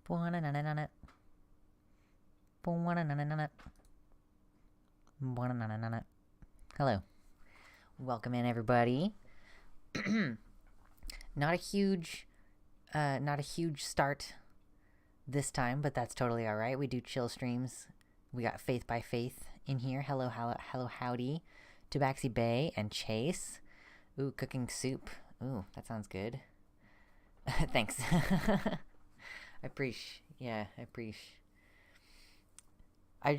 Hello. Welcome in, everybody. Not a huge start this time, but that's totally all right. We do chill streams. We got Faith by Faith in here. Hello, howdy. Tabaxi Bay and Chase. Ooh, cooking soup. Ooh, that sounds good. Thanks. I appreciate. Yeah, I appreciate. I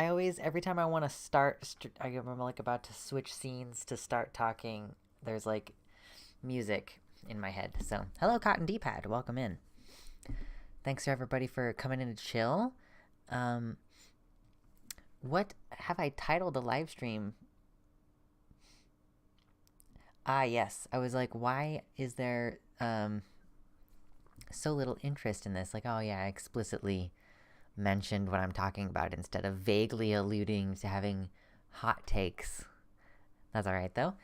always, every time I want to I remember like about to switch scenes to start talking, there's like music in my head. So, hello, Cotton D-Pad. Welcome in. Thanks to everybody for coming in to chill. What have I titled the live stream? Yes. I was like, why is there so little interest in this? Like, oh yeah, I explicitly mentioned what I'm talking about instead of vaguely alluding to having hot takes. That's alright though.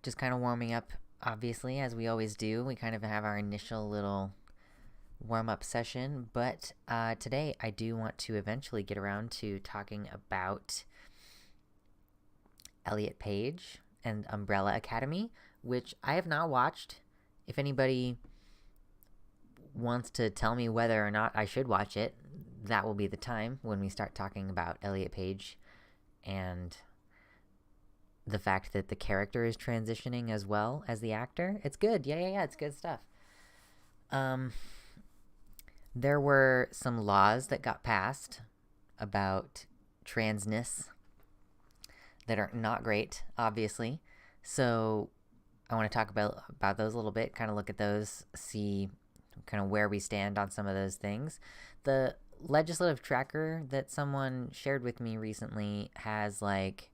Just kind of warming up, obviously, as we always do. We kind of have our initial little warm-up session, but today I do want to eventually get around to talking about Elliot Page and Umbrella Academy, which I have not watched. If anybody wants to tell me whether or not I should watch it, that will be the time when we start talking about Elliot Page and the fact that the character is transitioning as well as the actor. It's good. Yeah, it's good stuff. There were some laws that got passed about transness that are not great, obviously. So I want to talk about those a little bit, kind of look at those, see kind of where we stand on some of those things. The legislative tracker that someone shared with me recently has like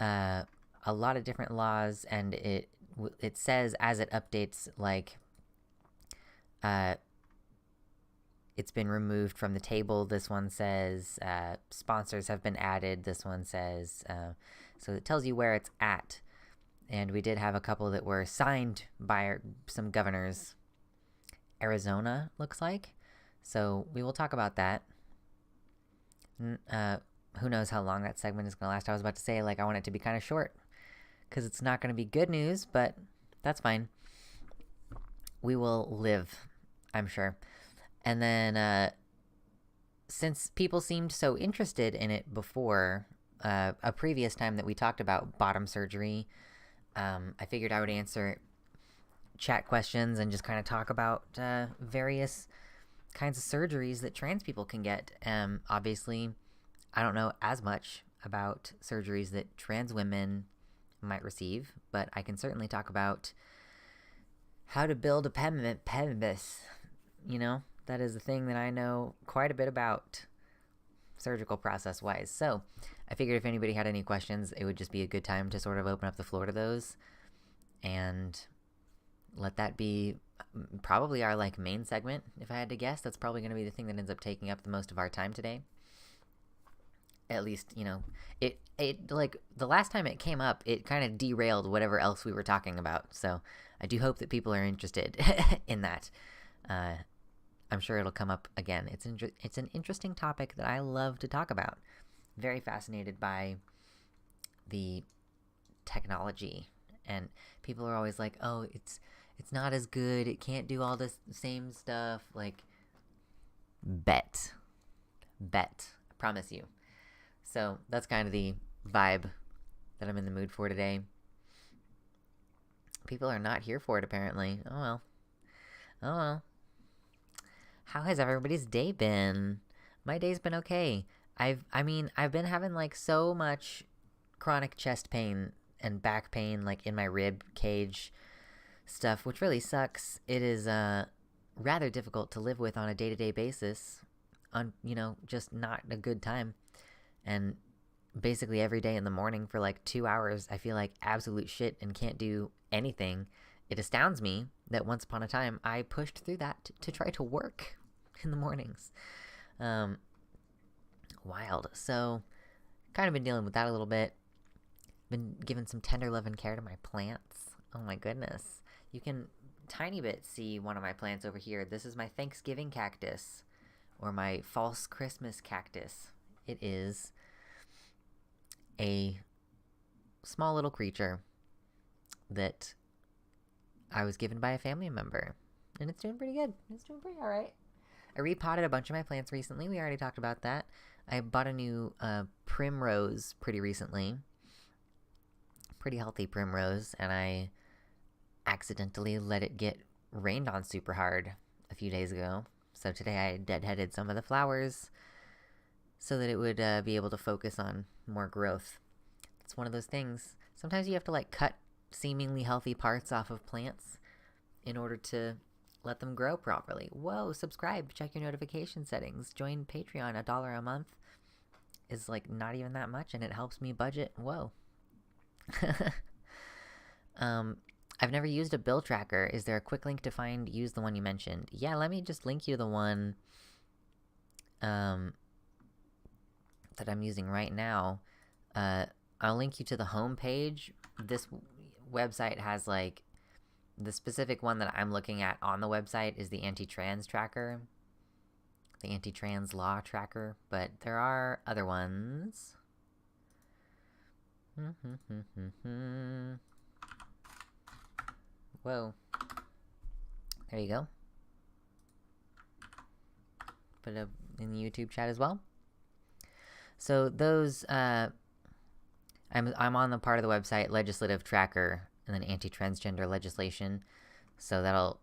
a lot of different laws, and it says as it updates, like it's been removed from the table. This one says sponsors have been added. This one says so it tells you where it's at. And we did have a couple that were signed by some governors. Arizona, looks like. So we will talk about that. Who knows how long that segment is going to last. I was about to say, like, I want it to be kind of short, because it's not going to be good news, but that's fine. We will live, I'm sure. And then, since people seemed so interested in it before, a previous time that we talked about bottom surgery, I figured I would answer chat questions and just kind of talk about various kinds of surgeries that trans people can get. Obviously, I don't know as much about surgeries that trans women might receive, but I can certainly talk about how to build a pelvis. You know, that is a thing that I know quite a bit about surgical process wise. So I figured if anybody had any questions, it would just be a good time to sort of open up the floor to those and let that be probably our like main segment. If I had to guess, that's probably going to be the thing that ends up taking up the most of our time today. At least, you know, it like the last time it came up, it kind of derailed whatever else we were talking about. So I do hope that people are interested in that. I'm sure it'll come up again. It's an interesting topic that I love to talk about. Very fascinated by the technology, and people are always like, "Oh, it's not as good. It can't do all this same stuff." Like, bet, I promise you. So that's kind of the vibe that I'm in the mood for today. People are not here for it, apparently. Oh well. How has everybody's day been? My day's been okay. I've been having like so much chronic chest pain and back pain, like in my rib cage stuff, which really sucks. It is rather difficult to live with on a day-to-day basis. Just not a good time. And basically every day in the morning for like 2 hours, I feel like absolute shit and can't do anything. It astounds me that once upon a time I pushed through that to try to work in the mornings. Wild. So, kind of been dealing with that a little bit. Been giving some tender love and care to my plants. Oh my goodness. You can tiny bit see one of my plants over here. This is my Thanksgiving cactus, or my false Christmas cactus. It is a small little creature that I was given by a family member, and it's doing pretty good. It's doing pretty alright. I repotted a bunch of my plants recently. We already talked about that. I bought a new primrose pretty recently. Pretty healthy primrose, and I accidentally let it get rained on super hard a few days ago. So today I deadheaded some of the flowers so that it would be able to focus on more growth. It's one of those things. Sometimes you have to like cut seemingly healthy parts off of plants in order to let them grow properly. Whoa, subscribe, check your notification settings, join Patreon. $1 a month is like not even that much, and it helps me budget. Whoa. I've never used a bill tracker. Is there a quick link to use the one you mentioned? Yeah, let me just link you the one that I'm using right now. I'll link you to the home page. This website has like the specific one that I'm looking at on the website is the anti-trans tracker, the anti-trans law tracker, but there are other ones. Whoa. There you go. Put it in the YouTube chat as well. So those, I'm on the part of the website legislative tracker and then anti-transgender legislation. So that'll,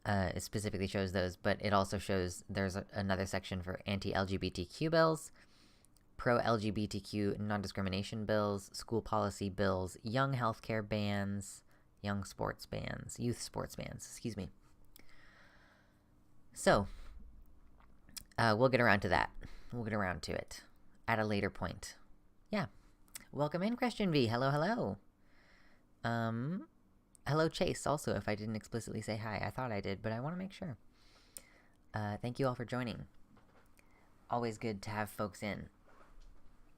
it specifically shows those, but it also shows there's another section for anti-LGBTQ bills, pro-LGBTQ non-discrimination bills, school policy bills, young healthcare bans, young sports bans, youth sports bans, excuse me. So, we'll get around to that. We'll get around to it at a later point. Yeah. Welcome in, Christian V. Hello, hello. Hello, Chase, also, if I didn't explicitly say hi. I thought I did, but I want to make sure. Thank you all for joining. Always good to have folks in.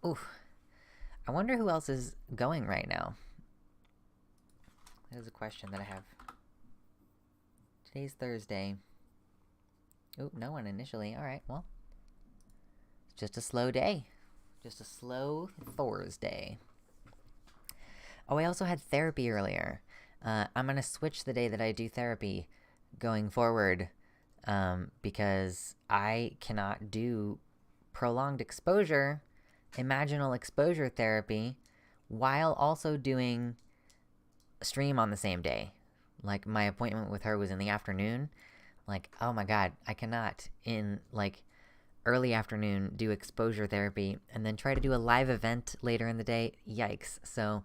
Oof. I wonder who else is going right now. That is a question that I have. Today's Thursday. Oop, no one initially. Alright, well. It's just a slow day. Just a slow Thursday. Oh, I also had therapy earlier. I'm gonna switch the day that I do therapy going forward, because I cannot do prolonged exposure, imaginal exposure therapy, while also doing a stream on the same day. Like, my appointment with her was in the afternoon. Like, oh my god, I cannot, in, like, early afternoon, do exposure therapy, and then try to do a live event later in the day. Yikes. So,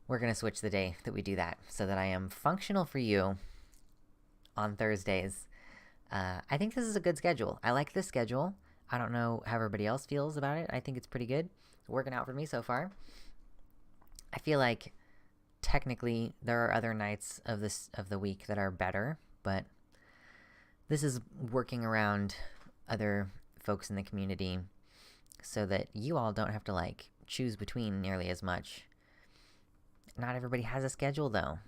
we're gonna switch the day that we do that, so that I am functional for you on Thursdays. I think this is a good schedule. I like this schedule. I don't know how everybody else feels about it. I think it's pretty good. It's working out for me so far. I feel like technically there are other nights of the week that are better, but this is working around other folks in the community so that you all don't have to like choose between nearly as much. Not everybody has a schedule though,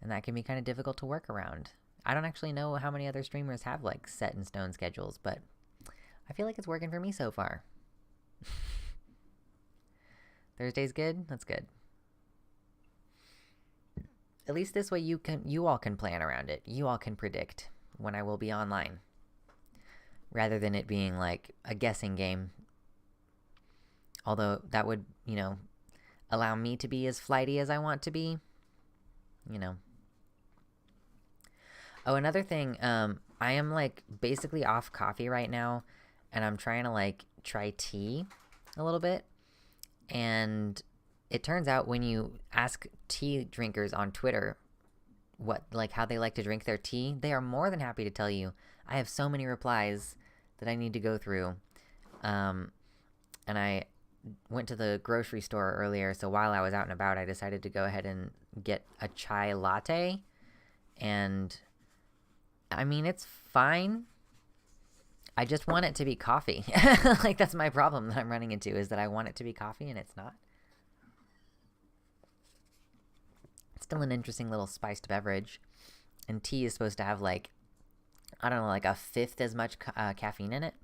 and that can be kind of difficult to work around. I don't actually know how many other streamers have like set in stone schedules, but I feel like it's working for me so far. Thursday's good? That's good. At least this way you all can plan around it. You all can predict when I will be online, rather than it being like a guessing game. Although that would, allow me to be as flighty as I want to be. Oh, another thing, I am like basically off coffee right now, and I'm trying to like try tea a little bit. And it turns out when you ask tea drinkers on Twitter how they like to drink their tea, they are more than happy to tell you. I have so many replies that I need to go through. And I went to the grocery store earlier, so while I was out and about, I decided to go ahead and get a chai latte. And I mean, it's fine. I just want it to be coffee. Like, that's my problem that I'm running into, is that I want it to be coffee and it's not. It's still an interesting little spiced beverage. And tea is supposed to have like, I don't know, like a fifth as much caffeine in it.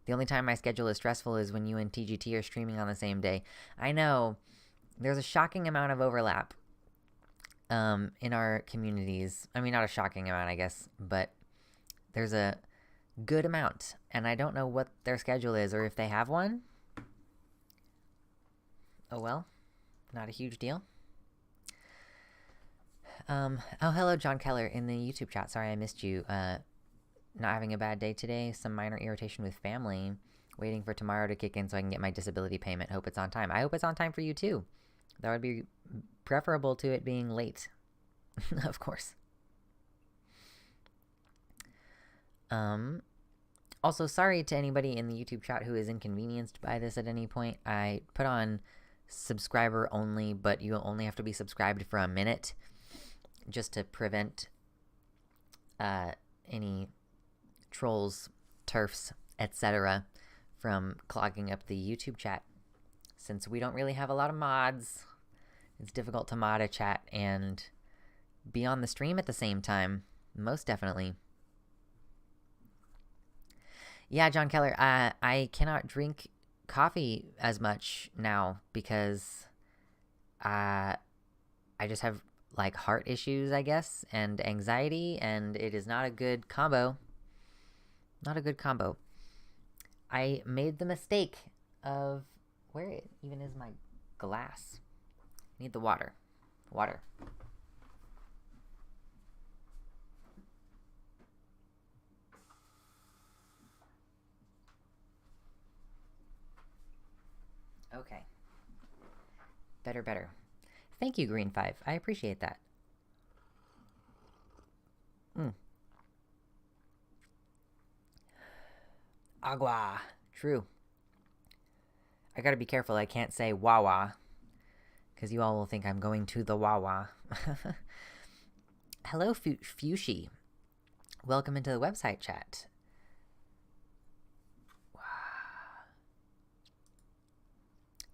The only time my schedule is stressful is when you and TGT are streaming on the same day. I know, there's a shocking amount of overlap in our communities. I mean, not a shocking amount, I guess, but there's a good amount. And I don't know what their schedule is or if they have one. Oh well, not a huge deal. Oh, hello, John Keller in the YouTube chat. Sorry I missed you. Not having a bad day today. Some minor irritation with family. Waiting for tomorrow to kick in so I can get my disability payment. Hope it's on time. I hope it's on time for you too. That would be preferable to it being late. Of course. Also, sorry to anybody in the YouTube chat who is inconvenienced by this at any point. I put on subscriber only, but you only have to be subscribed for a minute just to prevent any trolls, turfs, etc. from clogging up the YouTube chat. Since we don't really have a lot of mods, it's difficult to mod a chat and be on the stream at the same time. Most definitely. Yeah, John Keller, I cannot drink coffee as much now because I just have like heart issues, I guess, and anxiety, and it is not a good combo. Not a good combo. I made the mistake of... Where even is my glass? Need the water. Water. Okay. Better. Thank you, Green5. I appreciate that. Agua. True. I gotta be careful. I can't say Wawa, because you all will think I'm going to the Wawa. Hello, Fushi. Welcome into the website chat.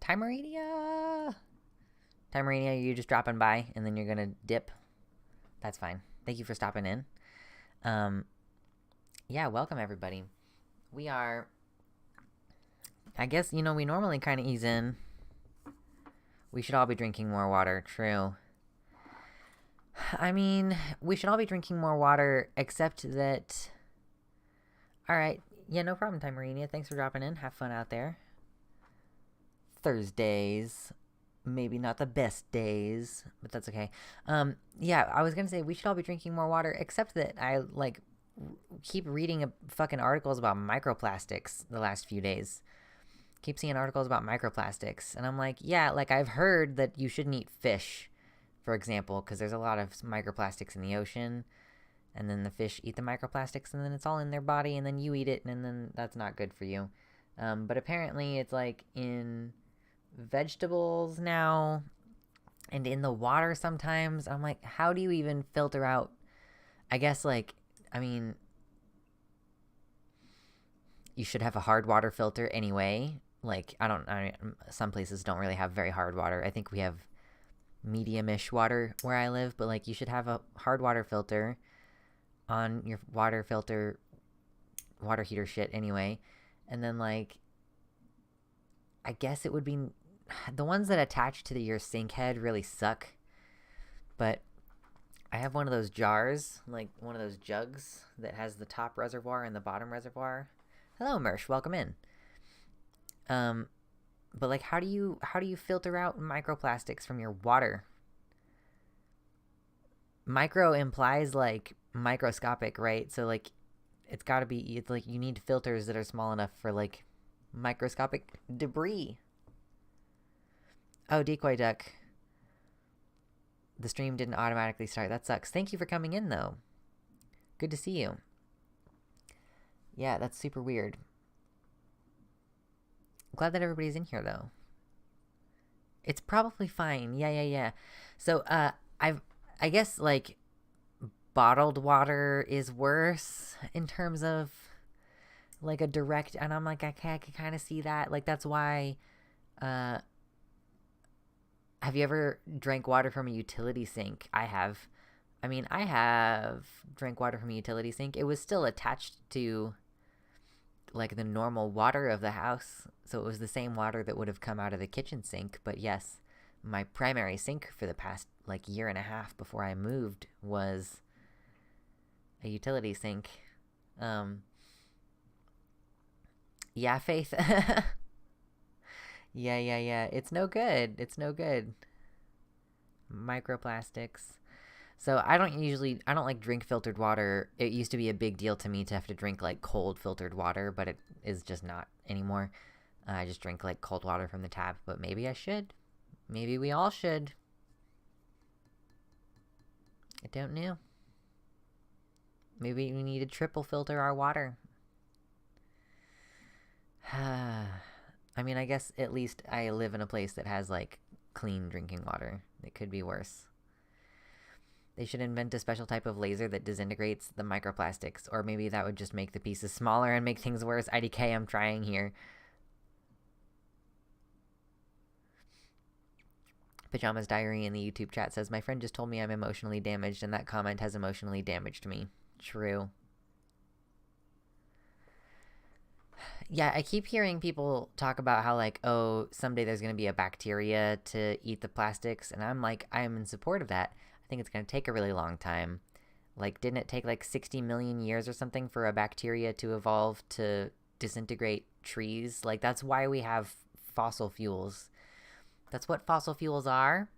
Timerania! Timerania, you just dropping by, and then you're gonna dip? That's fine. Thank you for stopping in. Yeah, welcome everybody. We are... I guess, we normally kind of ease in. We should all be drinking more water. True. I mean, we should all be drinking more water, except that... Alright. Yeah, no problem, Timerania. Thanks for dropping in. Have fun out there. Thursdays. Maybe not the best days, but that's okay. Yeah, I was gonna say we should all be drinking more water, except that I, keep reading fucking articles about microplastics the last few days. Keep seeing articles about microplastics, and I'm like, yeah, I've heard that you shouldn't eat fish, for example, because there's a lot of microplastics in the ocean, and then the fish eat the microplastics, and then it's all in their body, and then you eat it, and then that's not good for you. But apparently it's, in vegetables now, and in the water sometimes. I'm like, how do you even filter out? I guess, you should have a hard water filter anyway. Some places don't really have very hard water. I think we have medium-ish water where I live, but, you should have a hard water filter on your water heater shit anyway. And then, I guess it would be... The ones that attach to your sink head really suck. But I have one of those jars, one of those jugs that has the top reservoir and the bottom reservoir. Hello, Mersh. Welcome in. But how do you filter out microplastics from your water? Micro implies microscopic, right? So it's got to be you need filters that are small enough for microscopic debris. Oh, Decoy Duck. The stream didn't automatically start. That sucks. Thank you for coming in, though. Good to see you. Yeah, that's super weird. Glad that everybody's in here, though. It's probably fine. Yeah. So, I guess, bottled water is worse in terms of, a direct... And I'm I can kind of see that. That's why, Have you ever drank water from a utility sink? I have. I mean, I have drank water from a utility sink. It was still attached to like the normal water of the house, so it was the same water that would have come out of the kitchen sink. But yes, my primary sink for the past like year and a half before I moved was a utility sink. Yeah, Faith. Yeah. It's no good. It's no good. Microplastics. So I don't like drink filtered water. It used to be a big deal to me to have to drink like cold filtered water, but it is just not anymore. I just drink like cold water from the tap, but maybe I should. Maybe we all should. I don't know. Maybe we need to triple filter our water. I mean, I guess at least I live in a place that has like clean drinking water. It could be worse. They should invent a special type of laser that disintegrates the microplastics, or maybe that would just make the pieces smaller and make things worse. IDK, I'm trying here. Pajamas Diary in the YouTube chat says, my friend just told me I'm emotionally damaged, and that comment has emotionally damaged me. True. Yeah, I keep hearing people talk about how, like, oh, someday there's going to be a bacteria to eat the plastics, and I'm like, I am in support of that. I think it's going to take a really long time. Like, didn't it take, like, 60 million years or something for a bacteria to evolve to disintegrate trees? Like, that's why we have fossil fuels. That's what fossil fuels are.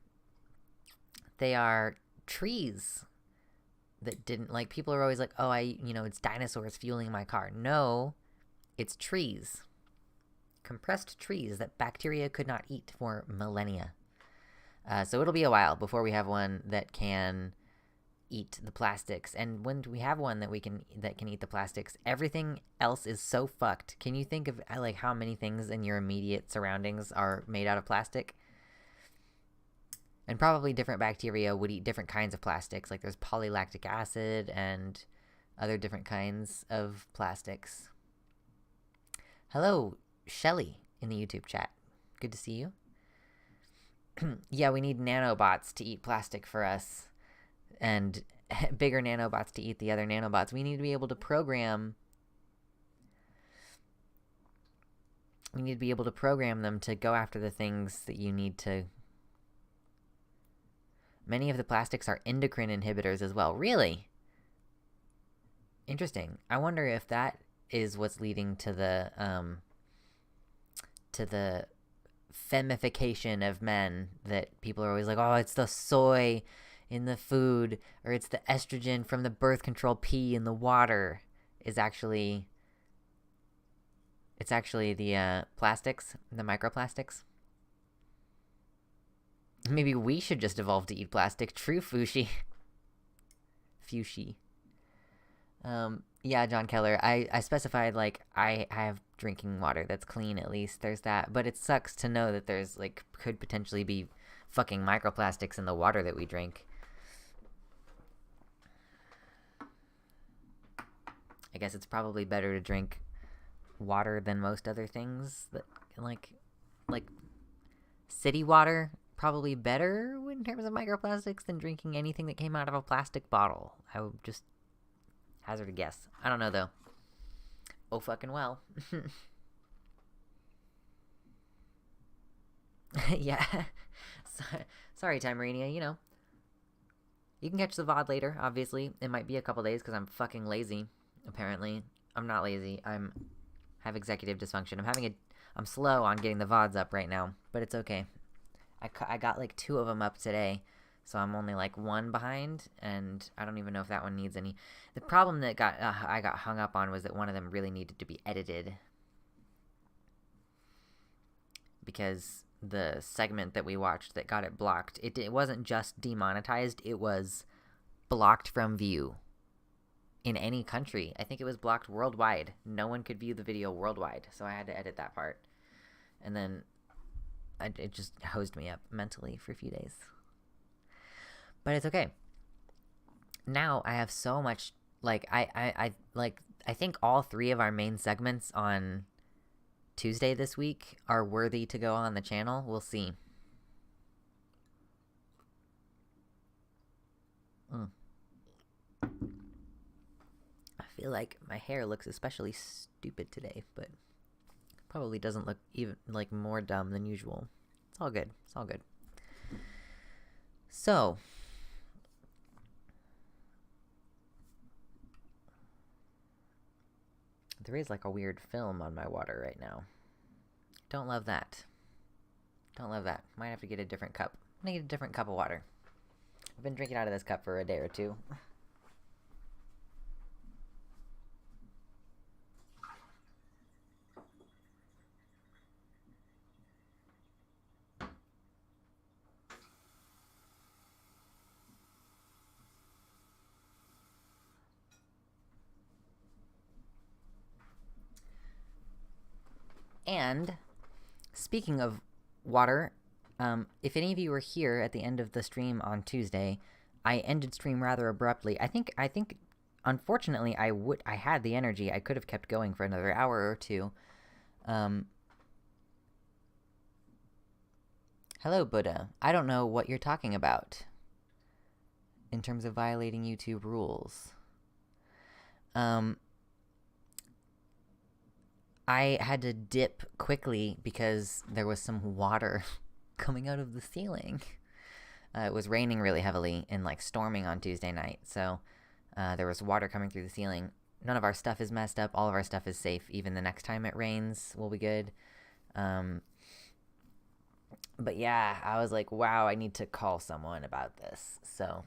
They are trees that didn't, like, people are always like, oh, it's dinosaurs fueling my car. No. It's trees. Compressed trees that bacteria could not eat for millennia. So it'll be a while before we have one that can eat the plastics. And when we have one that can eat the plastics, everything else is so fucked. Can you think of like how many things in your immediate surroundings are made out of plastic? And probably different bacteria would eat different kinds of plastics. Like there's polylactic acid and other different kinds of plastics. Hello, Shelly, in the YouTube chat. Good to see you. Yeah, we need nanobots to eat plastic for us. And bigger nanobots to eat the other nanobots. We need to be able to program... We need to be able to program them to go after the things that you need to... Many of the plastics are endocrine inhibitors as well. Really? Interesting. I wonder if that is what's leading to the femification of men, that people are always like, oh, it's the soy in the food, or it's the estrogen from the birth control pee in the water. It's actually the plastics, the microplastics. Maybe we should just evolve to eat plastic. True, Fushi. Fushi. Yeah, John Keller, I specified, like, I have drinking water that's clean, at least. There's that. But it sucks to know that there's, like, could potentially be fucking microplastics in the water that we drink. I guess it's probably better to drink water than most other things. That, like city water, probably better in terms of microplastics than drinking anything that came out of a plastic bottle. I would just... hazard a guess. I don't know, though. Oh, fucking well. Yeah. Sorry, Timerania, you know. You can catch the VOD later, obviously. It might be a couple days because I'm fucking lazy, apparently. I'm not lazy. Have executive dysfunction. I'm slow on getting the VODs up right now, but it's okay. I got like 2 of them up today. So I'm only like 1 behind, and I don't even know if that one needs any. The problem that I got hung up on was that one of them really needed to be edited, because the segment that we watched that got it blocked, it wasn't just demonetized, it was blocked from view in any country. I think it was blocked worldwide. No one could view the video worldwide, so I had to edit that part. And then it just hosed me up mentally for a few days. But it's okay. Now I have so much, like, I think all 3 of our main segments on Tuesday this week are worthy to go on the channel. We'll see. feel like my hair looks especially stupid today, but probably doesn't look even, like, more dumb than usual. It's all good. It's all good. So, there is, like, a weird film on my water right now. Don't love that. Don't love that. Might have to get a different cup. I'm gonna get a different cup of water. I've been drinking out of this cup for a day or two. And speaking of water, if any of you were here at the end of the stream on Tuesday, I ended stream rather abruptly. I think unfortunately I had the energy. I could have kept going for another hour or two. Hello, Buddha. I don't know what you're talking about in terms of violating YouTube rules. I had to dip quickly because there was some water coming out of the ceiling. It was raining really heavily and, like, storming on Tuesday night, so there was water coming through the ceiling. None of our stuff is messed up. All of our stuff is safe. Even the next time it rains, we'll be good. But yeah, I was like, wow, I need to call someone about this. So,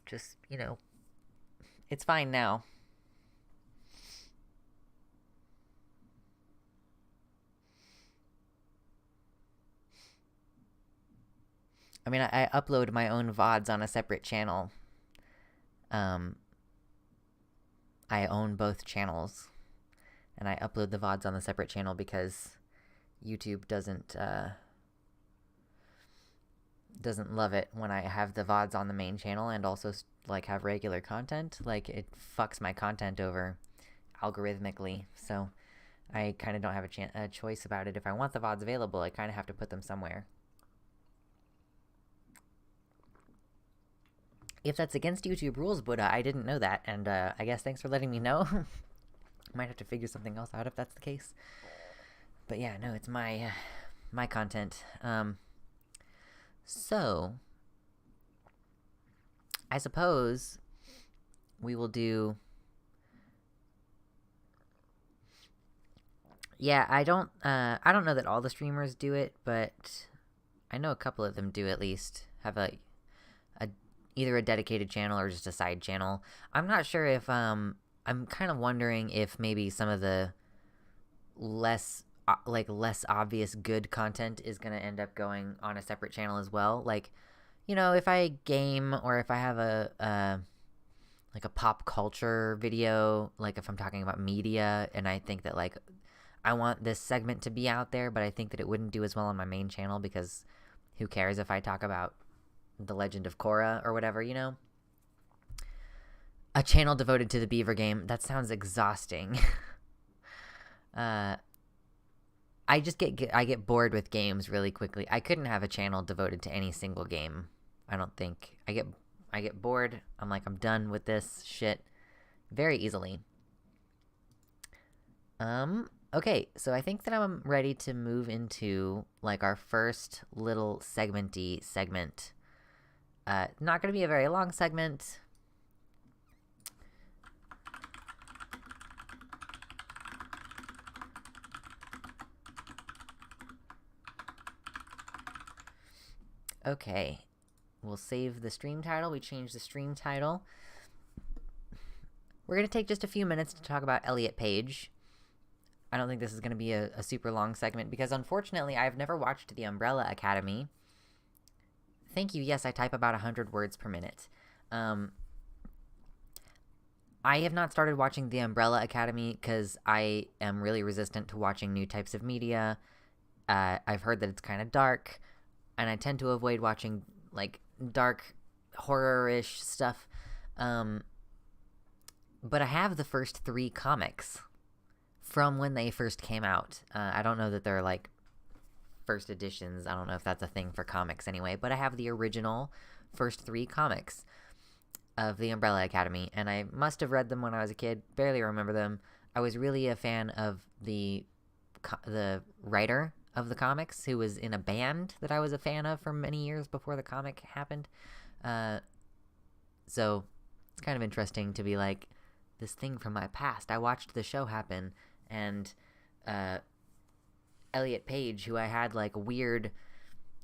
just, it's fine now. I mean, I upload my own VODs on a separate channel. I own both channels. And I upload the VODs on the separate channel because YouTube doesn't love it when I have the VODs on the main channel and also, like, have regular content. Like, it fucks my content over algorithmically. So I kind of don't have a choice about it. If I want the VODs available, I kind of have to put them somewhere. If that's against YouTube rules, Buddha, I didn't know that, and I guess thanks for letting me know. Might have to figure something else out if that's the case. But yeah, no, it's my content. So, I suppose we will do... Yeah, I don't know that all the streamers do it, but I know a couple of them do at least. Have either a dedicated channel or just a side channel. I'm not sure if, I'm kind of wondering if maybe some of the less obvious good content is gonna end up going on a separate channel as well. Like, if I game or if I have a pop culture video, like if I'm talking about media and I think that, like, I want this segment to be out there, but I think that it wouldn't do as well on my main channel because who cares if I talk about The Legend of Korra or whatever, A channel devoted to the Beaver game. That sounds exhausting. I get bored with games really quickly. I couldn't have a channel devoted to any single game. I don't think. I get bored. I'm like, I'm done with this shit very easily. Okay, so I think that I'm ready to move into, like, our first little segment. Not gonna be a very long segment. Okay, we'll save the stream title. We changed the stream title. We're gonna take just a few minutes to talk about Elliot Page. I don't think this is gonna be a super long segment because, unfortunately, I've never watched The Umbrella Academy. Thank you. Yes, I type about 100 words per minute. I have not started watching The Umbrella Academy because I am really resistant to watching new types of media. I've heard that it's kind of dark, and I tend to avoid watching, like, dark, horror-ish stuff. But I have the first 3 comics from when they first came out. I don't know that they're, like, first editions. I don't know if that's a thing for comics anyway, but I have the original first 3 comics. of the Umbrella Academy, and I must have read them when I was a kid. Barely remember them. I was really a fan of the writer of the comics, who was in a band that I was a fan of for many years before the comic happened. So it's kind of interesting to be like, this thing from my past. I watched the show happen, and Elliot Page, who I had like weird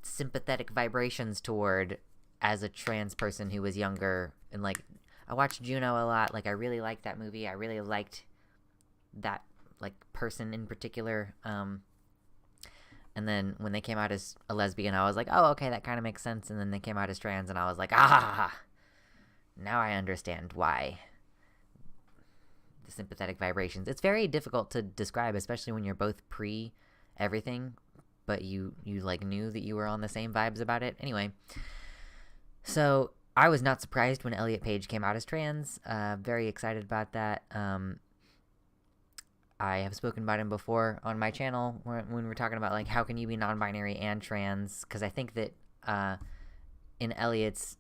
sympathetic vibrations toward as a trans person who was younger, and like I watched Juno a lot. Like I really liked that movie. I really liked that like person in particular. And then when they came out as a lesbian, I was like, oh, okay, that kind of makes sense. And then they came out as trans, and I was like, now I understand why. The sympathetic vibrations. It's very difficult to describe, especially when you're both pre everything, but you like knew that you were on the same vibes about it. Anyway, so I was not surprised when Elliot Page came out as trans. Very excited about that. I have spoken about him before on my channel when we're talking about like how can you be non-binary and trans, because I think that in Elliot's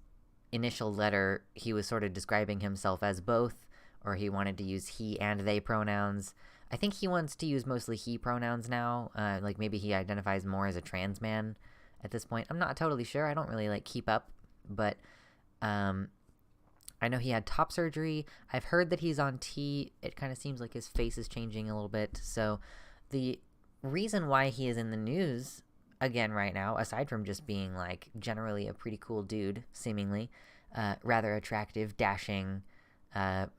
initial letter he was sort of describing himself as both, or he wanted to use he and they pronouns. I think he wants to use mostly he pronouns now. Like maybe he identifies more as a trans man at this point. I'm not totally sure. I don't really like keep up, but I know he had top surgery. I've heard that he's on T. It kind of seems like his face is changing a little bit. So the reason why he is in the news again right now, aside from just being like generally a pretty cool dude, seemingly rather attractive, dashing,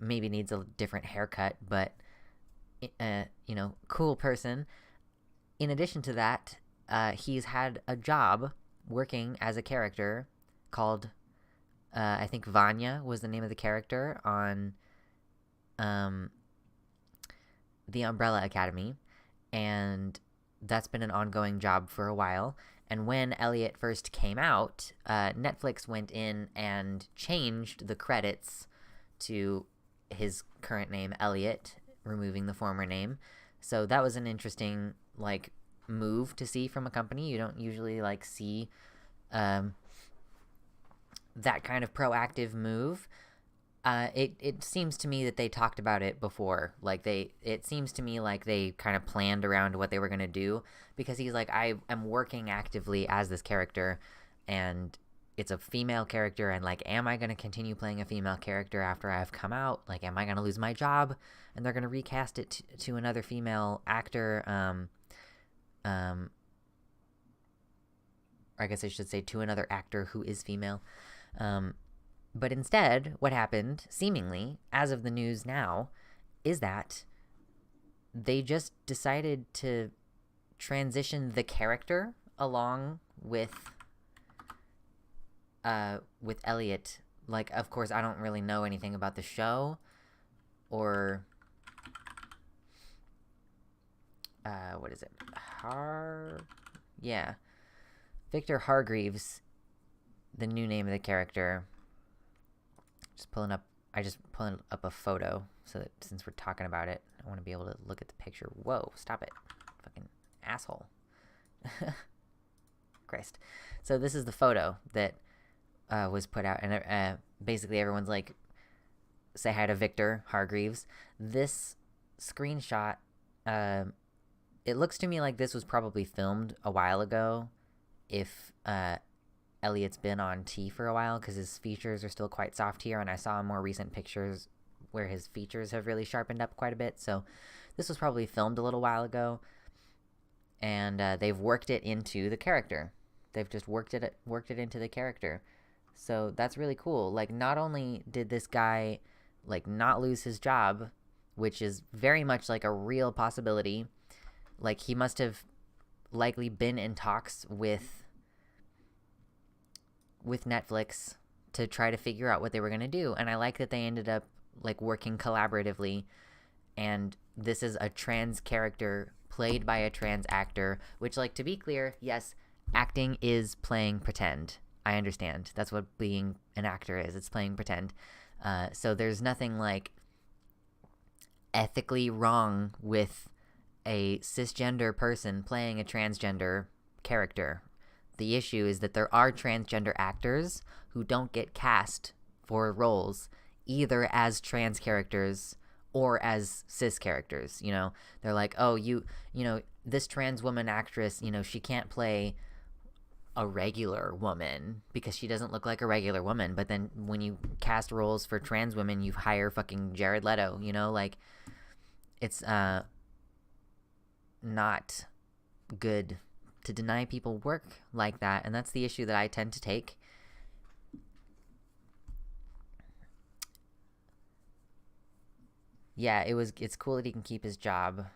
maybe needs a different haircut, but cool person. In addition to that, he's had a job working as a character called I think Vanya was the name of the character on the Umbrella Academy, and that's been an ongoing job for a while. And when Elliot first came out, Netflix went in and changed the credits to his current name, Elliot, removing the former name. So that was an interesting like move to see from a company. You don't usually like see that kind of proactive move. It seems to me that they talked about it before. Like it seems to me like they kind of planned around what they were going to do, because he's like, I am working actively as this character, and it's a female character, and like, am I going to continue playing a female character after I've come out? Like, am I going to lose my job? And they're going to recast it to another female actor. I guess I should say to another actor who is female. But instead, what happened, seemingly, as of the news now, is that they just decided to transition the character along with Elliot. Like, of course, I don't really know anything about the show, or what is it? Victor Hargreaves, the new name of the character. I just pulling up a photo so that since we're talking about it, I want to be able to look at the picture. Whoa, stop it. Fucking asshole. Christ. So this is the photo that was put out, and basically everyone's like, say hi to Victor Hargreaves. This screenshot, it looks to me like this was probably filmed a while ago, if Elliot's been on T for a while, because his features are still quite soft here, and I saw more recent pictures where his features have really sharpened up quite a bit. So this was probably filmed a little while ago, and they've worked it into the character. They've just worked it into the character. So that's really cool. Like, not only did this guy like not lose his job, which is very much like a real possibility, like he must have likely been in talks with Netflix to try to figure out what they were going to do. And I like that they ended up like working collaboratively, and this is a trans character played by a trans actor, which, like, to be clear, yes, acting is playing pretend. I understand. That's what being an actor is. It's playing pretend. So there's nothing like ethically wrong with a cisgender person playing a transgender character. The issue is that there are transgender actors who don't get cast for roles, either as trans characters or as cis characters. You know, they're like, oh, you know, this trans woman actress, you know, she can't play a regular woman because she doesn't look like a regular woman. But then when you cast roles for trans women, you hire fucking Jared Leto, you know, like, it's not good to deny people work like that, and that's the issue that I tend to take. Yeah, it's cool that he can keep his job.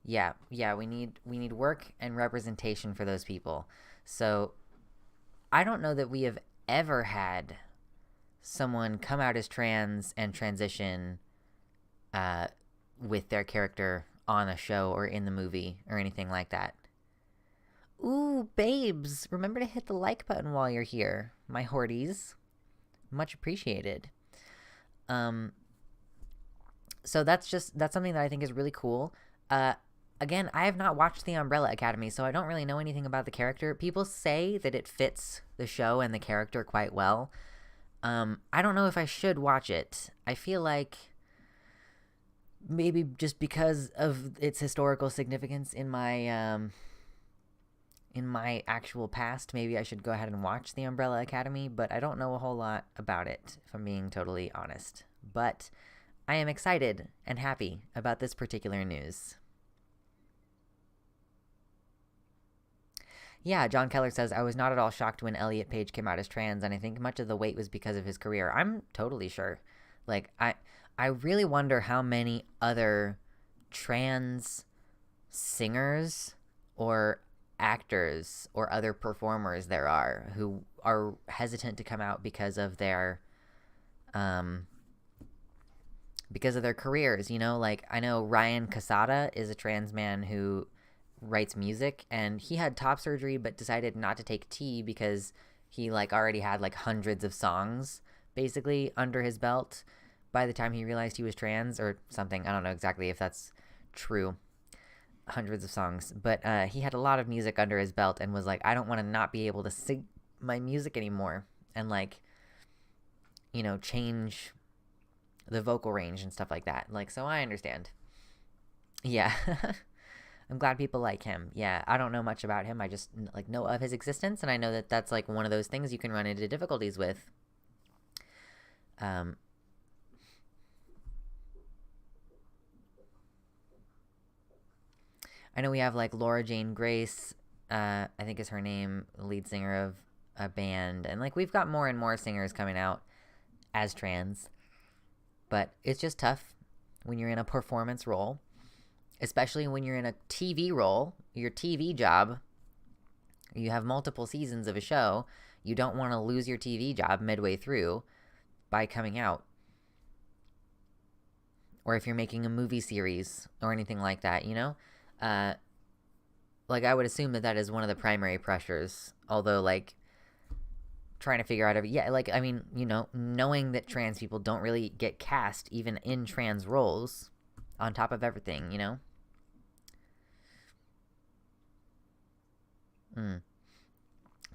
Yeah, we need work and representation for those people. So I don't know that we have ever had someone come out as trans and transition uh, with their character on a show or in the movie or anything like that. Ooh, babes, remember to hit the like button while you're here, my horties. Much appreciated. So that's something that I think is really cool. Again, I have not watched The Umbrella Academy, so I don't really know anything about the character. People say that it fits the show and the character quite well. I don't know if I should watch it. I feel like maybe just because of its historical significance in my actual past, maybe I should go ahead and watch The Umbrella Academy, but I don't know a whole lot about it, if I'm being totally honest. But I am excited and happy about this particular news. Yeah, John Keller says, I was not at all shocked when Elliot Page came out as trans, and I think much of the weight was because of his career. I'm totally sure. Like, I really wonder how many other trans singers or actors or other performers there are who are hesitant to come out because of their careers, you know? Like, I know Ryan Casada is a trans man who writes music, and he had top surgery but decided not to take T because he like already had like hundreds of songs basically under his belt by the time he realized he was trans or something. I don't know exactly if that's true. Hundreds of songs, but he had a lot of music under his belt and was like, I don't want to not be able to sing my music anymore, and like, you know, change the vocal range and stuff like that. Like, so I understand. Yeah. I'm glad people like him. Yeah, I don't know much about him. I just like know of his existence, and I know that that's like one of those things you can run into difficulties with. I know we have like Laura Jane Grace, I think is her name, lead singer of a band, and like we've got more and more singers coming out as trans, but it's just tough when you're in a performance role. Especially when you're in a TV role, your TV job, you have multiple seasons of a show, you don't want to lose your TV job midway through by coming out. Or if you're making a movie series or anything like that, you know? Like, I would assume that is one of the primary pressures, although, like, trying to figure out like, I mean, you know, knowing that trans people don't really get cast even in trans roles on top of everything, you know?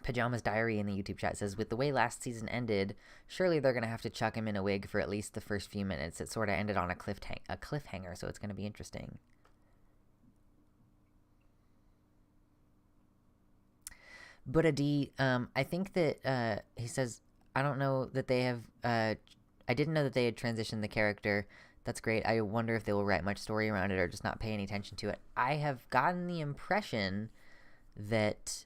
Pajamas Diary in the YouTube chat says, with the way last season ended, surely they're going to have to chuck him in a wig for at least the first few minutes. It sort of ended on a cliffhanger, so it's going to be interesting. Buddha D, I think that, he says, I don't know that they have, I didn't know that they had transitioned the character. That's great. I wonder if they will write much story around it or just not pay any attention to it. I have gotten the impression that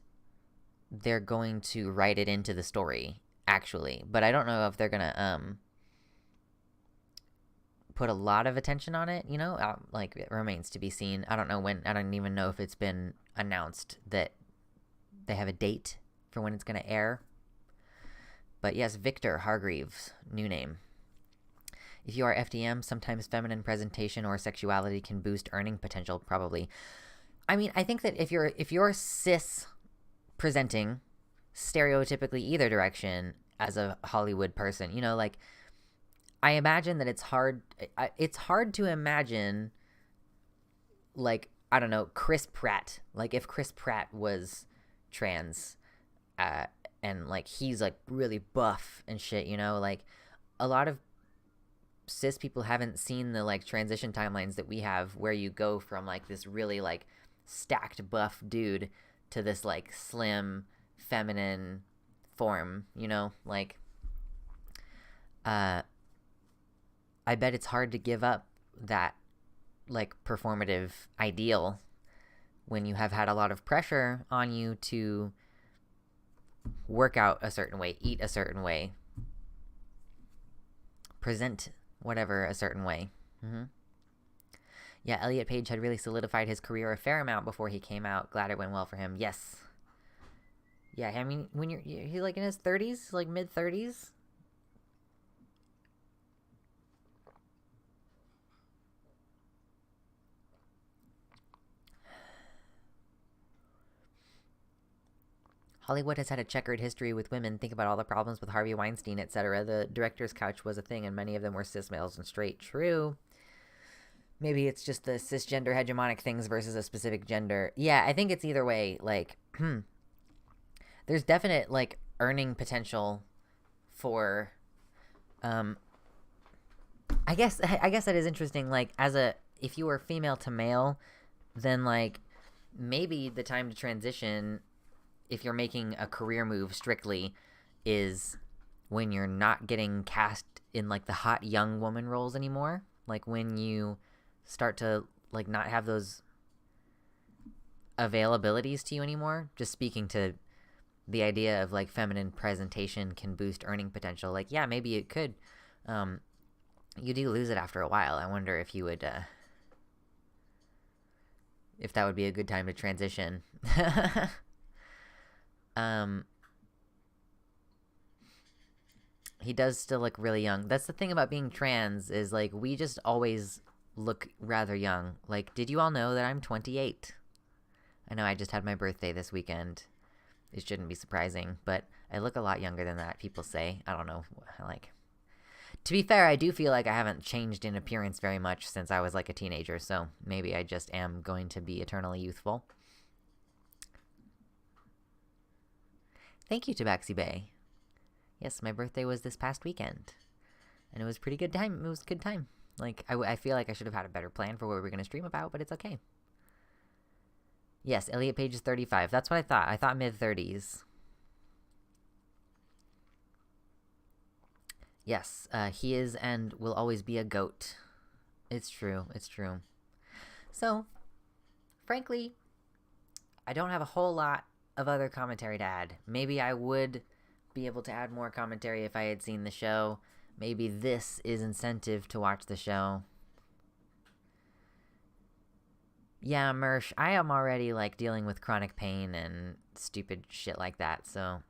they're going to write it into the story, actually. But I don't know if they're going to put a lot of attention on it, you know? Like, it remains to be seen. I don't know when. I don't even know if it's been announced that they have a date for when it's going to air. But yes, Victor Hargreaves, new name. If you are FDM, sometimes feminine presentation or sexuality can boost earning potential, probably. I mean, I think that if you're cis presenting stereotypically either direction as a Hollywood person, you know, like, I imagine that it's hard to imagine, like, I don't know, Chris Pratt. Like, if Chris Pratt was trans, and like he's like really buff and shit, you know, like a lot of cis people haven't seen the like transition timelines that we have where you go from like this really like stacked buff dude to this like slim feminine form, you know, like I bet it's hard to give up that like performative ideal when you have had a lot of pressure on you to work out a certain way, eat a certain way, present whatever a certain way. Yeah, Elliot Page had really solidified his career a fair amount before he came out. Glad it went well for him. Yes. Yeah, I mean, when he's like in his 30s, like mid 30s. Hollywood has had a checkered history with women. Think about all the problems with Harvey Weinstein, etc. The director's couch was a thing, and many of them were cis males and straight. True. Maybe it's just the cisgender hegemonic things versus a specific gender. Yeah, I think it's either way. Like, there's definite, like, earning potential for, I guess that is interesting. Like, if you were female to male, then, like, maybe the time to transition, if you're making a career move strictly, is when you're not getting cast in, like, the hot young woman roles anymore. Like, when you start to like not have those availabilities to you anymore. Just speaking to the idea of like feminine presentation can boost earning potential. Like, yeah, maybe it could. You do lose it after a while. I wonder if you would if that would be a good time to transition. He does still look really young. That's the thing about being trans, is like we just always look rather young. Like, did you all know that I'm 28? I know I just had my birthday this weekend. It shouldn't be surprising, but I look a lot younger than that, people say. I don't know. Like, to be fair, I do feel like I haven't changed in appearance very much since I was like a teenager, so maybe I just am going to be eternally youthful. Thank you, Tabaxi Bay. Yes, my birthday was this past weekend, and it was pretty good time. It was a good time. Like, I feel like I should have had a better plan for what we were going to stream about, but it's okay. Yes, Elliot Page is 35. That's what I thought. I thought mid-30s. Yes, he is and will always be a goat. It's true. It's true. So, frankly, I don't have a whole lot of other commentary to add. Maybe I would be able to add more commentary if I had seen the show. Maybe this is incentive to watch the show. Yeah, Mersh, I am already, like, dealing with chronic pain and stupid shit like that, so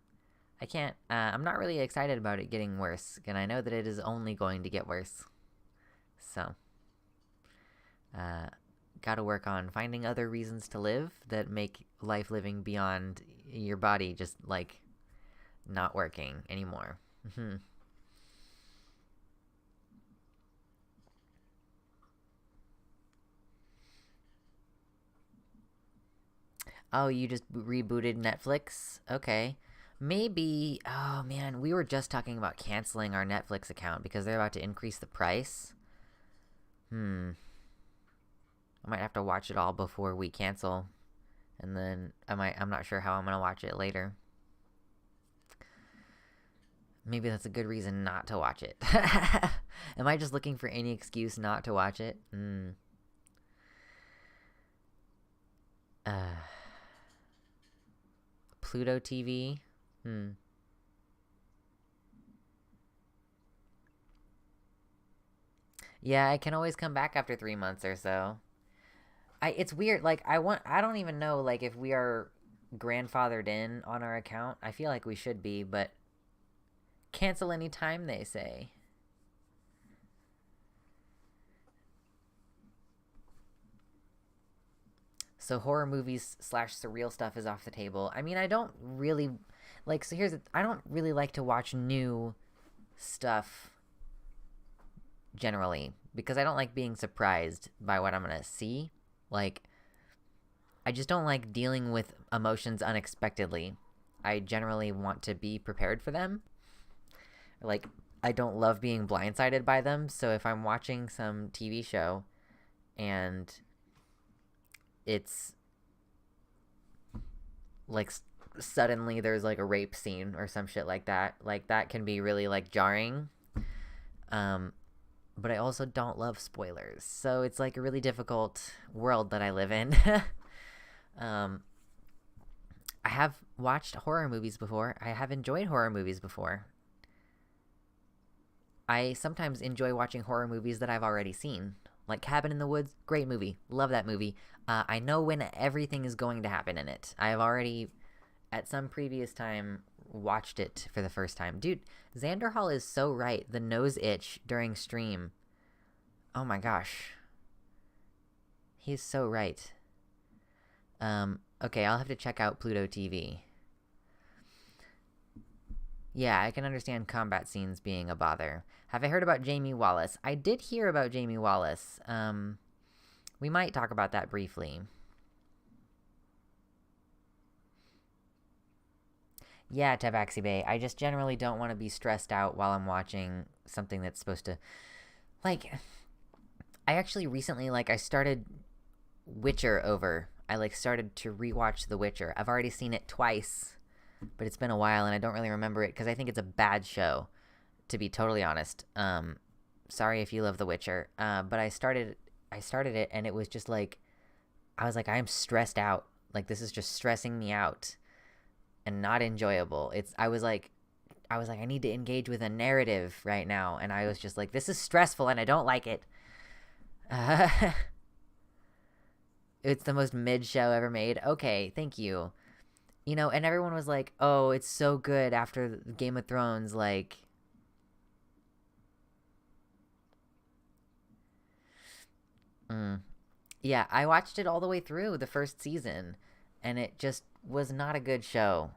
I can't, I'm not really excited about it getting worse, and I know that it is only going to get worse. So, gotta work on finding other reasons to live that make life living beyond your body just, like, not working anymore. Oh, you just rebooted Netflix? Okay. Maybe, oh man, we were just talking about canceling our Netflix account because they're about to increase the price. I might have to watch it all before we cancel. And then I'm not sure how I'm going to watch it later. Maybe that's a good reason not to watch it. Am I just looking for any excuse not to watch it? Pluto TV? Yeah, I can always come back after 3 months or so. It's weird, like, I don't even know, like, if we are grandfathered in on our account. I feel like we should be, but cancel anytime, they say. So horror movies / surreal stuff is off the table. I mean, I don't really, like, so I don't really like to watch new stuff generally, because I don't like being surprised by what I'm gonna see. Like, I just don't like dealing with emotions unexpectedly. I generally want to be prepared for them. Like, I don't love being blindsided by them, so if I'm watching some TV show and it's like suddenly there's like a rape scene or some shit like that can be really like jarring. But I also don't love spoilers, so it's like a really difficult world that I live in. I have watched horror movies before. I have enjoyed horror movies before. I sometimes enjoy watching horror movies that I've already seen. Like Cabin in the Woods, great movie. Love that movie. I know when everything is going to happen in it. I have already, at some previous time, watched it for the first time. Dude, Xander Hall is so right. The nose itch during stream. Oh my gosh. He's so right. Okay, I'll have to check out Pluto TV. Yeah, I can understand combat scenes being a bother. Have I heard about Jamie Wallace? I did hear about Jamie Wallace. We might talk about that briefly. Yeah, Tabaxi Bay. I just generally don't want to be stressed out while I'm watching something that's supposed to... Like, I actually recently, I started Witcher over. I, started to rewatch The Witcher. I've already seen it twice, but it's been a while, and I don't really remember it, because I think it's a bad show, to be totally honest. Sorry if you love The Witcher. But I started it, and it was just, I was like, I'm stressed out. This is just stressing me out. And not enjoyable. I was like, I need to engage with a narrative right now, and I was just like, this is stressful, and I don't like it. It's the most mid show ever made. Okay, thank you. And everyone was like, oh, it's so good after Game of Thrones, Yeah, I watched it all the way through the first season, and it just was not a good show.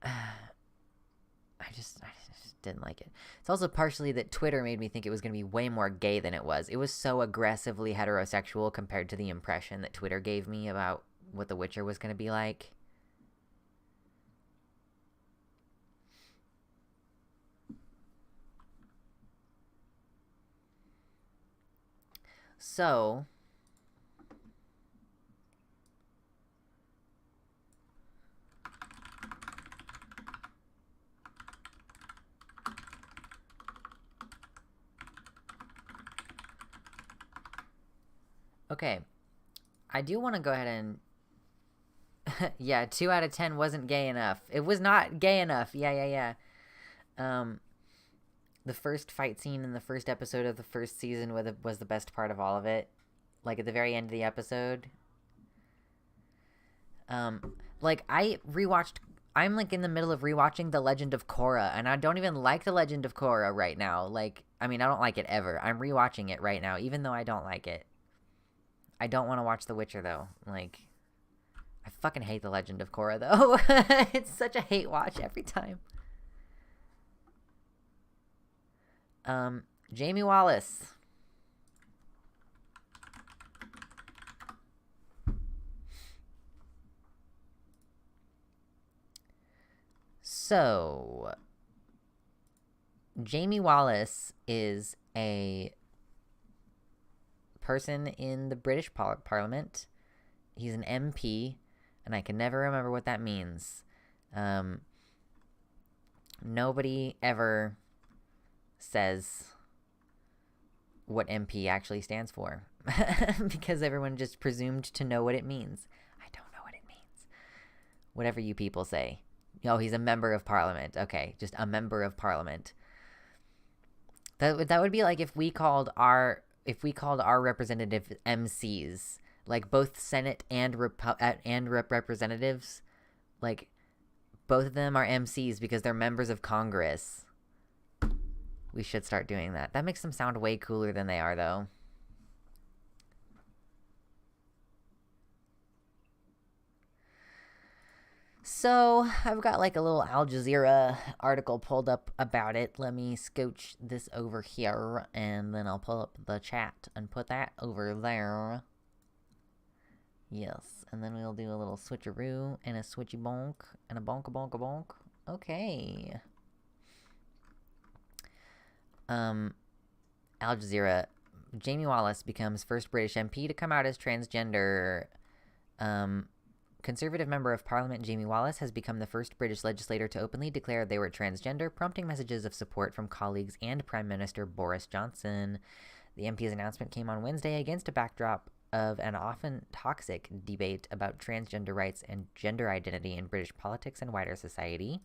I just didn't like it. It's also partially that Twitter made me think it was going to be way more gay than it was. It was so aggressively heterosexual compared to the impression that Twitter gave me about what The Witcher was going to be like. So... Okay, I do want to go ahead and... yeah, 2 out of 10 wasn't gay enough. It was not gay enough. Yeah. The first fight scene in the first episode of the first season was the best part of all of it. At the very end of the episode. I rewatched... I'm, in the middle of rewatching The Legend of Korra, and I don't even like The Legend of Korra right now. I don't like it ever. I'm rewatching it right now, even though I don't like it. I don't want to watch The Witcher, though. I fucking hate The Legend of Korra, though. It's such a hate watch every time. Jamie Wallace. So, Jamie Wallace is a person in the British Parliament. He's an MP, and I can never remember what that means. Nobody ever says what MP actually stands for because everyone just presumed to know what it means. I don't know what it means. Whatever you people say. Oh, he's a member of Parliament. Okay, just a member of Parliament. That would be like if we called our representative MCs, both Senate and representatives, both of them are MCs because they're members of Congress. We should start doing that. That makes them sound way cooler than they are, though. So, I've got a little Al Jazeera article pulled up about it. Let me scooch this over here, and then I'll pull up the chat and put that over there. Yes, and then we'll do a little switcheroo and a switchy bonk and a bonk a bonk a bonk. Okay. Al Jazeera. Jamie Wallace becomes first British MP to come out as transgender. Conservative Member of Parliament Jamie Wallace has become the first British legislator to openly declare they were transgender, prompting messages of support from colleagues and Prime Minister Boris Johnson. The MP's announcement came on Wednesday against a backdrop of an often toxic debate about transgender rights and gender identity in British politics and wider society.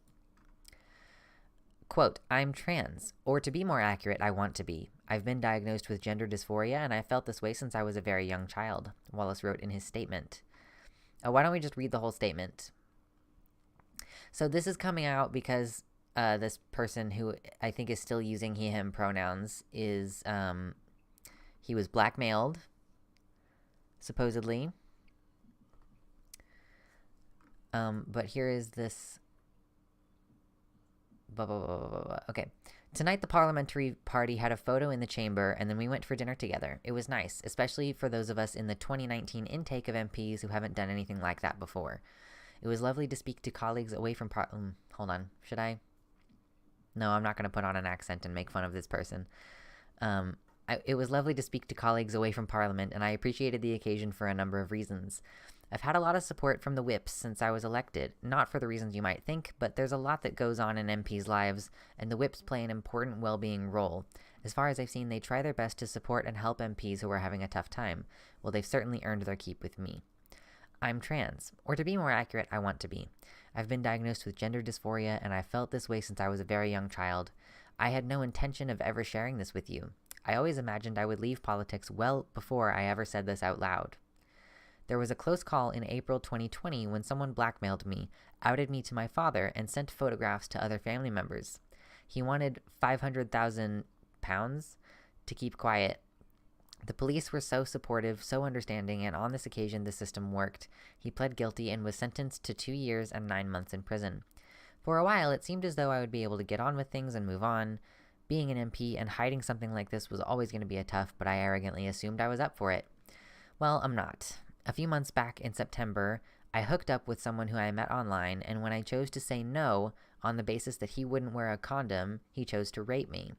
Quote, I'm trans, or to be more accurate, I want to be. I've been diagnosed with gender dysphoria, and I've felt this way since I was a very young child, Wallace wrote in his statement. Why don't we just read the whole statement? So this is coming out because this person, who I think is still using he, him pronouns, is, he was blackmailed, supposedly. But here is this... Okay. Tonight, the parliamentary party had a photo in the chamber, and then we went for dinner together. It was nice, especially for those of us in the 2019 intake of MPs who haven't done anything like that before. It was lovely to speak to colleagues away from hold on. Should I? No, I'm not going to put on an accent and make fun of this person. It was lovely to speak to colleagues away from Parliament, and I appreciated the occasion for a number of reasons. I've had a lot of support from the whips since I was elected, not for the reasons you might think, but there's a lot that goes on in MPs' lives, and the whips play an important well-being role. As far as I've seen, they try their best to support and help MPs who are having a tough time. Well, they've certainly earned their keep with me. I'm trans, or to be more accurate, I want to be. I've been diagnosed with gender dysphoria, and I've felt this way since I was a very young child. I had no intention of ever sharing this with you. I always imagined I would leave politics well before I ever said this out loud. There was a close call in April 2020 when someone blackmailed me, outed me to my father, and sent photographs to other family members. He wanted £500,000 to keep quiet. The police were so supportive, so understanding, and on this occasion the system worked. He pled guilty and was sentenced to 2 years and 9 months in prison. For a while, it seemed as though I would be able to get on with things and move on. Being an MP and hiding something like this was always going to be tough, but I arrogantly assumed I was up for it. Well, I'm not. A few months back in September, I hooked up with someone who I met online, and when I chose to say no on the basis that he wouldn't wear a condom, he chose to rape me.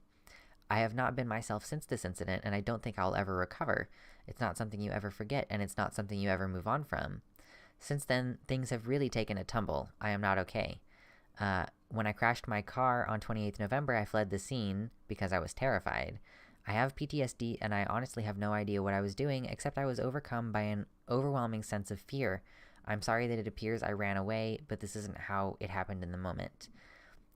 I have not been myself since this incident, and I don't think I'll ever recover. It's not something you ever forget, and it's not something you ever move on from. Since then, things have really taken a tumble. I am not okay. When I crashed my car on 28th November, I fled the scene because I was terrified. I have PTSD, and I honestly have no idea what I was doing, except I was overcome by an overwhelming sense of fear. I'm sorry that it appears I ran away, but this isn't how it happened in the moment.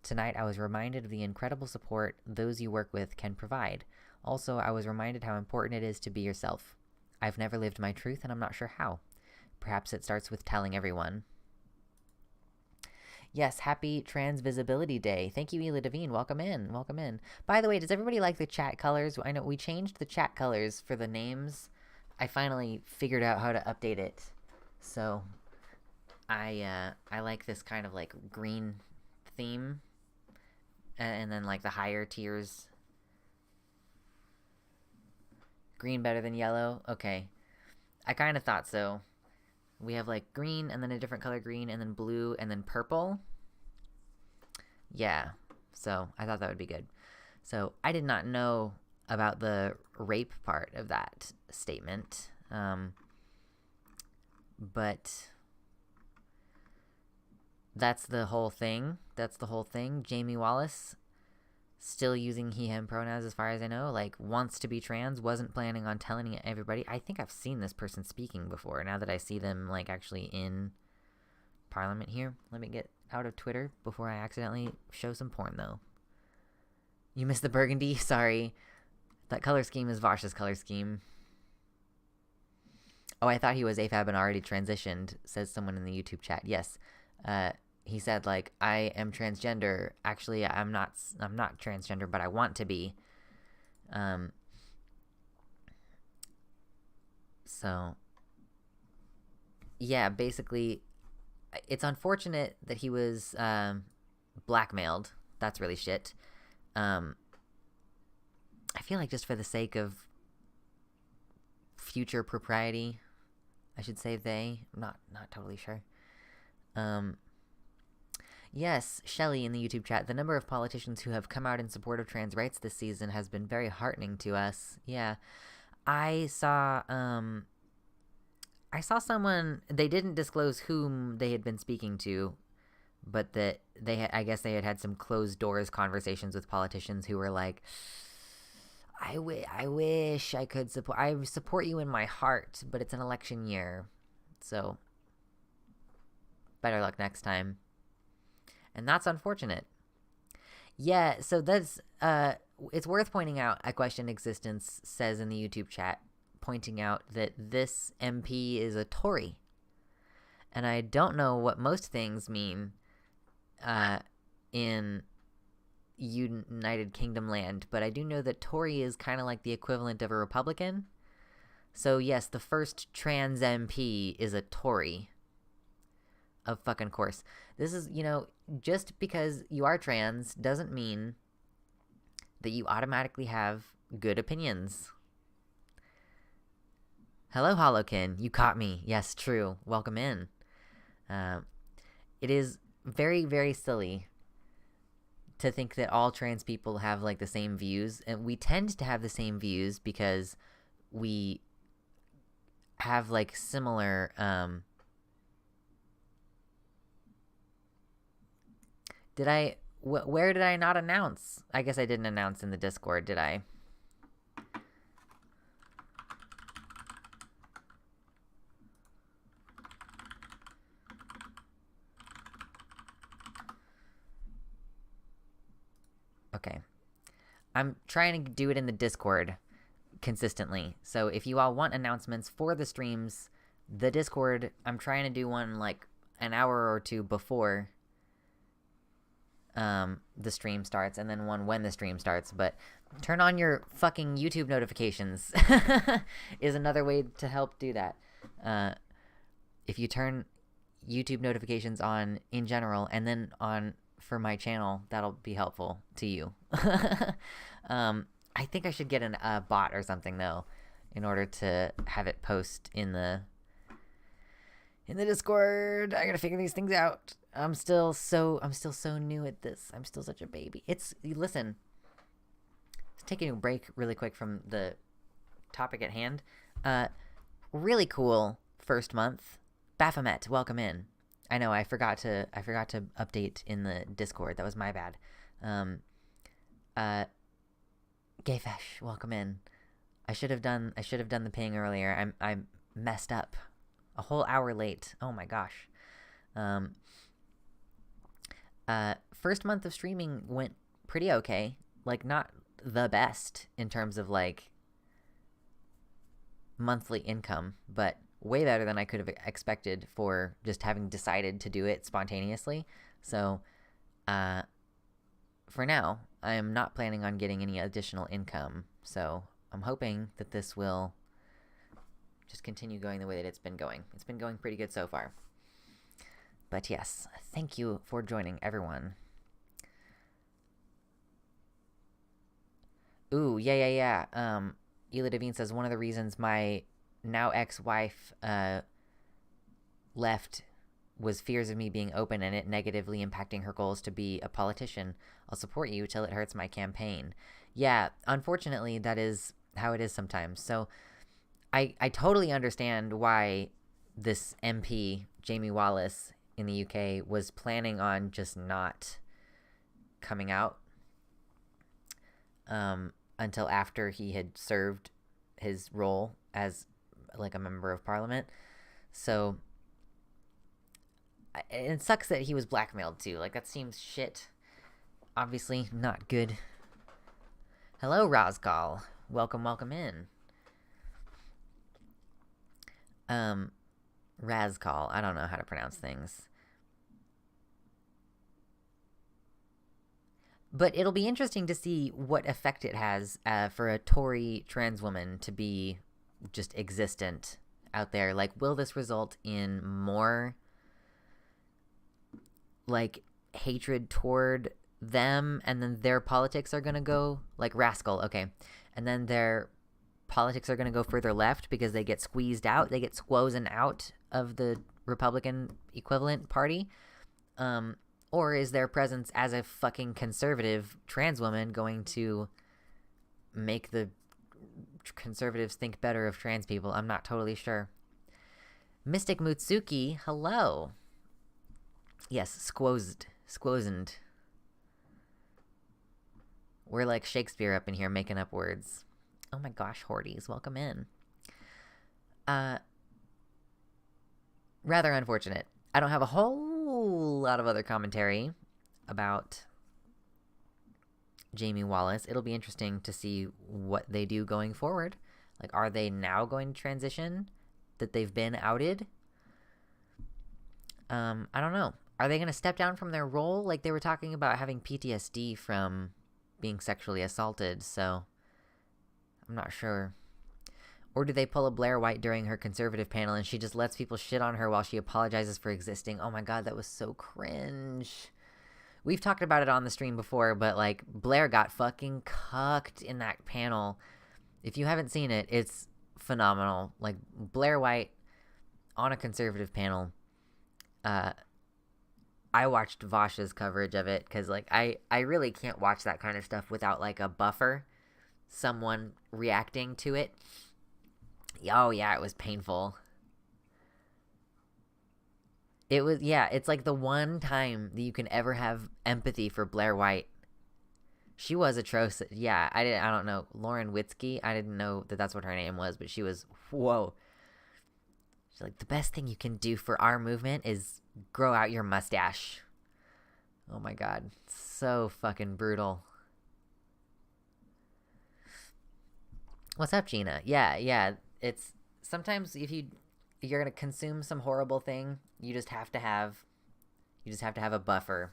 Tonight, I was reminded of the incredible support those you work with can provide. Also, I was reminded how important it is to be yourself. I've never lived my truth, and I'm not sure how. Perhaps it starts with telling everyone. Yes, happy Trans Visibility Day. Thank you, Ela Devine. Welcome in. Welcome in. By the way, does everybody like the chat colors? I know we changed the chat colors for the names. I finally figured out how to update it. So I like this kind of like green theme. And then like the higher tiers. Green better than yellow? Okay. I kind of thought so. We have like green and then a different color green and then blue and then purple. Yeah, so I thought that would be good. So I did not know about the rape part of that statement. But that's the whole thing. That's the whole thing. Jamie Wallace, still using he, him pronouns as far as I know, like wants to be trans, wasn't planning on telling everybody. I think I've seen this person speaking before, now that I see them like actually in Parliament here. Let me get out of Twitter before I accidentally show some porn, though. You missed the burgundy? Sorry. That color scheme is Vash's color scheme. Oh, I thought he was AFAB and already transitioned, says someone in the YouTube chat. Yes. He said, like, I am transgender. Actually, I'm not transgender, but I want to be. So, yeah, basically, it's unfortunate that he was blackmailed. That's really shit. I feel like just for the sake of future propriety, I should say they. Not totally sure. Yes, Shelly in the YouTube chat. The number of politicians who have come out in support of trans rights this season has been very heartening to us. Yeah. I saw someone, they didn't disclose whom they had been speaking to, but that they had, I guess they had some closed doors conversations with politicians who were like, I wish I could support you in my heart, but it's an election year. So better luck next time. And that's unfortunate. Yeah, so that's it's worth pointing out, I Question Existence says in the YouTube chat, pointing out that this MP is a Tory. And I don't know what most things mean in United Kingdom land, but I do know that Tory is kind of like the equivalent of a Republican. So yes, the first trans MP is a Tory. Of fucking course. This is, just because you are trans doesn't mean that you automatically have good opinions. Hello, Holokin. You caught me. Yes, true. Welcome in. It is very, very silly to think that all trans people have, like, the same views. And we tend to have the same views because we have, like, similar, where did I not announce? I guess I didn't announce in the Discord, did I? Okay. I'm trying to do it in the Discord consistently. So if you all want announcements for the streams, the Discord, I'm trying to do one like an hour or two before the stream starts, and then one when the stream starts. But turn on your fucking YouTube notifications is another way to help do that. If you turn YouTube notifications on in general and then on for my channel, that'll be helpful to you. I think I should get a bot or something though, in order to have it post in the Discord. I gotta figure these things out. I'm still so new at this. I'm still such a baby. Listen, just taking a break really quick from the topic at hand. Really cool first month. Baphomet, welcome in. I know I forgot to update in the Discord. That was my bad. Gayfesh, welcome in. I should have done the ping earlier. I messed up. A whole hour late. Oh my gosh. First month of streaming went pretty okay. Like, not the best in terms of, like, monthly income, but way better than I could have expected for just having decided to do it spontaneously. So, for now, I am not planning on getting any additional income. So, I'm hoping that this will just continue going the way that it's been going. It's been going pretty good so far. But yes, thank you for joining, everyone. Ooh, yeah. Ela Devine says one of the reasons my now ex-wife left was fears of me being open and it negatively impacting her goals to be a politician. I'll support you till it hurts my campaign. Yeah, unfortunately, that is how it is sometimes. So I totally understand why this MP, Jamie Wallace, in the UK, was planning on just not coming out until after he had served his role as, like, a member of parliament. So it sucks that he was blackmailed too. Like, that seems shit. Obviously not good. Hello, Razgal. Welcome in. Razgal. I don't know how to pronounce things. But it'll be interesting to see what effect it has for a Tory trans woman to be just existent out there. Like, will this result in more, like, hatred toward them, and then their politics are gonna go, like, Rascal, okay, and then their politics are going to go further left because they get squeezed out, they get squozen out of the Republican equivalent party? Or is their presence as a fucking conservative trans woman going to make the conservatives think better of trans people? I'm not totally sure. Mystic Mutsuki, hello. Yes, squozened. We're like Shakespeare up in here making up words. Oh my gosh, Horties, welcome in. Rather unfortunate. I don't have a whole lot of other commentary about Jamie Wallace. It'll be interesting to see what they do going forward. Like, are they now going to transition that they've been outed? I don't know. Are they going to step down from their role? Like, they were talking about having PTSD from being sexually assaulted, so I'm not sure. Or do they pull a Blair White during her conservative panel and she just lets people shit on her while she apologizes for existing? Oh my god, that was so cringe. We've talked about it on the stream before, but like, Blair got fucking cucked in that panel. If you haven't seen it, it's phenomenal. Like, Blair White on a conservative panel. I watched Vash's coverage of it because, like, I really can't watch that kind of stuff without, like, a buffer. Someone reacting to it. Oh, yeah, it was painful. It was, yeah, it's like the one time that you can ever have empathy for Blair White. She was atrocious. Yeah, I don't know. Lauren Witzke, I didn't know that that's what her name was, but she was, whoa. She's like, the best thing you can do for our movement is grow out your mustache. Oh my god. So fucking brutal. What's up, Gina? Yeah. It's sometimes if you're gonna consume some horrible thing, you just have to have a buffer.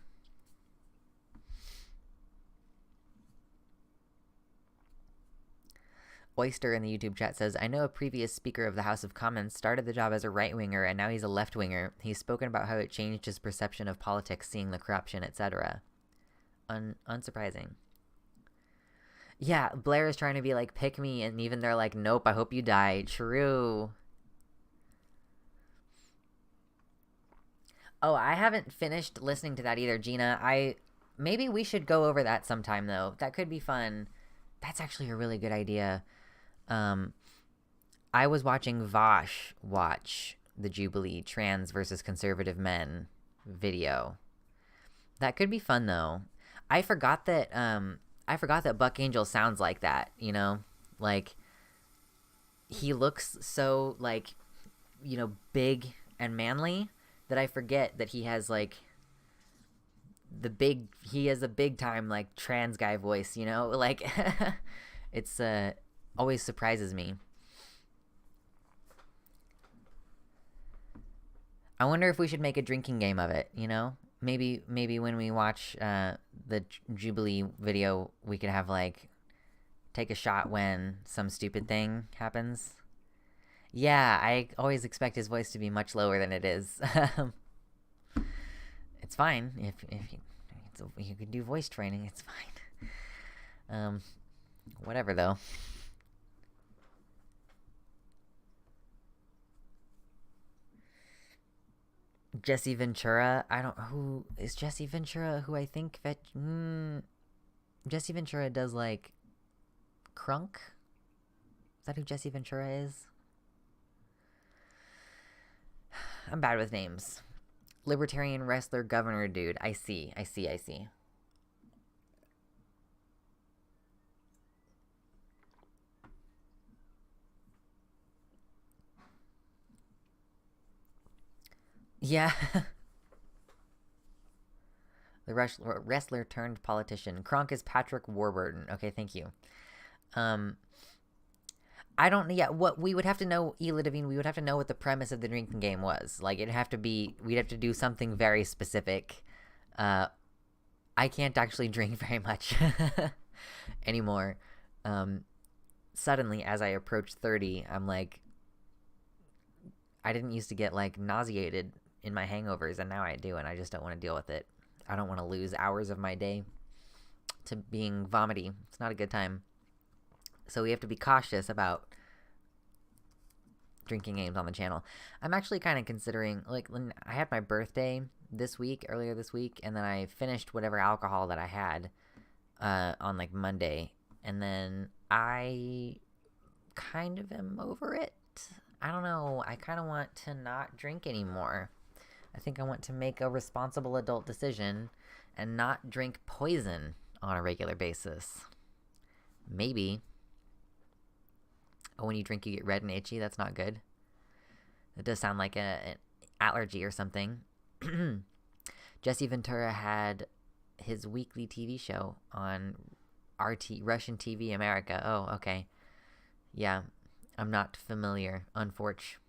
Oyster in the YouTube chat says, I know a previous Speaker of the House of Commons started the job as a right-winger and now he's a left-winger. He's spoken about how it changed his perception of politics, seeing the corruption, etc. Unsurprising. Yeah, Blair is trying to be like, pick me, and even they're like, nope, I hope you die. True. Oh, I haven't finished listening to that either, Gina. Maybe we should go over that sometime, though. That could be fun. That's actually a really good idea. I was watching Vash watch the Jubilee Trans versus Conservative Men video. That could be fun, though. I forgot that Buck Angel sounds like that, you know? Like, he looks so, like, you know, big and manly that I forget that he has, like, he has a big time, like, trans guy voice, you know? Like, it's, always surprises me. I wonder if we should make a drinking game of it, you know? Maybe when we watch the Jubilee video, we could have, like, take a shot when some stupid thing happens. Yeah, I always expect his voice to be much lower than it is. It's fine. If you can do voice training, it's fine. Whatever, though. Jesse Ventura. Who is Jesse Ventura? Who I think Jesse Ventura does, like, Crunk? Is that who Jesse Ventura is? I'm bad with names. Libertarian wrestler governor dude. I see. Yeah. The wrestler turned politician. Kronk is Patrick Warburton. Okay, thank you. What we would have to know, Ela Devine, we would have to know what the premise of the drinking game was. Like, we'd have to do something very specific. I can't actually drink very much anymore. Suddenly, as I approach 30, I'm like, I didn't used to get, like, nauseated in my hangovers, and now I do, and I just don't want to deal with it. I don't want to lose hours of my day to being vomity. It's not a good time. So we have to be cautious about drinking games on the channel. I'm actually kind of considering, like, when I had my birthday earlier this week, and then I finished whatever alcohol that I had on, like, Monday, and then I kind of am over it. I don't know. I kind of want to not drink anymore. I think I want to make a responsible adult decision and not drink poison on a regular basis. Maybe. Oh, when you drink, you get red and itchy. That's not good. It does sound like an allergy or something. Jesse Ventura had his weekly TV show on Russian TV America. Oh, okay. Yeah, I'm not familiar, unfortunately.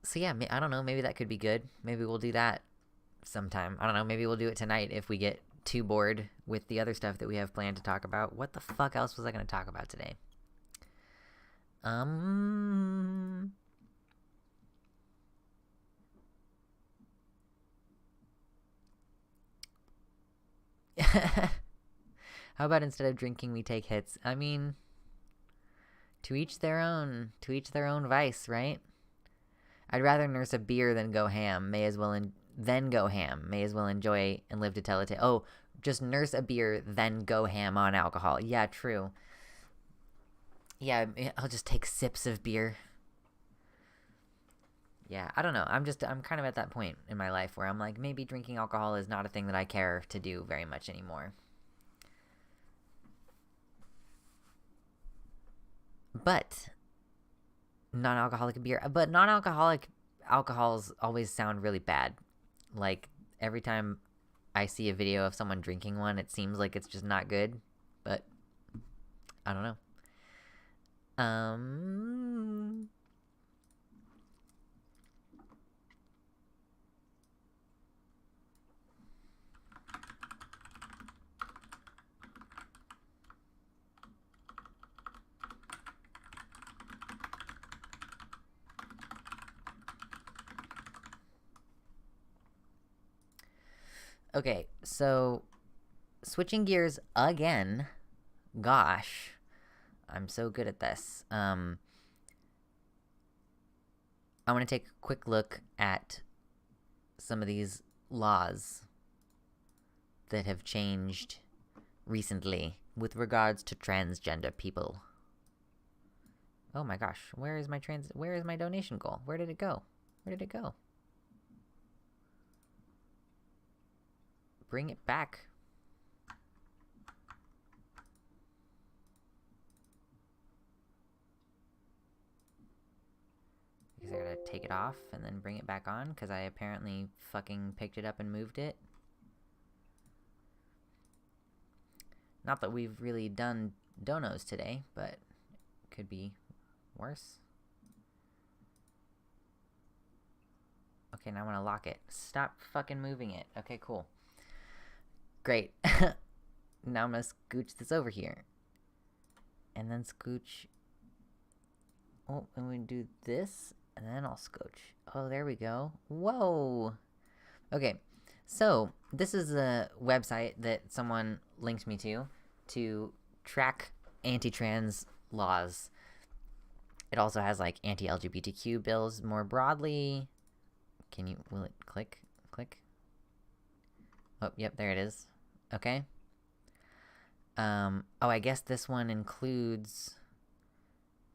So yeah, I don't know. Maybe that could be good. Maybe we'll do that sometime. I don't know. Maybe we'll do it tonight if we get too bored with the other stuff that we have planned to talk about. What the fuck else was I going to talk about today? How about instead of drinking, we take hits? I mean, to each their own. To each their own vice, right? I'd rather nurse a beer than go ham. May as well go ham. May as well enjoy and live to tell it. Oh, just nurse a beer, then go ham on alcohol. Yeah, true. Yeah, I'll just take sips of beer. Yeah, I don't know. I'm kind of at that point in my life where I'm like, maybe drinking alcohol is not a thing that I care to do very much anymore. But non-alcoholic beer, but non-alcoholic alcohols always sound really bad. Like, every time I see a video of someone drinking one, it seems like it's just not good, but I don't know. Okay, so switching gears again. Gosh, I'm so good at this. I want to take a quick look at some of these laws that have changed recently with regards to transgender people. Oh my gosh, where is my donation goal? Where did it go? Where did it go? Bring it back. Because I gotta take it off and then bring it back on because I apparently fucking picked it up and moved it. Not that we've really done donos today, but it could be worse. Okay, now I want to lock it. Stop fucking moving it. Okay, cool. Great. Now I'm gonna scooch this over here. And then scooch. Oh, and we do this, and then I'll scooch. Oh, there we go. Whoa! Okay, so this is a website that someone linked me to track anti-trans laws. It also has, like, anti-LGBTQ bills more broadly. Will it click? Click? Oh, yep, there it is. Okay. Oh, I guess this one includes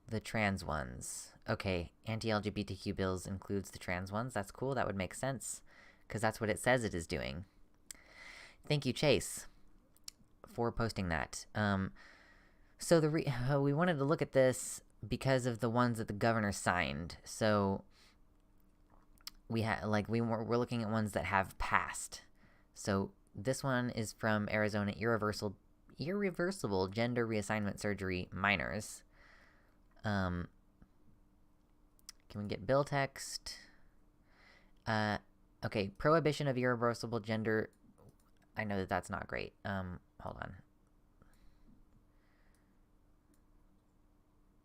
the trans ones. Okay, anti-LGBTQ bills includes the trans ones. That's cool. That would make sense, because that's what it says it is doing. Thank you, Chase, for posting that. So we wanted to look at this because of the ones that the governor signed. So we're looking at ones that have passed. So this one is from Arizona irreversible gender reassignment surgery minors. Can we get bill text? Okay, prohibition of irreversible gender. I know that that's not great. Hold on.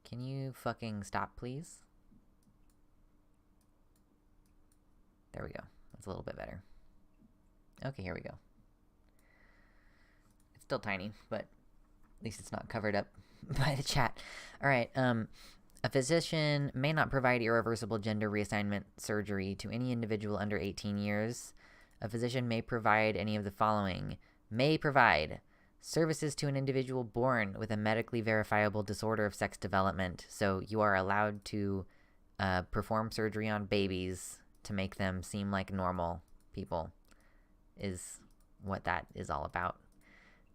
Can you fucking stop, please? There we go. That's a little bit better. Okay, here we go. It's still tiny, but At least it's not covered up by the chat. All right. A physician may not provide irreversible gender reassignment surgery to any individual under 18 years. A physician may provide any of the following. May provide services to an individual born with a medically verifiable disorder of sex development. So you are allowed to perform surgery on babies to make them seem like normal people, is what that is all about.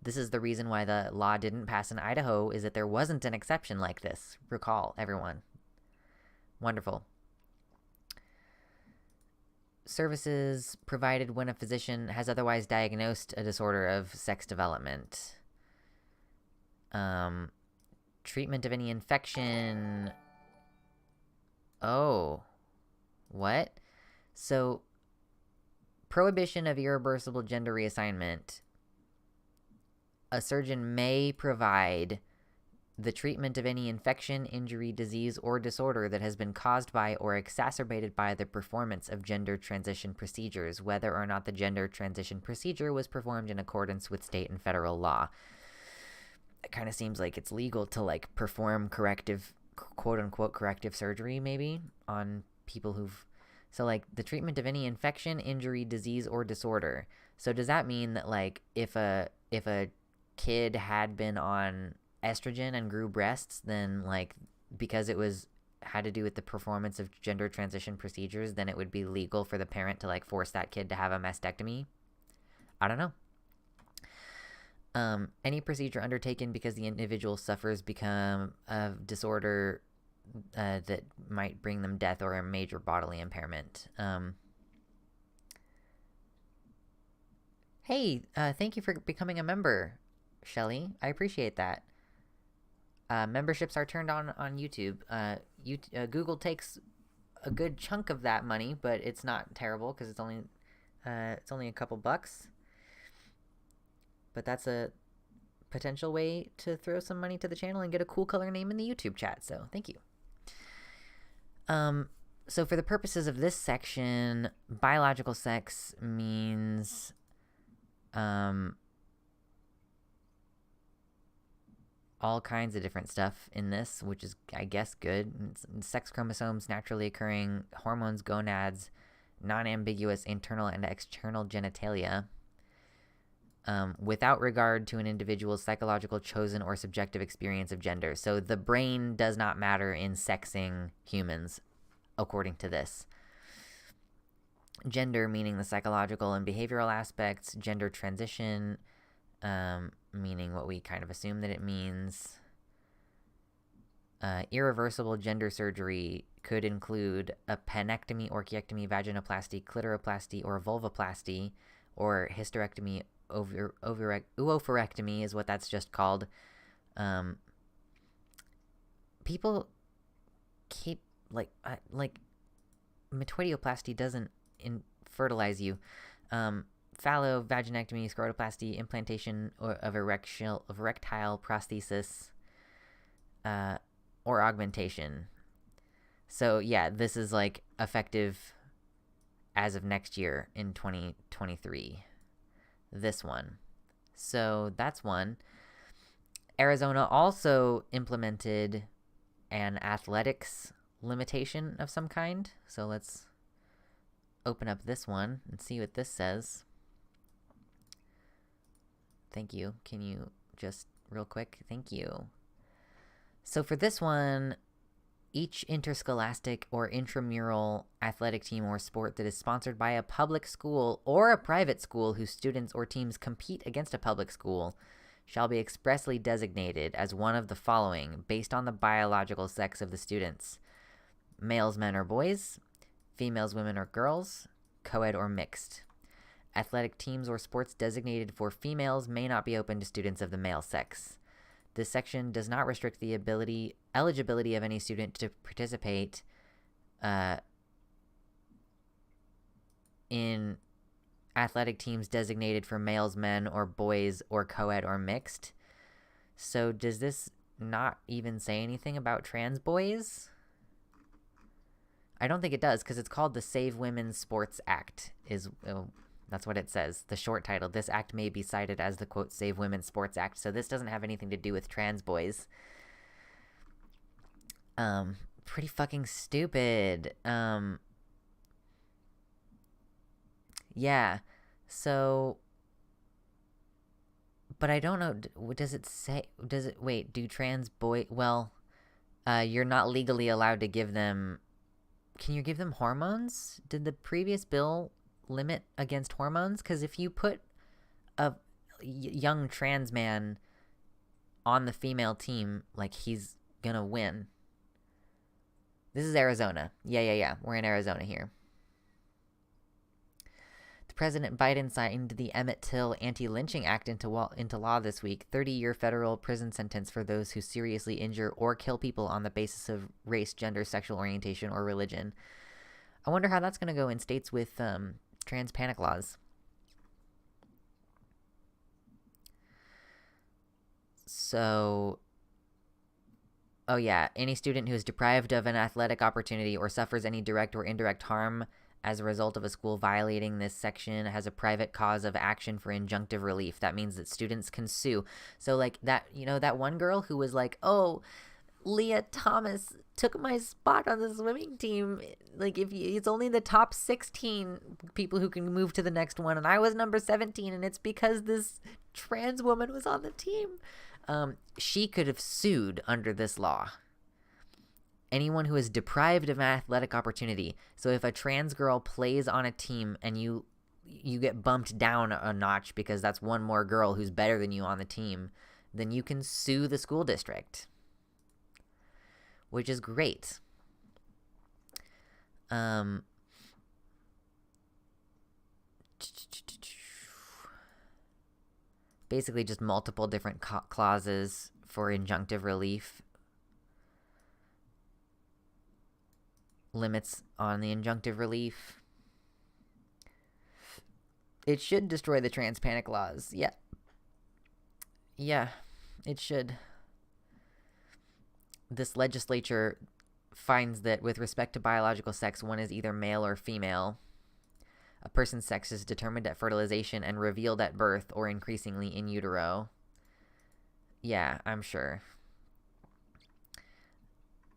This is the reason why the law didn't pass in Idaho, is that there wasn't an exception like this. Recall, everyone. Wonderful. Services provided when a physician has otherwise diagnosed a disorder of sex development. Treatment of any infection. Oh. What? So, prohibition of irreversible gender reassignment. A surgeon may provide the treatment of any infection, injury, disease, or disorder that has been caused by or exacerbated by the performance of gender transition procedures, whether or not the gender transition procedure was performed in accordance with state and federal law. It kind of seems like it's legal to, like, perform corrective, quote-unquote corrective surgery, maybe, on people who've... So, like, the treatment of any infection, injury, disease, or disorder. So does that mean that, like, if a kid had been on estrogen and grew breasts, then, like, because it had to do with the performance of gender transition procedures, then it would be legal for the parent to, like, force that kid to have a mastectomy? I don't know. Any procedure undertaken because the individual suffers become a disorder that might bring them death or a major bodily impairment. Hey, thank you for becoming a member, Shelly. I appreciate that. Memberships are turned on YouTube. Google takes a good chunk of that money, but it's not terrible because it's only a couple bucks. But that's a potential way to throw some money to the channel and get a cool color name in the YouTube chat. So thank you. So for the purposes of this section, biological sex means all kinds of different stuff in this, which is, I guess, good. It's sex chromosomes, naturally occurring hormones, gonads, non-ambiguous internal and external genitalia, without regard to an individual's psychological, chosen, or subjective experience of gender. So the brain does not matter in sexing humans, according to this. Gender, meaning the psychological and behavioral aspects. Gender transition, meaning what we kind of assume that it means. Irreversible gender surgery could include a penectomy, orchiectomy, vaginoplasty, clitoroplasty, or vulvoplasty, or hysterectomy, oophorectomy is what that's just called. People keep, like metoidioplasty doesn't fertilize you. Phallovaginectomy, scrotoplasty, implantation of erectile prosthesis, or augmentation. So yeah, this is, like, effective as of next year in 2023. This one. So that's one. Arizona also implemented an athletics limitation of some kind. So let's open up this one and see what this says. Thank you. Can you just real quick? Thank you. So for this one, each interscholastic or intramural athletic team or sport that is sponsored by a public school or a private school whose students or teams compete against a public school shall be expressly designated as one of the following based on the biological sex of the students: males, men, or boys; females, women, or girls; co-ed or mixed. Athletic teams or sports designated for females may not be open to students of the male sex. This section does not restrict the eligibility of any student to participate in athletic teams designated for males, men, or boys, or co-ed or mixed. So does this not even say anything about trans boys? I don't think it does, because it's called the Save Women's Sports Act, is That's what it says. The short title. This act may be cited as the, quote, Save Women's Sports Act. So this doesn't have anything to do with trans boys. Pretty fucking stupid. Yeah. So, but I don't know. What does it say? Wait, do trans boy, well, you're not legally allowed to give them, can you give them hormones? Did the previous bill limit against hormones? Because if you put a young trans man on the female team, like, he's gonna win. This is Arizona. Yeah. We're in Arizona here. President Biden signed the Emmett Till Anti-Lynching Act into law this week. 30-year federal prison sentence for those who seriously injure or kill people on the basis of race, gender, sexual orientation, or religion. I wonder how that's going to go in states with trans panic laws. So, oh yeah, any student who is deprived of an athletic opportunity or suffers any direct or indirect harm as a result of a school violating this section has a private cause of action for injunctive relief. That means that students can sue. So, like, that, that one girl who was like, oh, Leah Thomas took my spot on the swimming team. Like, it's only the top 16 people who can move to the next one, and I was number 17, and it's because this trans woman was on the team. She could have sued under this law. Anyone who is deprived of an athletic opportunity. So if a trans girl plays on a team and you get bumped down a notch because that's one more girl who's better than you on the team, then you can sue the school district, which is great. Basically just multiple different clauses for injunctive relief. Limits on the injunctive relief. It should destroy the trans panic laws. Yeah, it should. This legislature finds that with respect to biological sex, one is either male or female. A person's sex is determined at fertilization and revealed at birth or increasingly in utero. Yeah, I'm sure.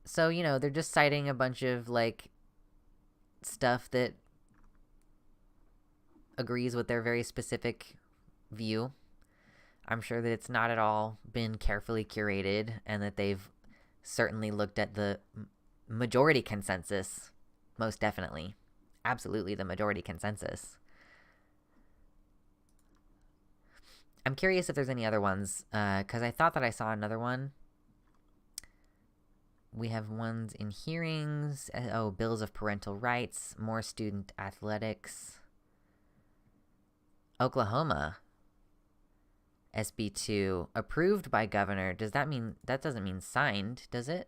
So, they're just citing a bunch of, like, stuff that agrees with their very specific view. I'm sure that it's not at all been carefully curated and that they've certainly looked at the majority consensus, most definitely. Absolutely the majority consensus. I'm curious if there's any other ones, because I thought that I saw another one. We have ones in hearings. Oh, bills of parental rights, more student athletics. Oklahoma, SB 2, approved by governor. Does that mean, that doesn't mean signed, does it?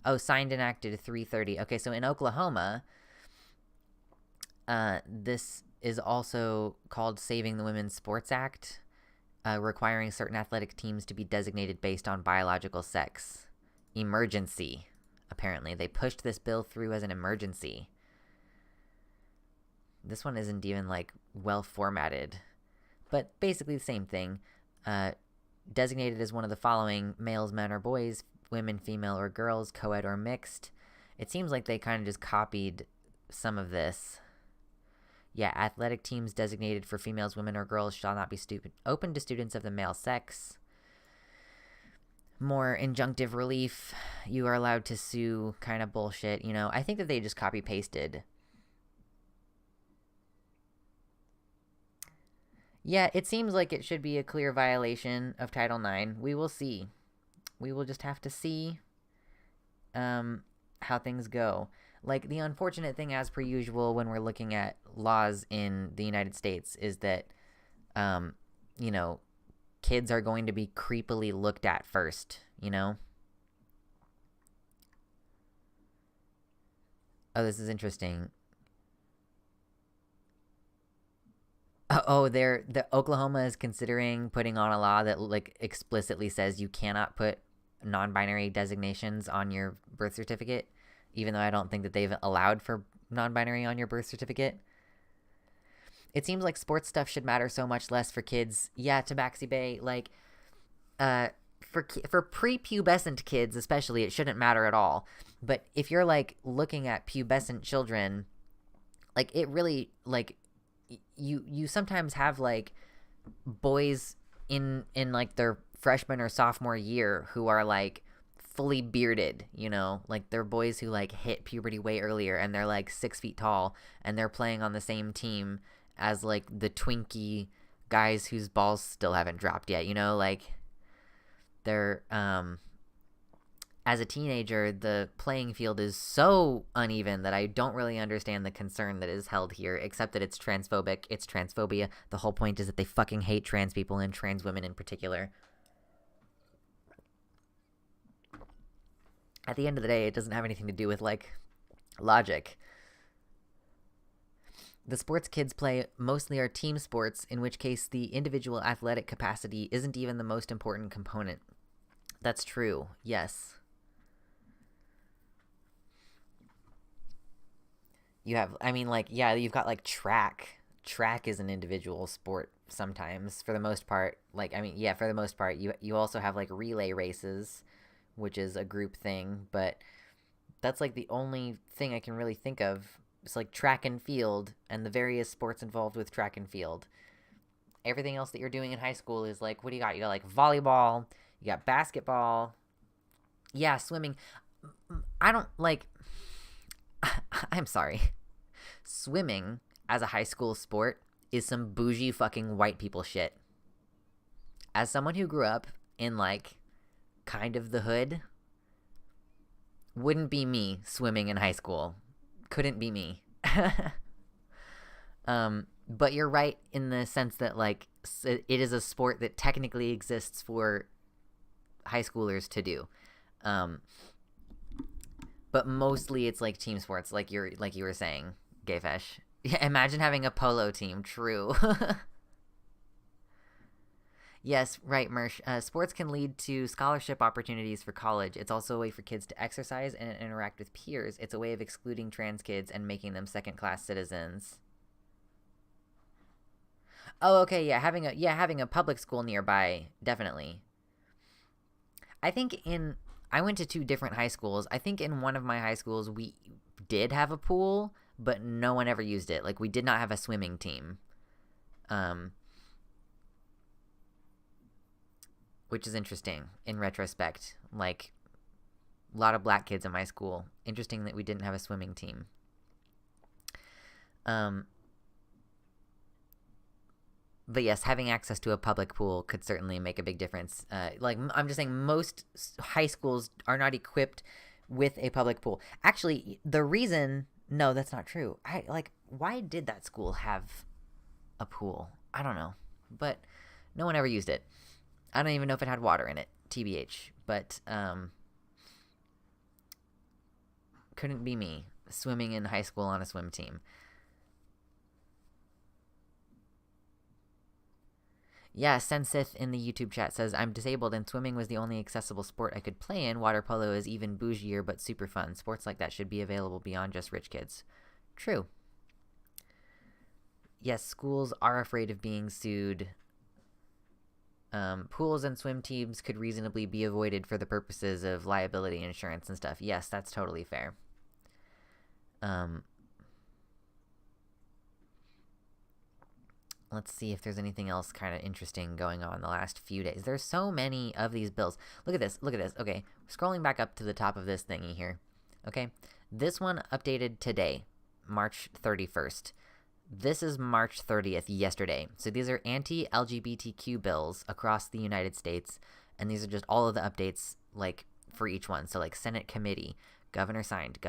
Oh, signed and acted 3/30. Okay, so in Oklahoma, this is also called Saving the Women's Sports Act, requiring certain athletic teams to be designated based on biological sex. Emergency, apparently. They pushed this bill through as an emergency. This one isn't even, like, well formatted. But basically the same thing. Designated as one of the following: males, men, or boys, women, female, or girls, co-ed or mixed. It seems like they kind of just copied some of this. Yeah, athletic teams designated for females, women, or girls shall not be open to students of the male sex. More injunctive relief. You are allowed to sue kind of bullshit, I think that they just copy-pasted. Yeah, it seems like it should be a clear violation of Title IX. We will see. We will just have to see how things go. Like, the unfortunate thing, as per usual, when we're looking at laws in the United States is that, kids are going to be creepily looked at first, Oh, this is interesting. The Oklahoma is considering putting on a law that, like, explicitly says you cannot put non-binary designations on your birth certificate, even though I don't think that they've allowed for non-binary on your birth certificate. It seems like sports stuff should matter so much less for kids. Yeah, Tabaxi Bay, like, uh, for prepubescent kids especially, it shouldn't matter at all. But if you're like looking at pubescent children, like it really like you sometimes have like boys in like their freshman or sophomore year who are like fully bearded, you know, like they're boys who like hit puberty way earlier and they're like 6 feet tall and they're playing on the same team as like the twinkie guys whose balls still haven't dropped yet, you know, like they're as a teenager, the playing field is so uneven that I don't really understand the concern that is held here, except that it's transphobic. It's transphobia. The whole point is that they fucking hate trans people and trans women in particular. At the end of the day, it doesn't have anything to do with, like, logic. The sports kids play mostly are team sports, in which case the individual athletic capacity isn't even the most important component. That's true, yes. You have, I mean, like, yeah, you've got, like, track. Track is an individual sport sometimes, for the most part. Like, I mean, yeah, for the most part. You also have, like, relay races, which is a group thing, but that's, like, the only thing I can really think of. It's, like, track and field, and the various sports involved with track and field. Everything else that you're doing in high school is, like, what do you got? You got, like, volleyball, you got basketball. Yeah, swimming. I don't, like... I'm sorry. Swimming as a high school sport is some bougie fucking white people shit. As someone who grew up in, like, kind of the hood, wouldn't be me swimming in high school. Couldn't be me. But you're right in the sense that, like, it is a sport that technically exists for high schoolers to do. But mostly it's like team sports, like you were saying, Gayfesh. Yeah, imagine having a polo team. True. Yes, right, Mersh. Sports can lead to scholarship opportunities for college. It's also a way for kids to exercise and interact with peers. It's a way of excluding trans kids and making them second-class citizens. Oh, okay, yeah, having a public school nearby, definitely. I think I went to 2 different high schools. I think in one of my high schools we did have a pool, but no one ever used it. Like, we did not have a swimming team. Which is interesting in retrospect. Like, a lot of black kids in my school. Interesting that we didn't have a swimming team. But yes, having access to a public pool could certainly make a big difference. Like, I'm just saying most high schools are not equipped with a public pool. Actually, the reason... No, that's not true. Why did that school have a pool? I don't know. But no one ever used it. I don't even know if it had water in it, TBH. But, couldn't be me, swimming in high school on a swim team. Yeah, Sensith in the YouTube chat says, I'm disabled and swimming was the only accessible sport I could play in. Water polo is even bougier but super fun. Sports like that should be available beyond just rich kids. True. Yes, schools are afraid of being sued. Pools and swim teams could reasonably be avoided for the purposes of liability insurance and stuff. Yes, that's totally fair. Let's see if there's anything else kind of interesting going on the last few days. There's so many of these bills. Look at this. Look at this. Okay, scrolling back up to the top of this thingy here. Okay, this one updated today, March 31st. This is March 30th, yesterday. So these are anti-LGBTQ bills across the United States, and these are just all of the updates, like, for each one. So, like, Senate committee, governor signed,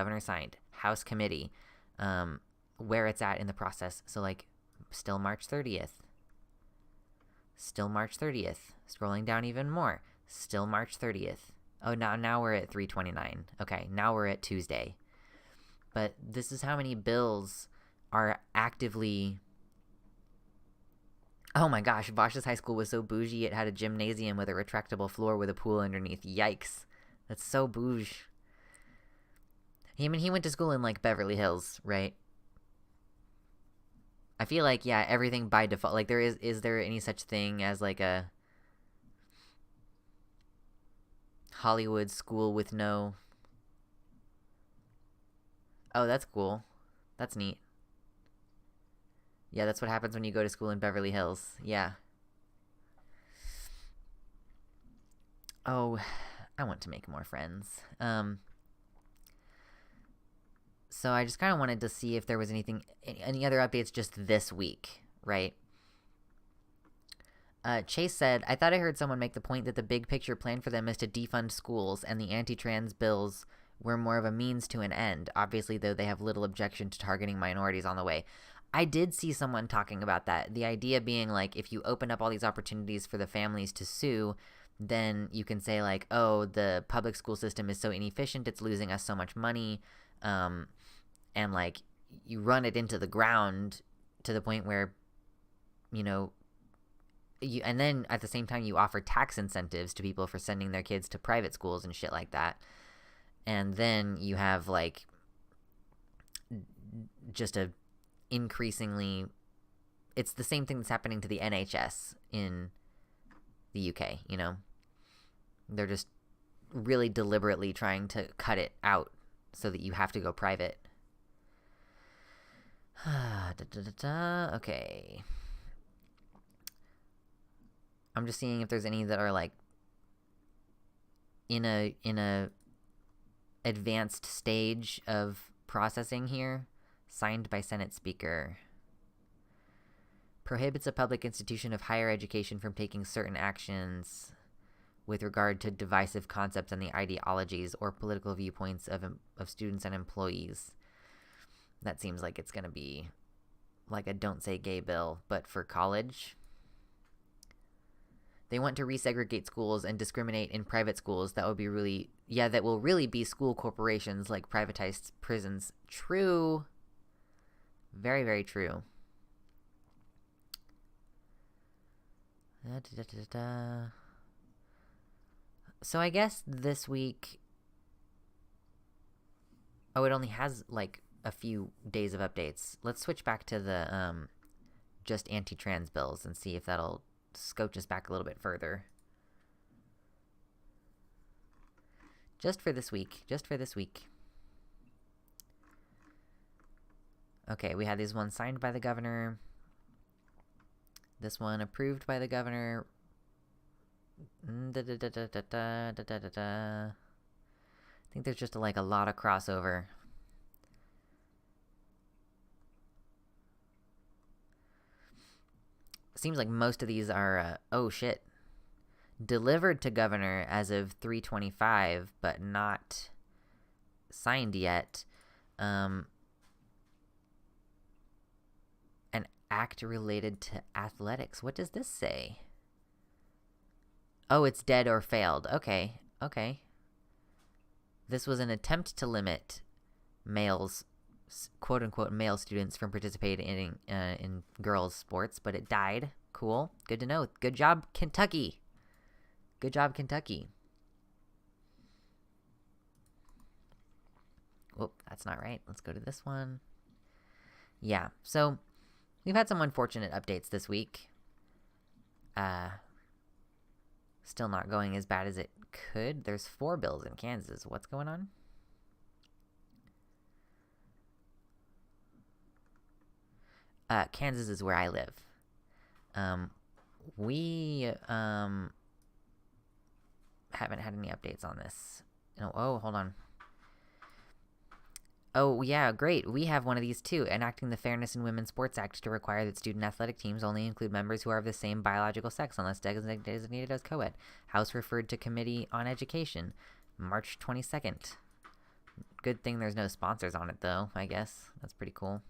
House committee, where it's at in the process. So, like, still March 30th. Still March 30th. Scrolling down even more. Still March 30th. Oh, now we're at 3/29. Okay, now we're at Tuesday. But this is how many bills are actively... Oh my gosh, Bosch's high school was so bougie it had a gymnasium with a retractable floor with a pool underneath. Yikes. That's so bouge. I mean, he went to school in, like, Beverly Hills, right? I feel like, yeah, everything by default. Like, is there any such thing as like a Hollywood school with no... Oh, that's cool. That's neat. Yeah, that's what happens when you go to school in Beverly Hills. Yeah. Oh, I want to make more friends. So I just kind of wanted to see if there was any other updates just this week, right? Chase said, I thought I heard someone make the point that the big picture plan for them is to defund schools, and the anti-trans bills were more of a means to an end. Obviously, though, they have little objection to targeting minorities on the way. I did see someone talking about that. The idea being, like, if you open up all these opportunities for the families to sue, then you can say, like, oh, the public school system is so inefficient, it's losing us so much money, and, like, you run it into the ground to the point where, you know, and then at the same time you offer tax incentives to people for sending their kids to private schools and shit like that. And then you have, like, just a increasingly... It's the same thing that's happening to the NHS in the UK, you know? They're just really deliberately trying to cut it out so that you have to go private. Okay. I'm just seeing if there's any that are, like, in a advanced stage of processing here. Signed by Senate Speaker. Prohibits a public institution of higher education from taking certain actions with regard to divisive concepts and the ideologies or political viewpoints of students and employees. That seems like it's going to be like a don't say gay bill, but for college. They want to resegregate schools and discriminate in private schools. That would be really... Yeah, that will really be school corporations like privatized prisons. True. Very, very true. So I guess this week... Oh, it only has, like, a few days of updates. Let's switch back to the just anti-trans bills and see if that'll scooch us back a little bit further. Just for this week. Just for this week. Okay, we had these ones signed by the governor. This one approved by the governor. I think there's just like a lot of crossover. Seems like most of these are, oh shit, delivered to governor as of 3/25, but not signed yet. An act related to athletics. What does this say? Oh, it's dead or failed. Okay, okay. This was an attempt to limit males, quote-unquote male students from participating in girls' sports, but it died. Cool. Good to know. Good job, Kentucky. Good job, Kentucky. Whoop, that's not right. Let's go to this one. Yeah, so we've had some unfortunate updates this week. Still not going as bad as it could. There's 4 bills in Kansas. What's going on? Kansas is where I live. We haven't had any updates on this. Oh, hold on. Oh, yeah, great. We have one of these too, enacting the Fairness in Women's Sports Act to require that student athletic teams only include members who are of the same biological sex unless designated as co-ed. House referred to Committee on Education, March 22nd. Good thing there's no sponsors on it, though, I guess. That's pretty cool.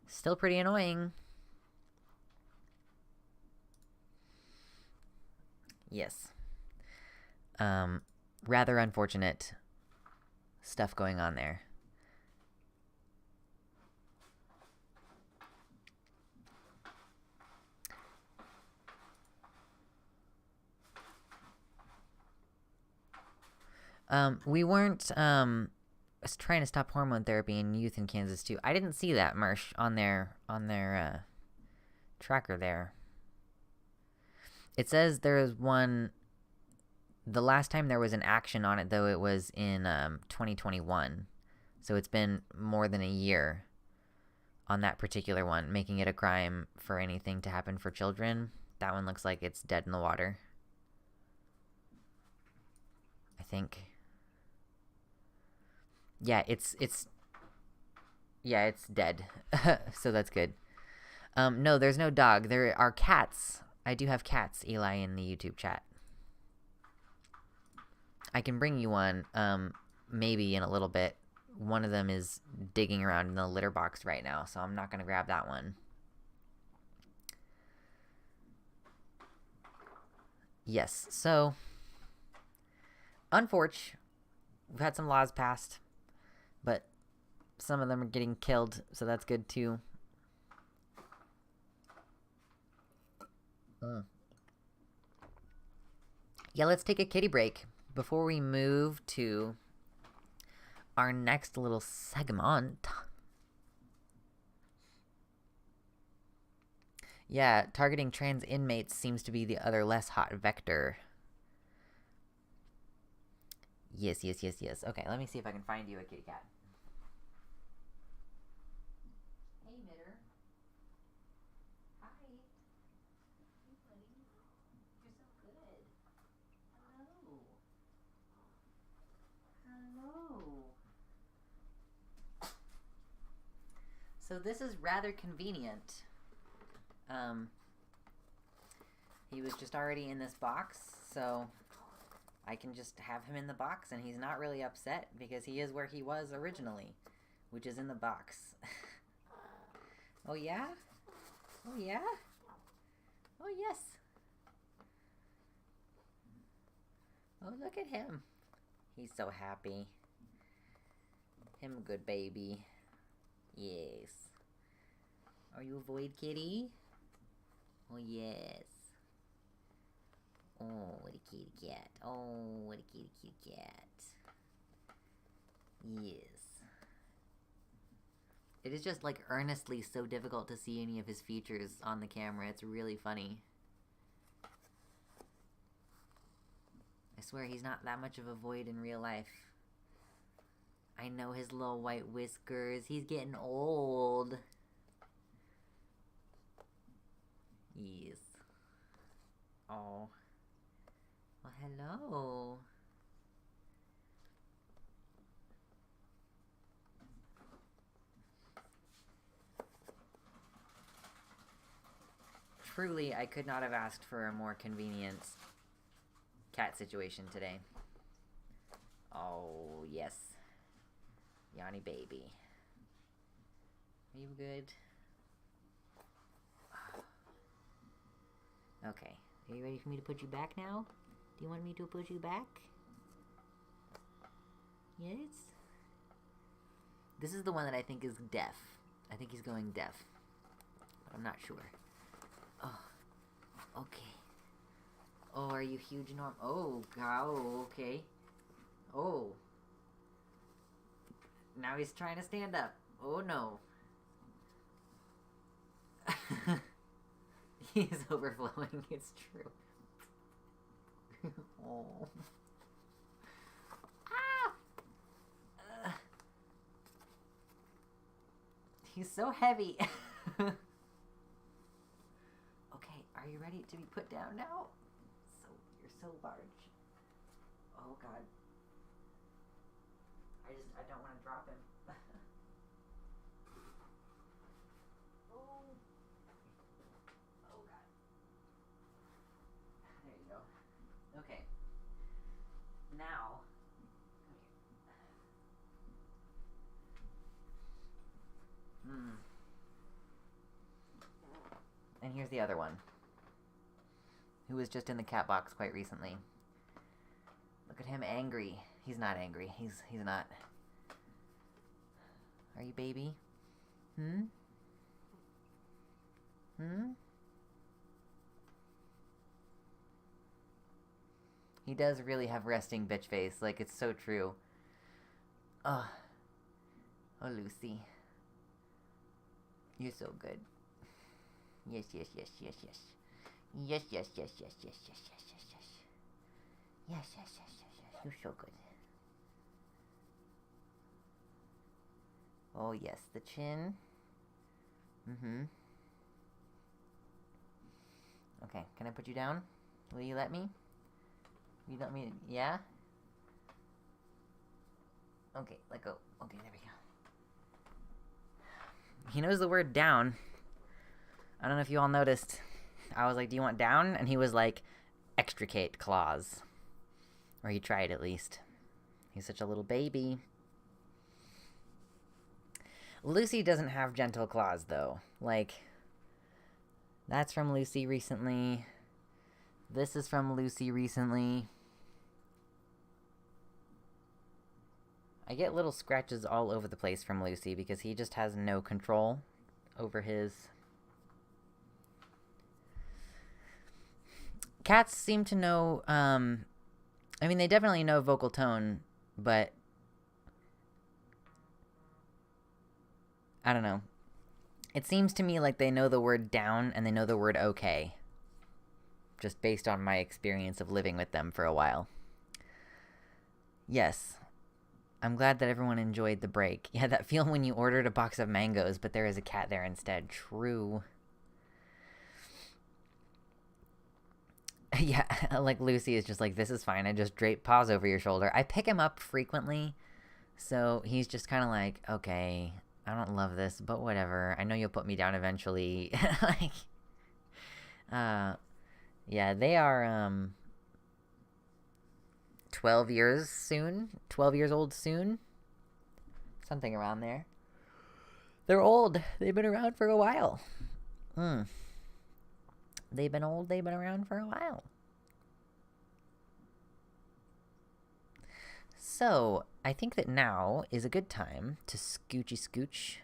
Still pretty annoying. Yes. Rather unfortunate stuff going on there. We weren't was trying to stop hormone therapy in youth in Kansas too. I didn't see that, Marsh, on their tracker there. It says there is one. The last time there was an action on it, though, it was in 2021. So it's been more than a year on that particular one, making it a crime for anything to happen for children. That one looks like it's dead in the water, I think. Yeah, it's dead. So that's good. No, there's no dog. There are cats. I do have cats, Eli, in the YouTube chat. I can bring you one, maybe in a little bit. One of them is digging around in the litter box right now, so I'm not going to grab that one. Yes, so, unfortunately, we've had some laws passed, but some of them are getting killed, so that's good too. Yeah, let's take a kitty break before we move to our next little segment. Yeah, targeting trans inmates seems to be the other less hot vector. Yes. Okay, let me see if I can find you a kitty cat. Hey, Mitter. Hi. Hey, buddy. You're so good. Hello. So this is rather convenient. He was just already in this box, so I can just have him in the box, and he's not really upset because he is where he was originally, which is in the box. Oh yeah? Oh yeah? Oh yes. Oh, look at him. He's so happy. Him a good baby. Yes. Are you a void kitty? Oh, yes. Oh, what a kitty cat. Oh, what a kitty cat. Yes. It is just, like, earnestly so difficult to see any of his features on the camera. It's really funny. I swear he's not that much of a void in real life. I know his little white whiskers. He's getting old. Yes. Oh. Well, hello. Truly, I could not have asked for a more convenient cat situation today. Oh, yes. Yanni baby. Are you good? Okay. Are you ready for me to put you back now? Do you want me to put you back? Yes? This is the one that I think is deaf. I think he's going deaf. But I'm not sure. Oh. Okay. Oh, are you huge, Norm? Oh, God. Oh, okay. Oh. Now he's trying to stand up. Oh, no. He is overflowing. It's true. Oh. Ah! He's so heavy. Okay, are you ready to be put down now? You're so large. Oh, God. I don't want to drop him. Oh. Oh, God. There you go. Okay. Now, come here. And here's the other one, who was just in the cat box quite recently. Look at him angry. He's not angry. He's not. Are you baby? Hmm? He does really have resting bitch face. Like, it's so true. Ugh. Oh, Lucy. You're so good. Yes, yes, yes, yes, yes. Yes, yes, yes, yes, yes, yes, yes, yes, yes. Yes, yes, yes, yes, yes. You're so good. Oh, yes, the chin. Mm-hmm. Okay, can I put you down? Will you let me? You let me, yeah? Okay, let go. Okay, there we go. He knows the word down. I don't know if you all noticed. I was like, do you want down? And he was like, extricate claws. Or he tried, at least. He's such a little baby. Lucy doesn't have gentle claws, though. Like, that's from Lucy recently. This is from Lucy recently. I get little scratches all over the place from Lucy because he just has no control over his... Cats seem to know, I mean, they definitely know vocal tone, but I don't know. It seems to me like they know the word down and they know the word okay. Just based on my experience of living with them for a while. Yes. I'm glad that everyone enjoyed the break. Yeah, that feeling when you ordered a box of mangoes, but there is a cat there instead. True. Yeah, like Lucy is just like, this is fine. I just drape paws over your shoulder. I pick him up frequently, so he's just kind of like, okay, I don't love this, but whatever. I know you'll put me down eventually. Like, yeah, they are, 12 years soon. 12 years old soon. Something around there. They're old. They've been around for a while. They've been old. They've been around for a while. So, I think that now is a good time to scoochy scooch.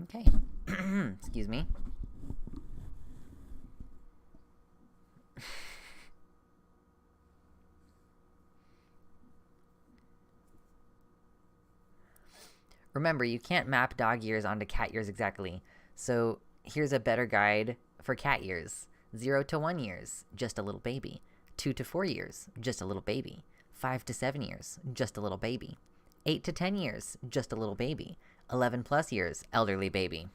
Okay. Excuse me. Remember, you can't map dog ears onto cat ears exactly. So here's a better guide for cat ears. 0 to 1 years, just a little baby. 2 to 4 years, just a little baby. 5 to 7 years, just a little baby. 8 to 10 years, just a little baby. 11 plus years, elderly baby.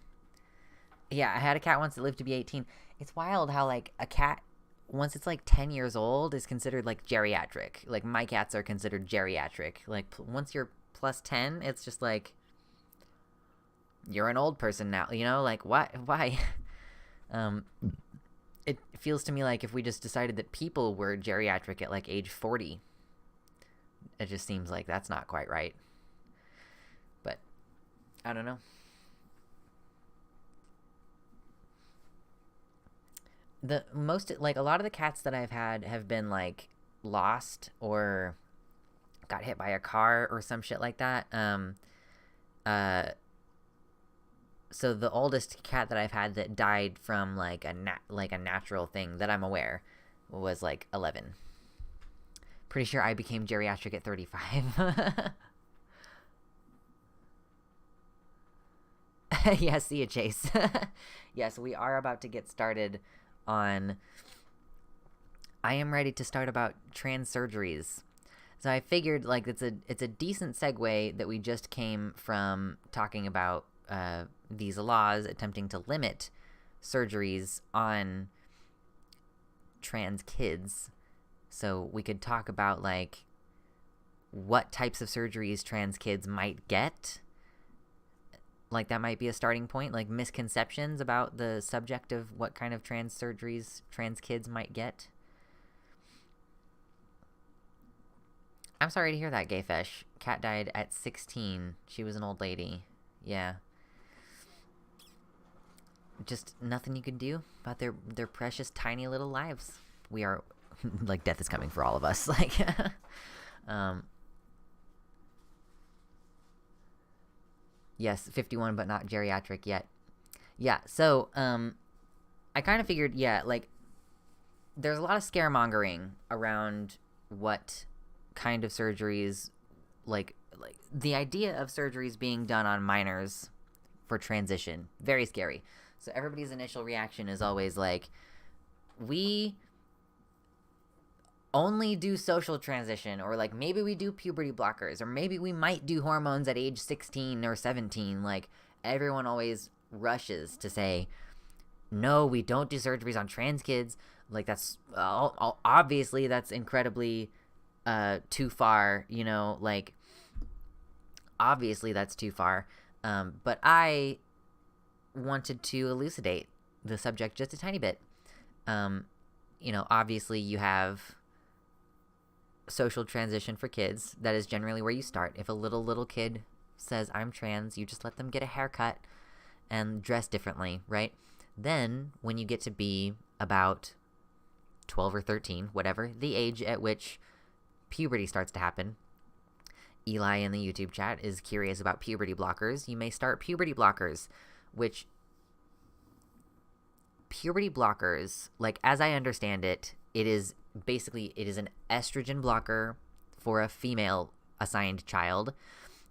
Yeah, I had a cat once that lived to be 18. It's wild how, like, a cat, once it's, like, 10 years old, is considered, like, geriatric. Like, my cats are considered geriatric. Like, once you're plus 10, it's just, like, you're an old person now, you know? Like, what? Why? It feels to me like if we just decided that people were geriatric at, like, age 40, it just seems like that's not quite right. But, I don't know. The most, like, a lot of the cats that I've had have been, like, lost or got hit by a car or some shit like that. So the oldest cat that I've had that died from, like, a natural thing that I'm aware was, like, 11. Pretty sure I became geriatric at 35. Yeah, see ya, Chase. Yes, we are about to get started on... I am ready to start about trans surgeries. So I figured, like, it's a decent segue that we just came from talking about these laws attempting to limit surgeries on trans kids. So we could talk about, like, what types of surgeries trans kids might get. Like, that might be a starting point. Like, misconceptions about the subject of what kind of trans surgeries trans kids might get. I'm sorry to hear that, Gayfesh. Cat died at 16. She was an old lady. Yeah. just nothing you can do about their precious tiny little lives. We are like, death is coming for all of us. Like, yes, 51, but not geriatric yet. Yeah, so I kind of figured, yeah, like, there's a lot of scaremongering around what kind of surgeries, like the idea of surgeries being done on minors for transition, very scary. So everybody's initial reaction is always like, we only do social transition, or like maybe we do puberty blockers, or maybe we might do hormones at age 16 or 17. Like, everyone always rushes to say, no, we don't do surgeries on trans kids. Like, that's obviously that's incredibly too far, you know, like, obviously that's too far. But I wanted to elucidate the subject just a tiny bit. You know, obviously you have social transition for kids. That is generally where you start. If a little kid says, I'm trans, you just let them get a haircut and dress differently, right? Then, when you get to be about 12 or 13, whatever, the age at which puberty starts to happen, Eli in the YouTube chat is curious about puberty blockers. You may start puberty blockers, which puberty blockers, like, as I understand it, it is an estrogen blocker for a female assigned child,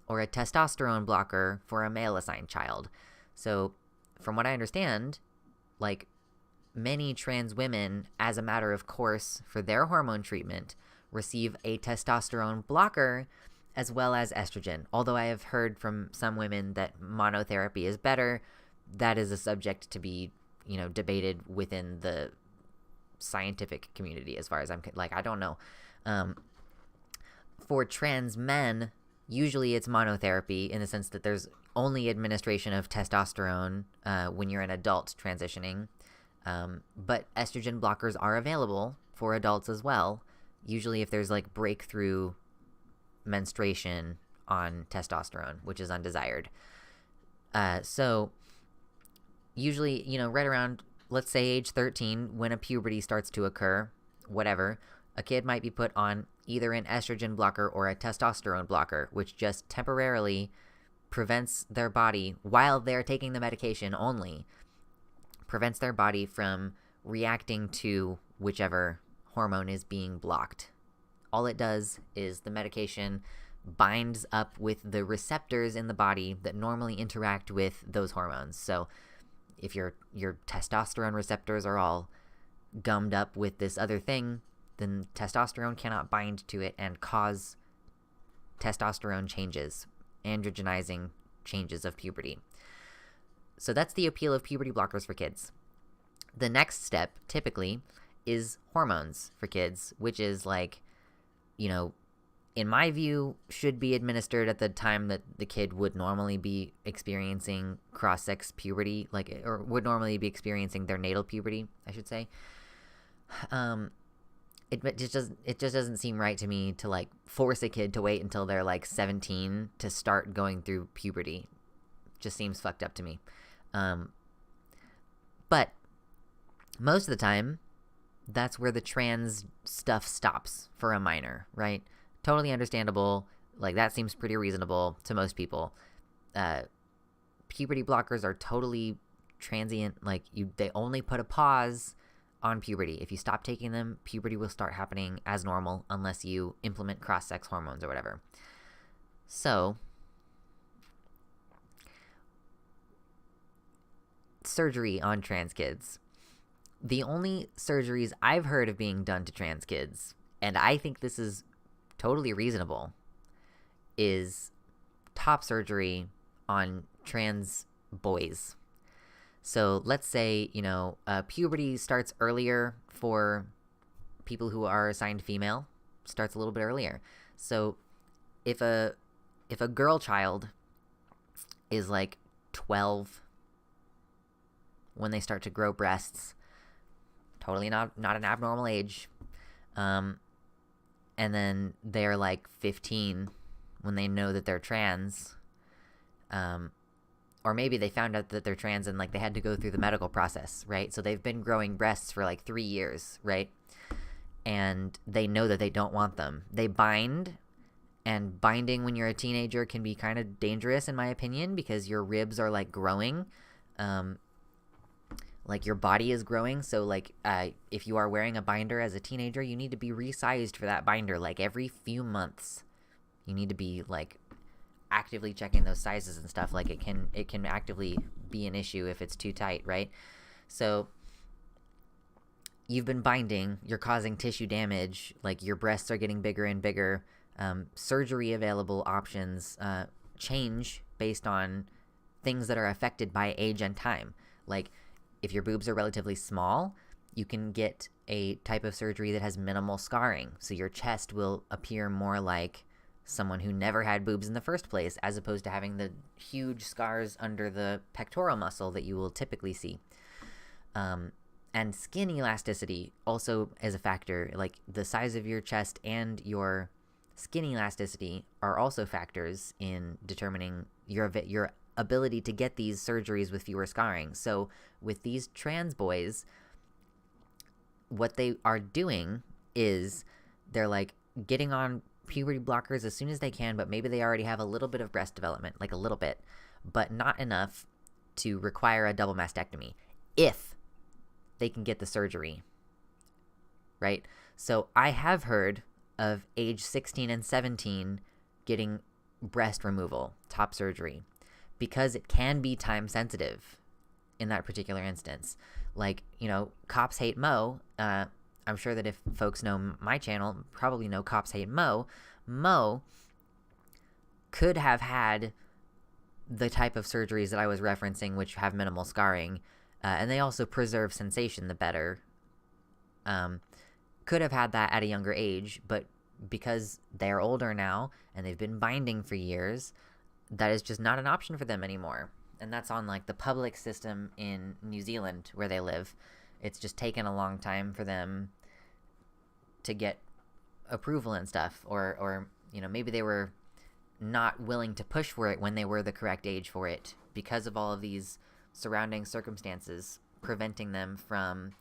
or a testosterone blocker for a male assigned child. So, from what I understand, like, many trans women, as a matter of course for their hormone treatment, receive a testosterone blocker as well as estrogen. Although I have heard from some women that monotherapy is better, that is a subject to be, you know, debated within the scientific community, as far as I'm, like, I don't know. For trans men, usually it's monotherapy, in the sense that there's only administration of testosterone when you're an adult transitioning. But estrogen blockers are available for adults as well, usually if there's, like, breakthrough menstruation on testosterone, which is undesired. So usually, you know, right around, let's say, age 13, when a puberty starts to occur, whatever, a kid might be put on either an estrogen blocker or a testosterone blocker, which just temporarily prevents their body, while they're taking the medication only, prevents their body from reacting to whichever hormone is being blocked. All it does is the medication binds up with the receptors in the body that normally interact with those hormones. So if your testosterone receptors are all gummed up with this other thing, then testosterone cannot bind to it and cause testosterone changes, androgenizing changes of puberty. So that's the appeal of puberty blockers for kids. The next step, typically, is hormones for kids, which is, like, you know, in my view, should be administered at the time that the kid would normally be experiencing cross-sex puberty, like, or would normally be experiencing their natal puberty, I should say. It just doesn't seem right to me to, like, force a kid to wait until they're, like, 17 to start going through puberty. Just seems fucked up to me. But most of the time, that's where the trans stuff stops for a minor, right? Totally understandable. Like, that seems pretty reasonable to most people. Puberty blockers are totally transient. Like, they only put a pause on puberty. If you stop taking them, puberty will start happening as normal unless you implement cross-sex hormones or whatever. So, surgery on trans kids. The only surgeries I've heard of being done to trans kids, and I think this is totally reasonable, is top surgery on trans boys. So let's say, you know, puberty starts earlier for people who are assigned female, starts a little bit earlier. So if a girl child is like 12 when they start to grow breasts, totally not an abnormal age. And then they're like 15 when they know that they're trans. or maybe they found out that they're trans and like they had to go through the medical process, right? So they've been growing breasts for like 3 years, right? And they know that they don't want them. They bind, and binding when you're a teenager can be kind of dangerous in my opinion, because your ribs are like growing. Like your body is growing. So like if you are wearing a binder as a teenager, you need to be resized for that binder like every few months. You need to be like actively checking those sizes and stuff. Like it can actively be an issue if it's too tight, right? So you've been binding, you're causing tissue damage, like your breasts are getting bigger and bigger. Surgery available options change based on things that are affected by age and time. Like if your boobs are relatively small, you can get a type of surgery that has minimal scarring. So your chest will appear more like someone who never had boobs in the first place, as opposed to having the huge scars under the pectoral muscle that you will typically see. And skin elasticity also is a factor. Like the size of your chest and your skin elasticity are also factors in determining your ability to get these surgeries with fewer scarring. So with these trans boys, what they are doing is they're like getting on puberty blockers as soon as they can, but maybe they already have a little bit of breast development, like a little bit, but not enough to require a double mastectomy if they can get the surgery, right? So I have heard of age 16 and 17 getting breast removal, top surgery, because it can be time sensitive in that particular instance. Like, you know, Cops Hate Mo. I'm sure that if folks know my channel, probably know Cops Hate Mo. Mo could have had the type of surgeries that I was referencing, which have minimal scarring, and they also preserve sensation the better. Could have had that at a younger age, but because they're older now and they've been binding for years, that is just not an option for them anymore. And that's on like the public system in New Zealand where they live. It's just taken a long time for them to get approval and stuff, or you know, maybe they were not willing to push for it when they were the correct age for it because of all of these surrounding circumstances preventing them from,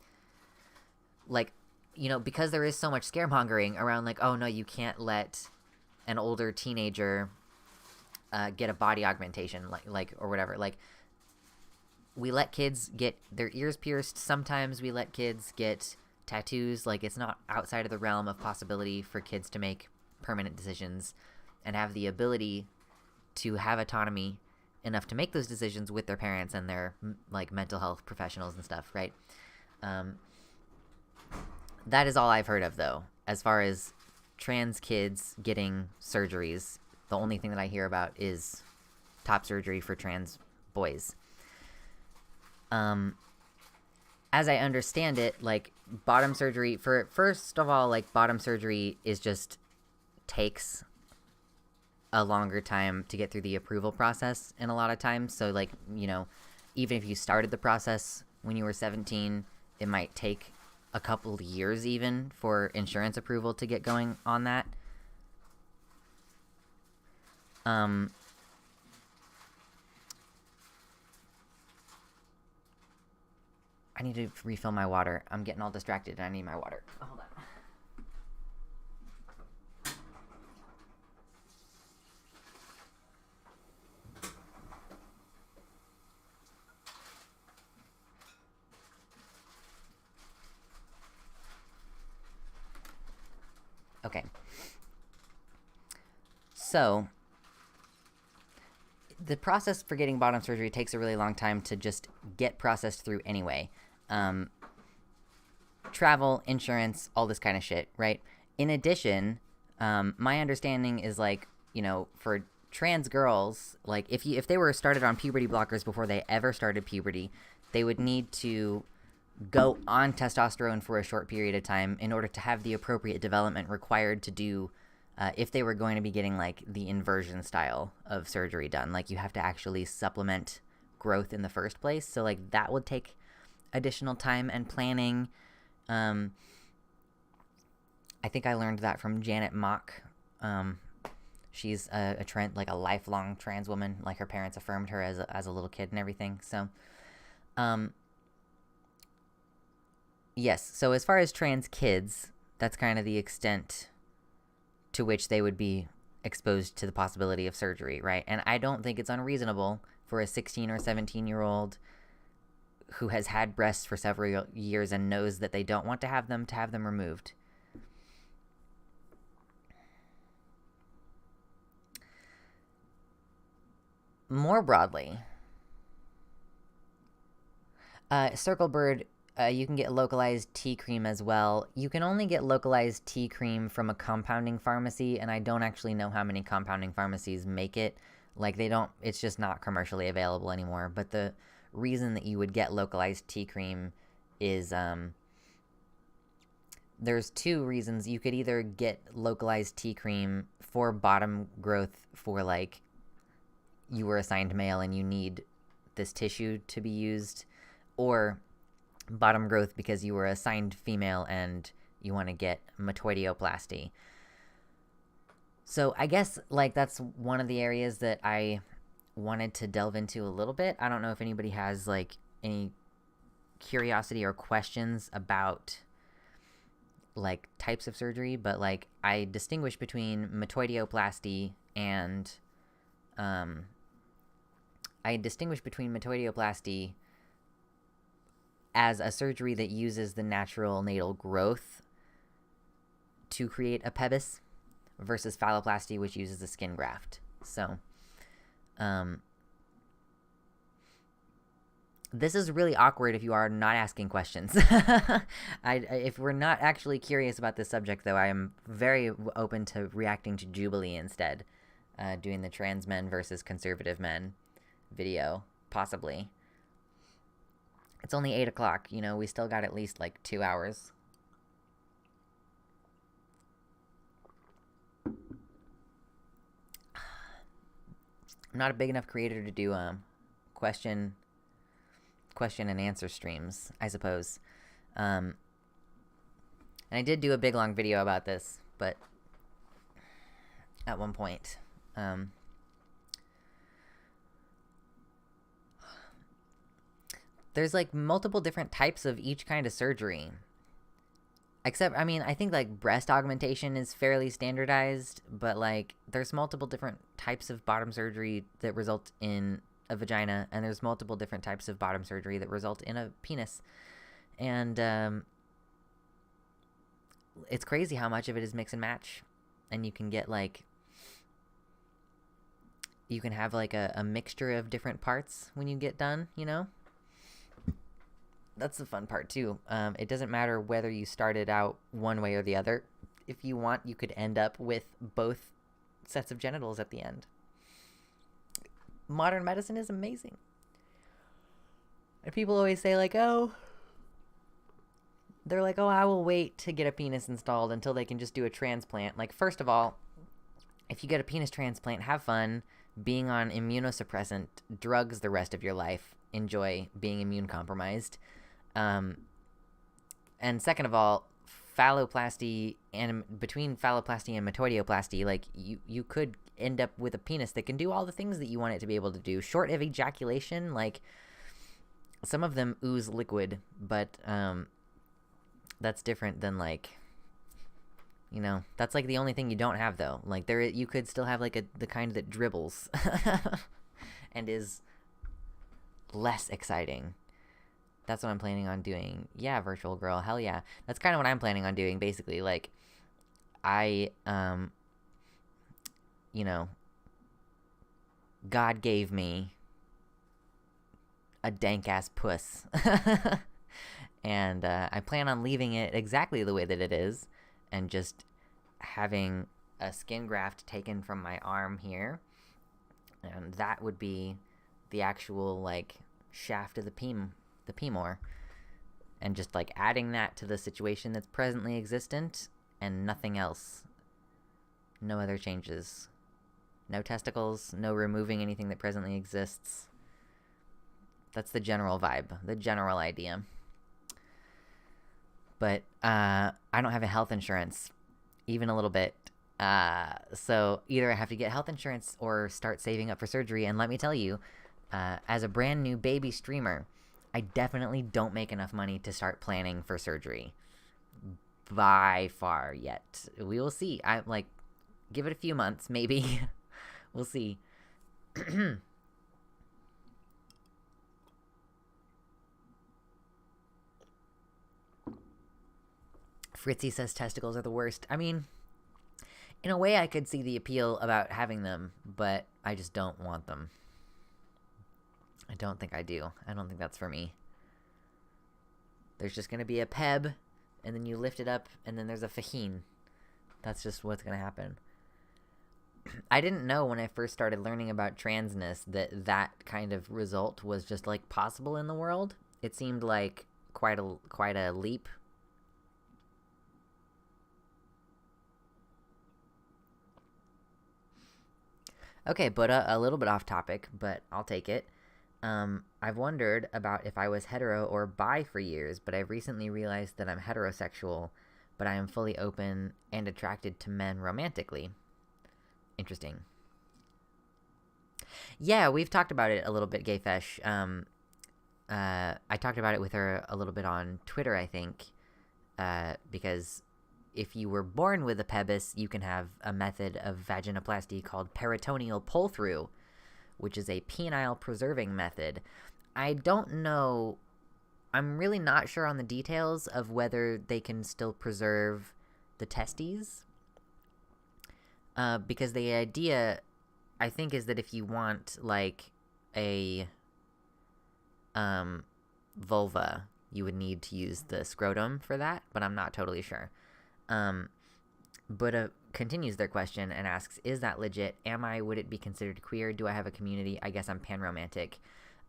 like, you know, because there is so much scaremongering around, like, oh no, you can't let an older teenager get a body augmentation, like or whatever. Like, we let kids get their ears pierced sometimes, we let kids get tattoos. Like, it's not outside of the realm of possibility for kids to make permanent decisions and have the ability to have autonomy enough to make those decisions with their parents and their like mental health professionals and stuff, right? That is all I've heard of, though, as far as trans kids getting surgeries. The only thing that I hear about is top surgery for trans boys. As I understand it, like, bottom surgery, first of all, like, bottom surgery is just takes a longer time to get through the approval process in a lot of times. So, like, you know, even if you started the process when you were 17, it might take a couple of years even for insurance approval to get going on that. I need to refill my water. I'm getting all distracted and I need my water. Hold on. Okay. So, the process for getting bottom surgery takes a really long time to just get processed through anyway. Travel, insurance, all this kind of shit, right? In addition, my understanding is, like, you know, for trans girls, like, if they were started on puberty blockers before they ever started puberty, they would need to go on testosterone for a short period of time in order to have the appropriate development required to do, if they were going to be getting, like, the inversion style of surgery done. Like, you have to actually supplement growth in the first place. So, like, that would take additional time and planning. I think I learned that from Janet Mock. She's like a lifelong trans woman. Like her parents affirmed her as a little kid and everything. So, yes. So as far as trans kids, that's kind of the extent to which they would be exposed to the possibility of surgery, right? And I don't think it's unreasonable for a 16 or 17-year-old who has had breasts for several years and knows that they don't want to have them removed. More broadly, Circle Bird, you can get localized tea cream as well. You can only get localized tea cream from a compounding pharmacy, and I don't actually know how many compounding pharmacies make it. Like, it's just not commercially available anymore. But the reason that you would get localized tea cream is, there's two reasons. You could either get localized tea cream for bottom growth for, like, you were assigned male and you need this tissue to be used, or bottom growth because you were assigned female and you want to get metoidioplasty. So I guess, like, that's one of the areas that I wanted to delve into a little bit. I don't know if anybody has, like, any curiosity or questions about, like, types of surgery, but, like, I distinguish between metoidioplasty and as a surgery that uses the natural natal growth to create a pubis versus phalloplasty, which uses a skin graft. So, this is really awkward if you are not asking questions. If we're not actually curious about this subject, though, I am very open to reacting to Jubilee instead, doing the trans men versus conservative men video, possibly. It's only 8 o'clock, you know, we still got at least, like, 2 hours. I'm not a big enough creator to do question and answer streams, I suppose. And I did do a big long video about this, but at one point. There's, like, multiple different types of each kind of surgery. Except, I mean, I think, like, breast augmentation is fairly standardized, but, like, there's multiple different types of bottom surgery that result in a vagina, and there's multiple different types of bottom surgery that result in a penis. And, it's crazy how much of it is mix and match. And you can get, like, you can have, like, a mixture of different parts when you get done, you know? That's the fun part, too. It doesn't matter whether you started out one way or the other. If you want, you could end up with both sets of genitals at the end. Modern medicine is amazing. And people always say, like, oh, they're like, oh, I will wait to get a penis installed until they can just do a transplant. Like, first of all, if you get a penis transplant, have fun being on immunosuppressant drugs the rest of your life. Enjoy being immune compromised. And second of all, phalloplasty, and between phalloplasty and metoidioplasty, like, you could end up with a penis that can do all the things that you want it to be able to do, short of ejaculation. Like, some of them ooze liquid, but that's different than, like, you know, that's, like, the only thing you don't have, though. Like, you could still have, like, the kind that dribbles and is less exciting. That's what I'm planning on doing. Yeah, virtual girl, hell yeah. That's kind of what I'm planning on doing, basically. Like, I, you know, God gave me a dank-ass puss. And I plan on leaving it exactly the way that it is, and just having a skin graft taken from my arm here. And that would be the actual, like, shaft of the femur, and just, like, adding that to the situation that's presently existent, and nothing else. No other changes. No testicles, no removing anything that presently exists. That's the general vibe, the general idea. But I don't have a health insurance, even a little bit. So either I have to get health insurance or start saving up for surgery. And let me tell you, as a brand new baby streamer, I definitely don't make enough money to start planning for surgery by far yet. We will see. I'm like, give it a few months, maybe. We'll see. Fritzy says testicles are the worst. I mean, in a way, I could see the appeal about having them, but I just don't want them. I don't think I do. I don't think that's for me. There's just going to be a peb, and then you lift it up, and then there's a fahin. That's just what's going to happen. I didn't know when I first started learning about transness that that kind of result was just, like, possible in the world. It seemed like quite a leap. Okay, but a little bit off topic, but I'll take it. I've wondered about if I was hetero or bi for years, but I've recently realized that I'm heterosexual, but I am fully open and attracted to men romantically. Interesting. Yeah, we've talked about it a little bit, Gayfesh. I talked about it with her a little bit on Twitter, I think, because if you were born with a pubis, you can have a method of vaginoplasty called peritoneal pull-through, which is a penile preserving method. I don't know. I'm really not sure on the details of whether they can still preserve the testes. Because the idea, I think, is that if you want, like, a vulva, you would need to use the scrotum for that, but I'm not totally sure. Buddha continues their question and asks, is that legit? Am I? Would it be considered queer? Do I have a community? I guess I'm panromantic.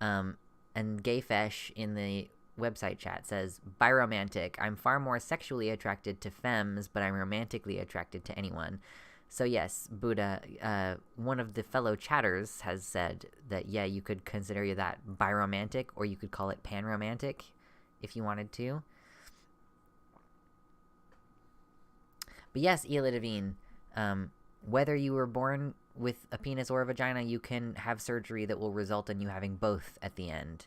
And Gayfesh in the website chat says, biromantic. I'm far more sexually attracted to femmes, but I'm romantically attracted to anyone. So yes, Buddha, one of the fellow chatters has said that, yeah, you could consider that biromantic, or you could call it panromantic if you wanted to. But yes, Ela Devine, whether you were born with a penis or a vagina, you can have surgery that will result in you having both at the end.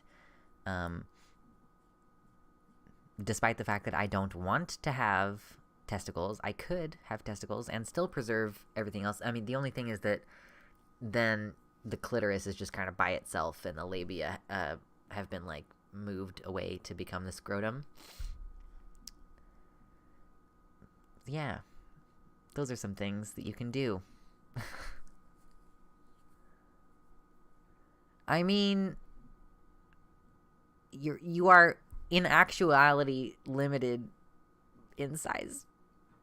Despite the fact that I don't want to have testicles, I could have testicles and still preserve everything else. I mean, the only thing is that then the clitoris is just kind of by itself, and the labia have been, like, moved away to become the scrotum. Yeah. Those are some things that you can do. I mean, you are in actuality limited in size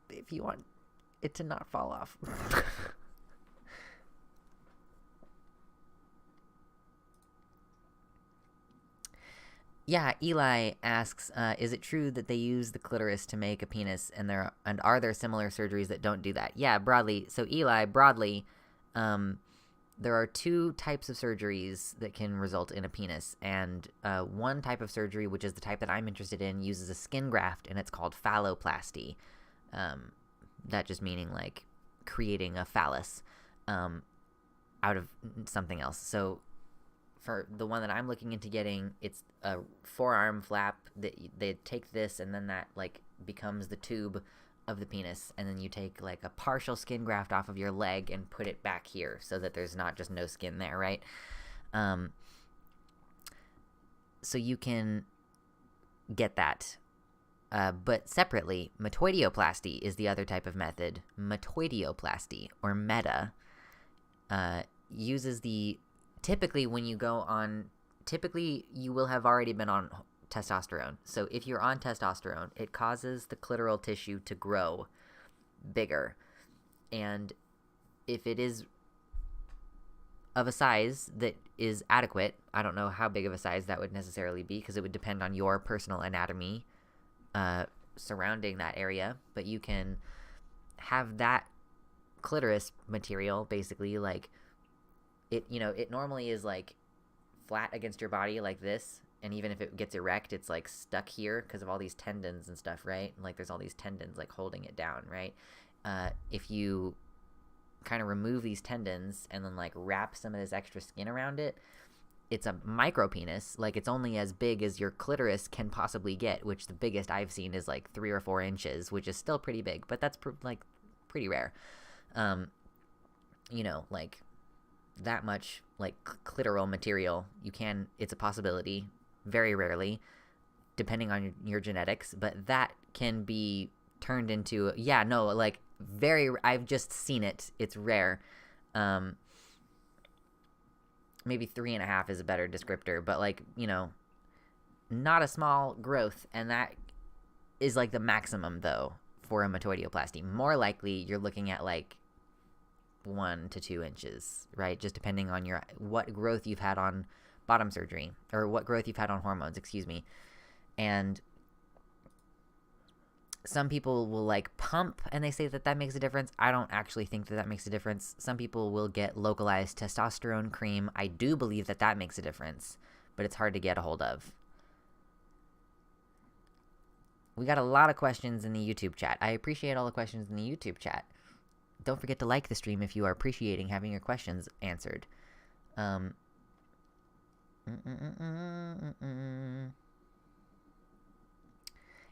if you want it to not fall off. Yeah, Eli asks, is it true that they use the clitoris to make a penis, and are there similar surgeries that don't do that? Yeah, broadly. So Eli, broadly, there are two types of surgeries that can result in a penis, and one type of surgery, which is the type that I'm interested in, uses a skin graft, and it's called phalloplasty. That just meaning, like, creating a phallus out of something else. So for the one that I'm looking into getting, it's a forearm flap that they take this, and then that, like, becomes the tube of the penis, and then you take, like, a partial skin graft off of your leg and put it back here so that there's not just no skin there, right? So you can get that. But separately, metoidioplasty is the other type of method. Metoidioplasty, or meta, uses the... Typically, when you go on... Typically, you will have already been on testosterone. So if you're on testosterone, it causes the clitoral tissue to grow bigger. And if it is of a size that is adequate, I don't know how big of a size that would necessarily be, because it would depend on your personal anatomy surrounding that area, but you can have that clitoris material, basically, like, it normally is, like, flat against your body like this, and even if it gets erect, it's, like, stuck here because of all these tendons and stuff, right? Like, there's all these tendons, like, holding it down, right? If you kind of remove these tendons and then like wrap some of this extra skin around it, it's a micro penis. Like, it's only as big as your clitoris can possibly get, which the biggest I've seen is like 3 or 4 inches, which is still pretty big, but that's pretty rare. You know, like that much like clitoral material, it's a possibility, very rarely, depending on your genetics, but that can be turned into, I've just seen it. It's rare. Maybe 3.5 is a better descriptor, but like, you know, not a small growth. And that is like the maximum though for a metoidioplasty. More likely you're looking at like 1 to 2 inches, right? Just depending on what growth you've had on bottom surgery, or what growth you've had on hormones, excuse me. And some people will like pump and they say that makes a difference. I don't actually think that makes a difference. Some people will get localized testosterone cream. I do believe that makes a difference, but it's hard to get a hold of. We got a lot of questions in the YouTube chat. I appreciate all the questions in the YouTube chat. Don't forget to like the stream if you are appreciating having your questions answered.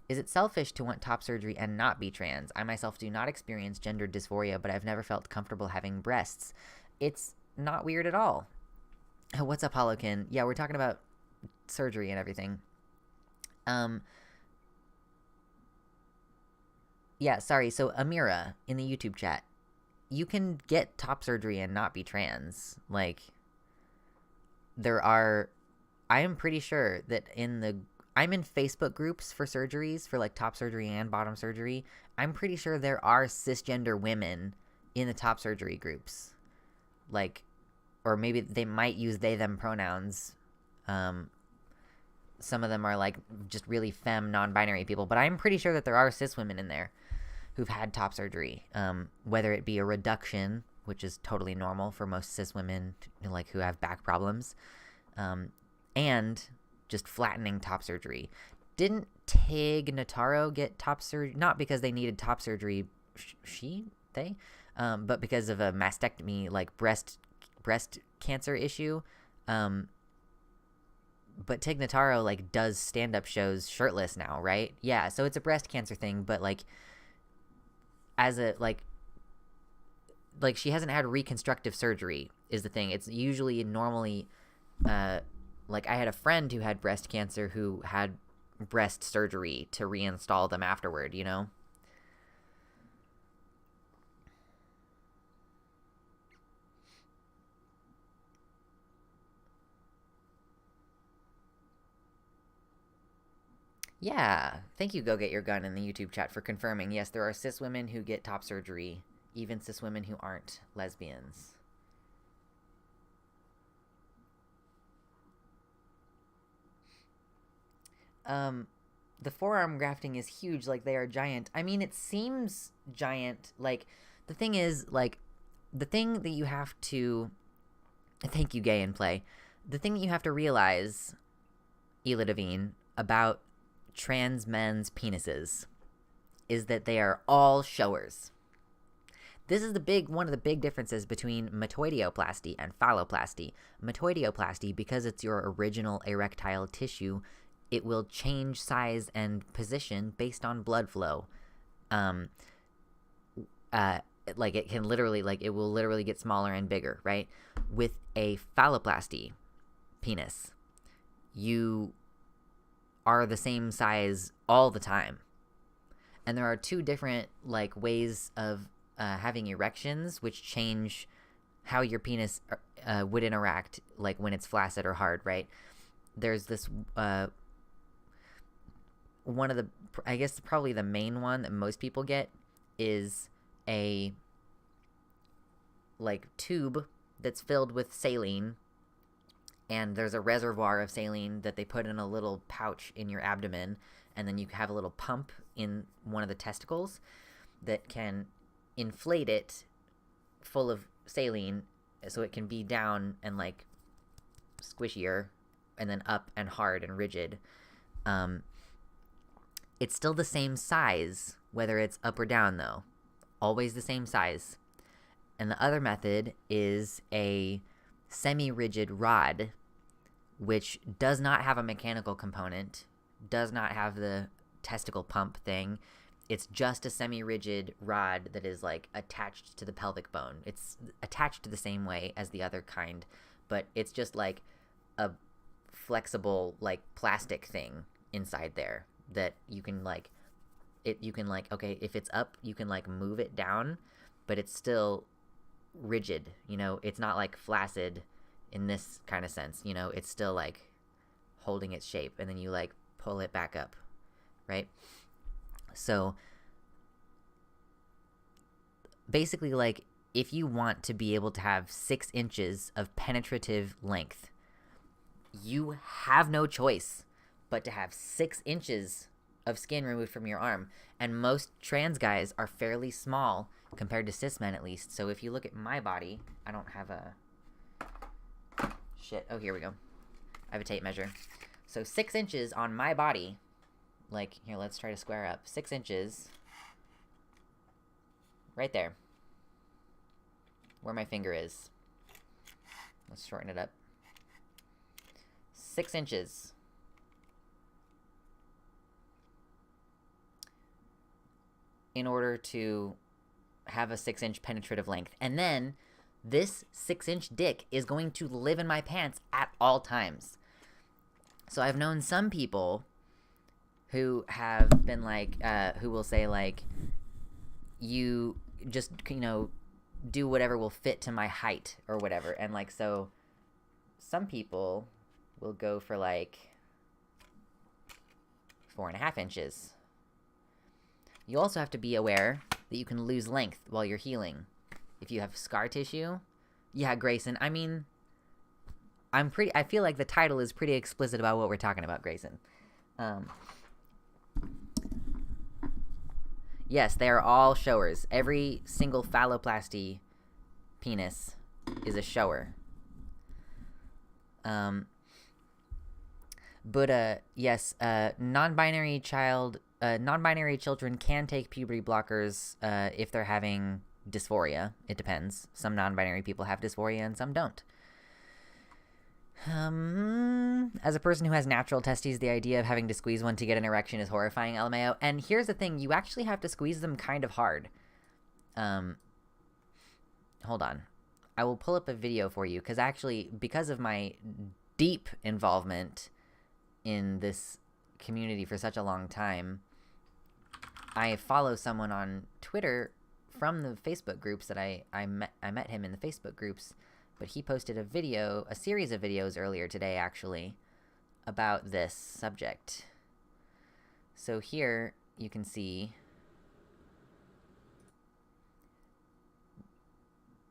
Is it selfish to want top surgery and not be trans? I myself do not experience gender dysphoria, but I've never felt comfortable having breasts. It's not weird at all. Oh, what's up, Holokin? Yeah, we're talking about surgery and everything. Yeah, sorry. So Amira in the YouTube chat, you can get top surgery and not be trans. Like, I am pretty sure that I'm in Facebook groups for surgeries, for like top surgery and bottom surgery. I'm pretty sure there are cisgender women in the top surgery groups. Like, or maybe they might use they, them pronouns. Some of them are like just really femme, non-binary people, but I'm pretty sure that there are cis women in there who've had top surgery, whether it be a reduction, which is totally normal for most cis women, like who have back problems, and just flattening top surgery. Didn't Tig Notaro get top surgery? Not because they needed top surgery, but because of a mastectomy, like breast cancer issue. But Tig Notaro like does stand-up shows shirtless now, right? Yeah, so it's a breast cancer thing, but like as a like she hasn't had reconstructive surgery is the thing. It's usually normally like I had a friend who had breast cancer who had breast surgery to reinstall them afterward, you know? Yeah. Thank you, Go Get Your Gun, in the YouTube chat for confirming. Yes, there are cis women who get top surgery, even cis women who aren't lesbians. The forearm grafting is huge, like they are giant. I mean, it seems giant. Like, the thing is, like, the thing that you have to... Thank you, Gay in Play. The thing that you have to realize, Ela Devine, about trans men's penises is that they are all showers. This is one of the big differences between metoidioplasty and phalloplasty. Metoidioplasty, because it's your original erectile tissue, it will change size and position based on blood flow. Like it can literally, like it will literally get smaller and bigger, right? With a phalloplasty penis, you are the same size all the time. And there are two different like ways of having erections, which change how your penis would interact, like when it's flaccid or hard, right? There's this one of the, I guess probably the main one that most people get is a like tube that's filled with saline, and there's a reservoir of saline that they put in a little pouch in your abdomen, and then you have a little pump in one of the testicles that can inflate it full of saline so it can be down and like squishier and then up and hard and rigid. It's still the same size whether it's up or down, though. Always the same size. And the other method is a semi-rigid rod, which does not have a mechanical component, does not have the testicle pump thing. It's just a semi-rigid rod that is like attached to the pelvic bone. It's attached to the same way as the other kind, but it's just like a flexible like plastic thing inside there that you can like okay, if it's up, you can like move it down, but it's still rigid, you know? It's not like flaccid in this kind of sense, you know? It's still like holding its shape, and then you like pull it back up, right? So basically, like, if you want to be able to have 6 inches of penetrative length, you have no choice but to have 6 inches of skin removed from your arm. And most trans guys are fairly small compared to cis men, at least. So if you look at my body, I don't have a... Shit. Oh, here we go. I have a tape measure. So 6 inches on my body, like, here, let's try to square up. 6 inches. Right there. Where my finger is. Let's shorten it up. 6 inches. In order to have a 6-inch penetrative length. And then this 6-inch dick is going to live in my pants at all times. So I've known some people who have been like, who will say like, you just, you know, do whatever will fit to my height or whatever. And like, so some people will go for like 4.5 inches. You also have to be aware that you can lose length while you're healing. If you have scar tissue, yeah, Grayson, I mean, I feel like the title is pretty explicit about what we're talking about, Grayson. Yes, they are all showers. Every single phalloplasty penis is a shower. Yes, non-binary children can take puberty blockers if they're having dysphoria. It depends. Some non-binary people have dysphoria and some don't. As a person who has natural testes, the idea of having to squeeze one to get an erection is horrifying, LMAO. And here's the thing, you actually have to squeeze them kind of hard. Hold on. I will pull up a video for you, because actually, because of my deep involvement in this community for such a long time, I follow someone on Twitter from the Facebook groups that I met him in the Facebook groups, but he posted a series of videos earlier today, actually, about this subject. So here you can see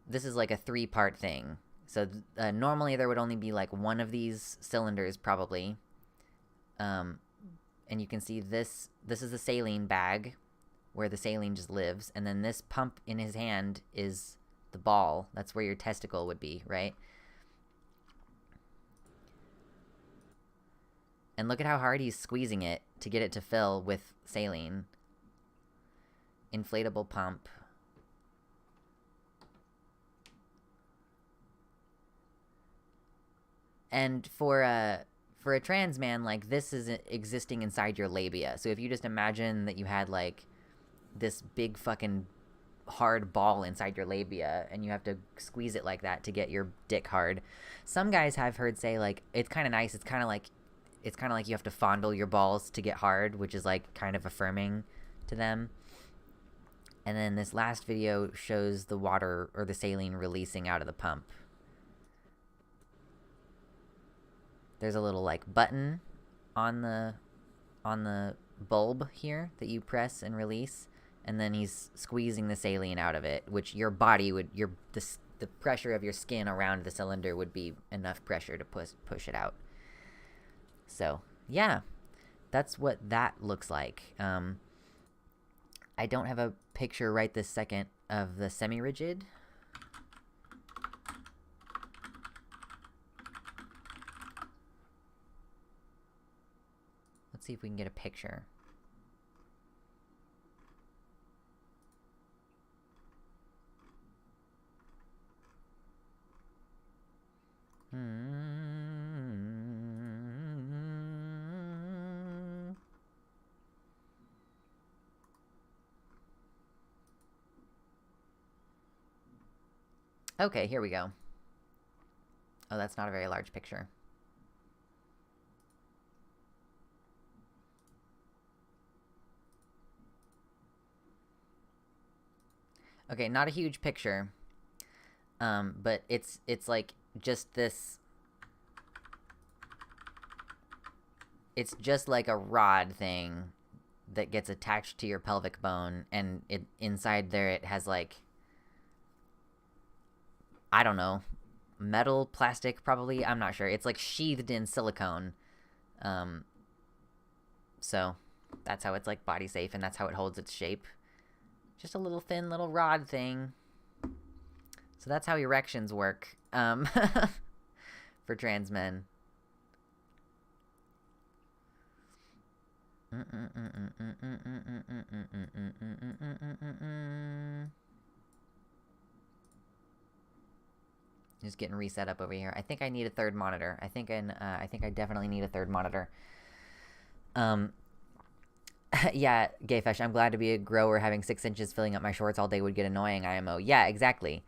this is like a 3-part thing. So normally there would only be like one of these cylinders probably. And you can see this is the saline bag where the saline just lives. And then this pump in his hand is the ball. That's where your testicle would be, right? And look at how hard he's squeezing it to get it to fill with saline. Inflatable pump. And for a trans man, like, this is existing inside your labia. So if you just imagine that you had like this big fucking hard ball inside your labia and you have to squeeze it like that to get your dick hard. Some guys have heard say like it's kind of nice. It's kind of like you have to fondle your balls to get hard, which is like kind of affirming to them. And then this last video shows the water or the saline releasing out of the pump. There's a little like button on the bulb here that you press and release, and then he's squeezing the saline out of it, which your body would the pressure of your skin around the cylinder would be enough pressure to push it out. So yeah, that's what that looks like. I don't have a picture right this second of the semi-rigid. Let's see if we can get a picture. Okay, here we go. Oh, that's not a very large picture. Okay, not a huge picture. But it's like just this. It's just like a rod thing that gets attached to your pelvic bone, and it inside there it has like, I don't know, metal, plastic, probably. I'm not sure. It's like sheathed in silicone. Um, so that's how it's like body safe, and that's how it holds its shape. Just a little thin little rod thing. So that's how erections work for trans men. Just getting reset up over here. I think I need a third monitor. I think I definitely need a third monitor. Yeah, Gayfesh, I'm glad to be a grower. Having 6 inches filling up my shorts all day would get annoying, IMO. Yeah, exactly.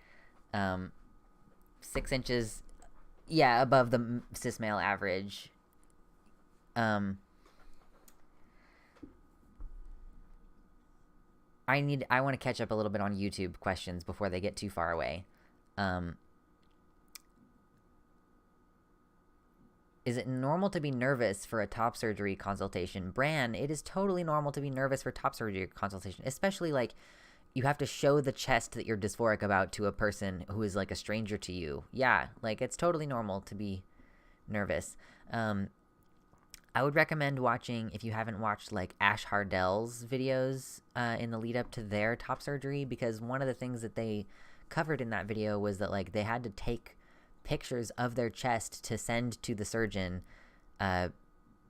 6 inches, yeah, above the cis male average. I want to catch up a little bit on YouTube questions before they get too far away. Is it normal to be nervous for a top surgery consultation? Bran, it is totally normal to be nervous for top surgery consultation, especially like you have to show the chest that you're dysphoric about to a person who is like a stranger to you. Yeah, like it's totally normal to be nervous. I would recommend watching, if you haven't watched like Ash Hardell's videos in the lead up to their top surgery, because one of the things that they covered in that video was that like they had to take pictures of their chest to send to the surgeon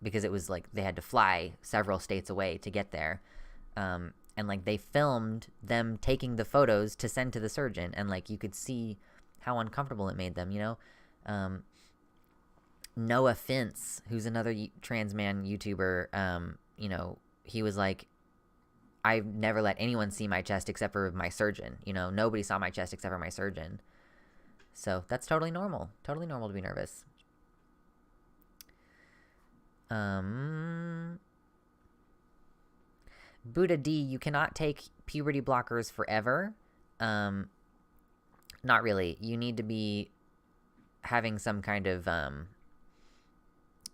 because it was like they had to fly several states away to get there. And like they filmed them taking the photos to send to the surgeon, and like you could see how uncomfortable it made them, you know? Noah Fintz, who's another trans man YouTuber, you know, he was like, I've never let anyone see my chest except for my surgeon. You know, nobody saw my chest except for my surgeon. So that's totally normal. Totally normal to be nervous. Buddha D, you cannot take puberty blockers forever. Not really. You need to be having some kind of,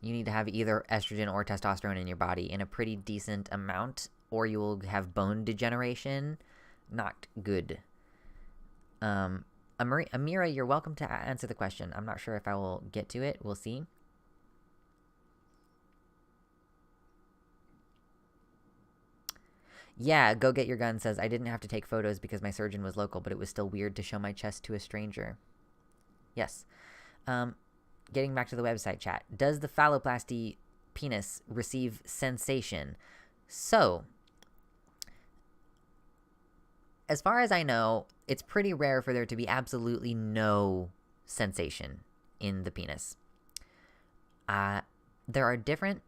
you need to have either estrogen or testosterone in your body in a pretty decent amount, or you will have bone degeneration. Not good. Amira, you're welcome to answer the question. I'm not sure if I will get to it. We'll see. Yeah, Go Get Your Gun says, I didn't have to take photos because my surgeon was local, but it was still weird to show my chest to a stranger. Yes. Getting back to the website chat. Does the phalloplasty penis receive sensation? So, as far as I know, it's pretty rare for there to be absolutely no sensation in the penis. There are different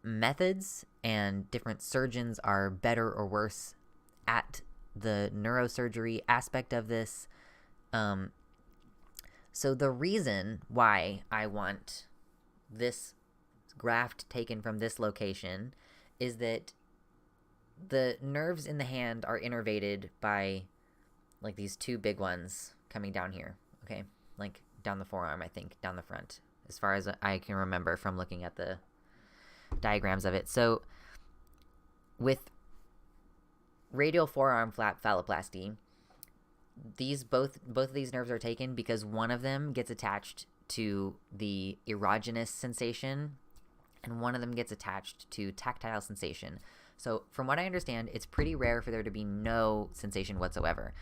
methods, and different surgeons are better or worse at the neurosurgery aspect of this. So the reason why I want this graft taken from this location is that the nerves in the hand are innervated by like these 2 big ones coming down here, okay? Like down the forearm, I think, down the front, as far as I can remember from looking at the diagrams of it. So with radial forearm flap phalloplasty, both of these nerves are taken because one of them gets attached to the erogenous sensation and one of them gets attached to tactile sensation. So from what I understand, it's pretty rare for there to be no sensation whatsoever.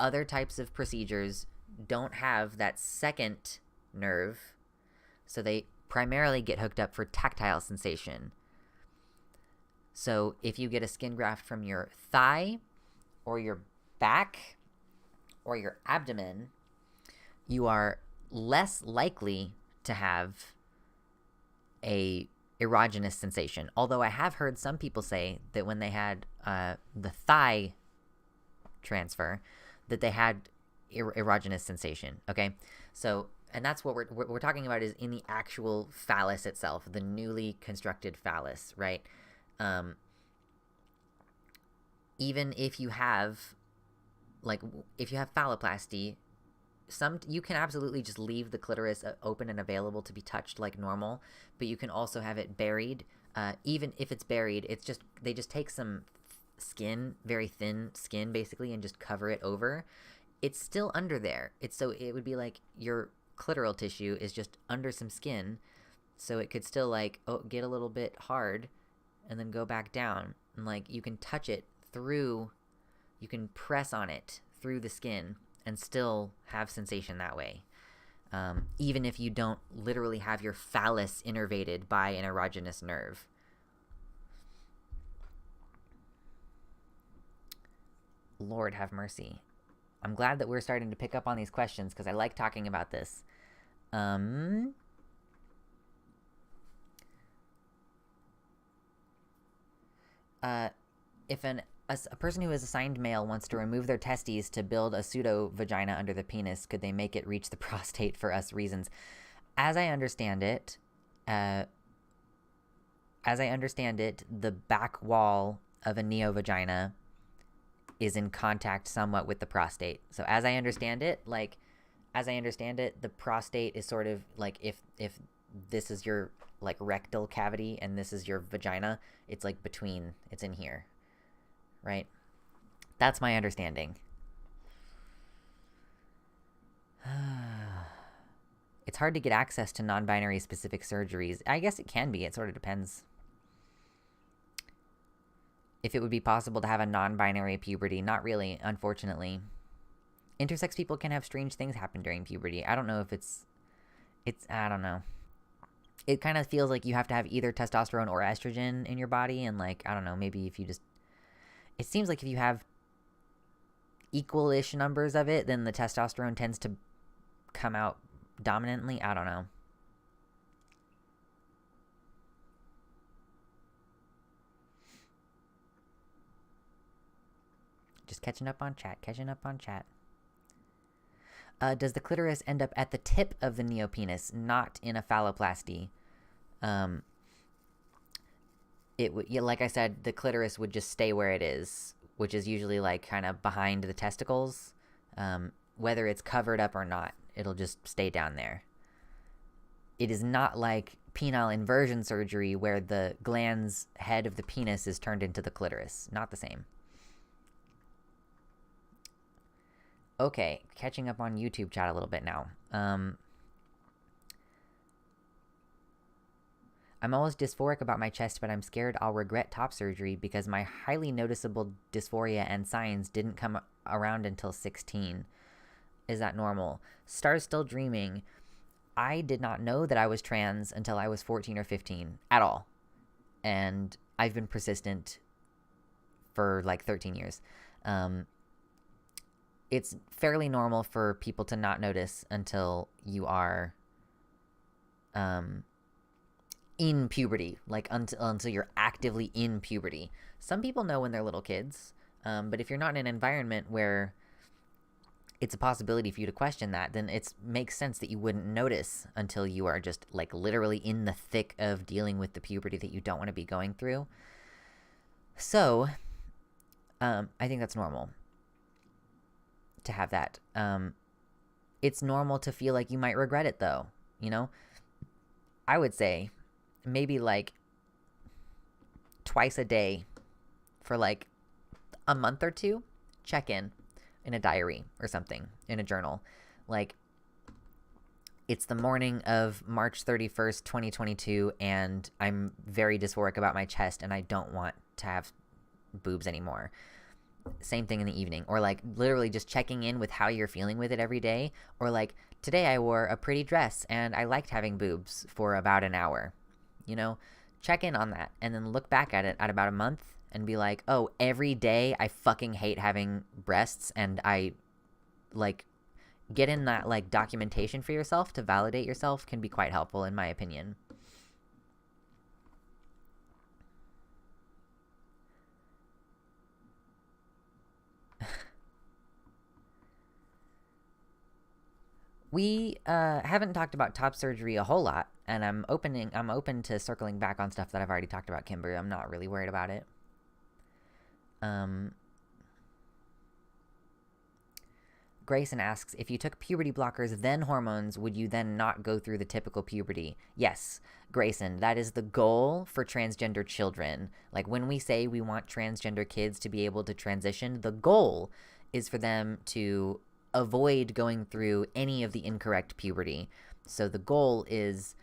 Other types of procedures don't have that second nerve, so they primarily get hooked up for tactile sensation. So if you get a skin graft from your thigh or your back or your abdomen, you are less likely to have a erogenous sensation. Although I have heard some people say that when they had the thigh transfer, that they had erogenous sensation. Okay, so and that's what we're talking about is in the actual phallus itself, the newly constructed phallus, right? Even if you have phalloplasty, you can absolutely just leave the clitoris open and available to be touched like normal, but you can also have it buried. Even if it's buried, they just take some skin, very thin skin basically, and just cover it over. It's still under there. It would be like your clitoral tissue is just under some skin, so it could still get a little bit hard and then go back down. And you can touch it through, you can press on it through the skin and still have sensation that way. Even if you don't literally have your phallus innervated by an erogenous nerve. Lord have mercy. I'm glad that we're starting to pick up on these questions because I like talking about this. If a person who is assigned male wants to remove their testes to build a pseudo vagina under the penis, could they make it reach the prostate for us reasons? As I understand it, the back wall of a neovagina is in contact somewhat with the prostate. So as I understand it, the prostate is sort of like if this is your rectal cavity and this is your vagina, it's between, it's in here. Right? That's my understanding. It's hard to get access to non-binary specific surgeries. I guess it can be. It sort of depends. If it would be possible to have a non-binary puberty. Not really, unfortunately. Intersex people can have strange things happen during puberty. I don't know if it's I don't know. It kind of feels like you have to have either testosterone or estrogen in your body, and I don't know, maybe if you just... It seems like if you have equal-ish numbers of it, then the testosterone tends to come out dominantly. I don't know. Just catching up on chat. Does the clitoris end up at the tip of the neopenis, not in a phalloplasty? It would, like I said, the clitoris would just stay where it is, which is usually kind of behind the testicles. Whether it's covered up or not, it'll just stay down there. It is not like penile inversion surgery where the glans head of the penis is turned into the clitoris. Not the same. Okay, catching up on YouTube chat a little bit now. I'm always dysphoric about my chest, but I'm scared I'll regret top surgery because my highly noticeable dysphoria and signs didn't come around until 16. Is that normal? Stars still dreaming. I did not know that I was trans until I was 14 or 15 at all. And I've been persistent for 13 years. It's fairly normal for people to not notice until you are in puberty, until you're actively in puberty. Some people know when they're little kids, but if you're not in an environment where it's a possibility for you to question that, then it makes sense that you wouldn't notice until you are just literally in the thick of dealing with the puberty that you don't want to be going through. So I think that's normal to have that. It's normal to feel like you might regret it, though. I would say maybe twice a day for a month or two, check in a diary or something, in a journal. It's the morning of March 31st, 2022, and I'm very dysphoric about my chest, and I don't want to have boobs anymore. Same thing in the evening. Or literally just checking in with how you're feeling with it every day. Or today I wore a pretty dress and I liked having boobs for about an hour. Check in on that and then look back at it at about a month and be like, oh, every day I fucking hate having breasts, and I get in that documentation for yourself to validate yourself can be quite helpful, in my opinion. We haven't talked about top surgery a whole lot, and I'm open to circling back on stuff that I've already talked about, Kimber. I'm not really worried about it. Grayson asks, if you took puberty blockers, then hormones, would you then not go through the typical puberty? Yes, Grayson, that is the goal for transgender children. Like, when we say we want transgender kids to be able to transition, the goal is for them to avoid going through any of the incorrect puberty. So the goal is,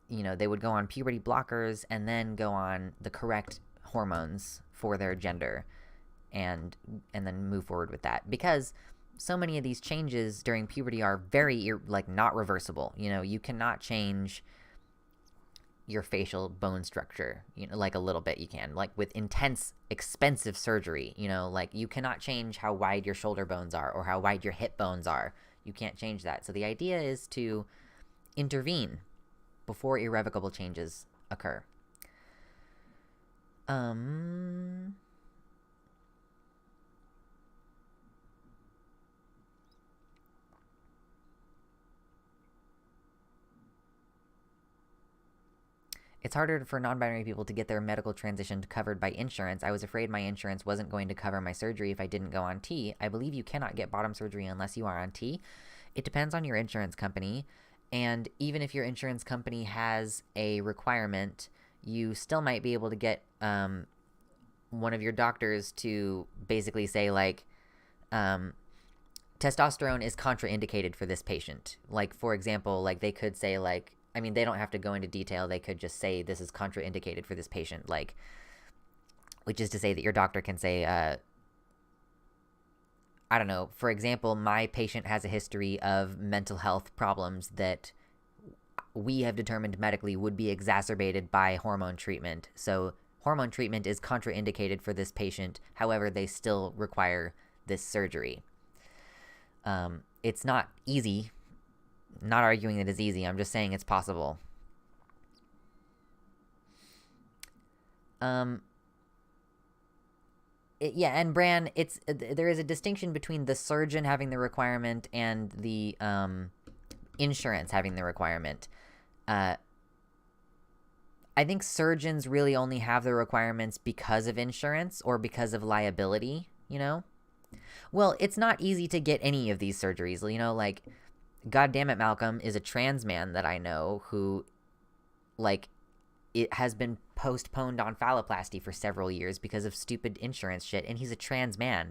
they would go on puberty blockers and then go on the correct hormones for their gender and then move forward with that. Because so many of these changes during puberty are very, not reversible. You cannot change your facial bone structure, like a little bit you can. Like with intense, expensive surgery, you cannot change how wide your shoulder bones are or how wide your hip bones are. You can't change that. So the idea is to intervene before irrevocable changes occur. It's harder for non-binary people to get their medical transition covered by insurance. I was afraid my insurance wasn't going to cover my surgery if I didn't go on T. I believe you cannot get bottom surgery unless you are on T. It depends on your insurance company. And even if your insurance company has a requirement, you still might be able to get one of your doctors to basically say, testosterone is contraindicated for this patient. Like, for example, they could say, they don't have to go into detail. They could just say this is contraindicated for this patient, which is to say that your doctor can say, I don't know, for example, my patient has a history of mental health problems that we have determined medically would be exacerbated by hormone treatment. So hormone treatment is contraindicated for this patient. However, they still require this surgery. It's not easy. Not arguing that it's easy. I'm just saying it's possible. And Bran, there is a distinction between the surgeon having the requirement and the insurance having the requirement. I think surgeons really only have the requirements because of insurance or because of liability, Well, it's not easy to get any of these surgeries, God damn it, Malcolm is a trans man that I know who, it has been postponed on phalloplasty for several years because of stupid insurance shit, and he's a trans man,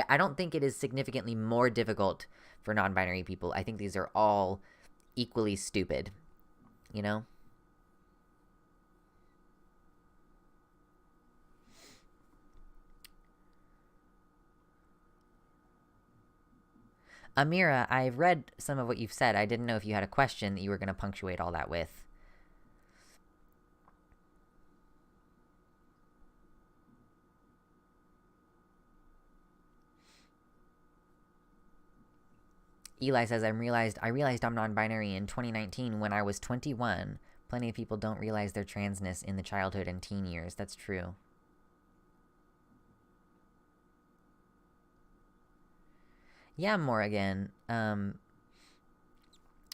I don't think it is significantly more difficult for non-binary people. I think these are all equally stupid, Amira, I've read some of what you've said. I didn't know if you had a question that you were going to punctuate all that with. Eli says, I realized I'm non-binary in 2019 when I was 21. Plenty of people don't realize their transness in the childhood and teen years. That's true. Yeah, Morrigan.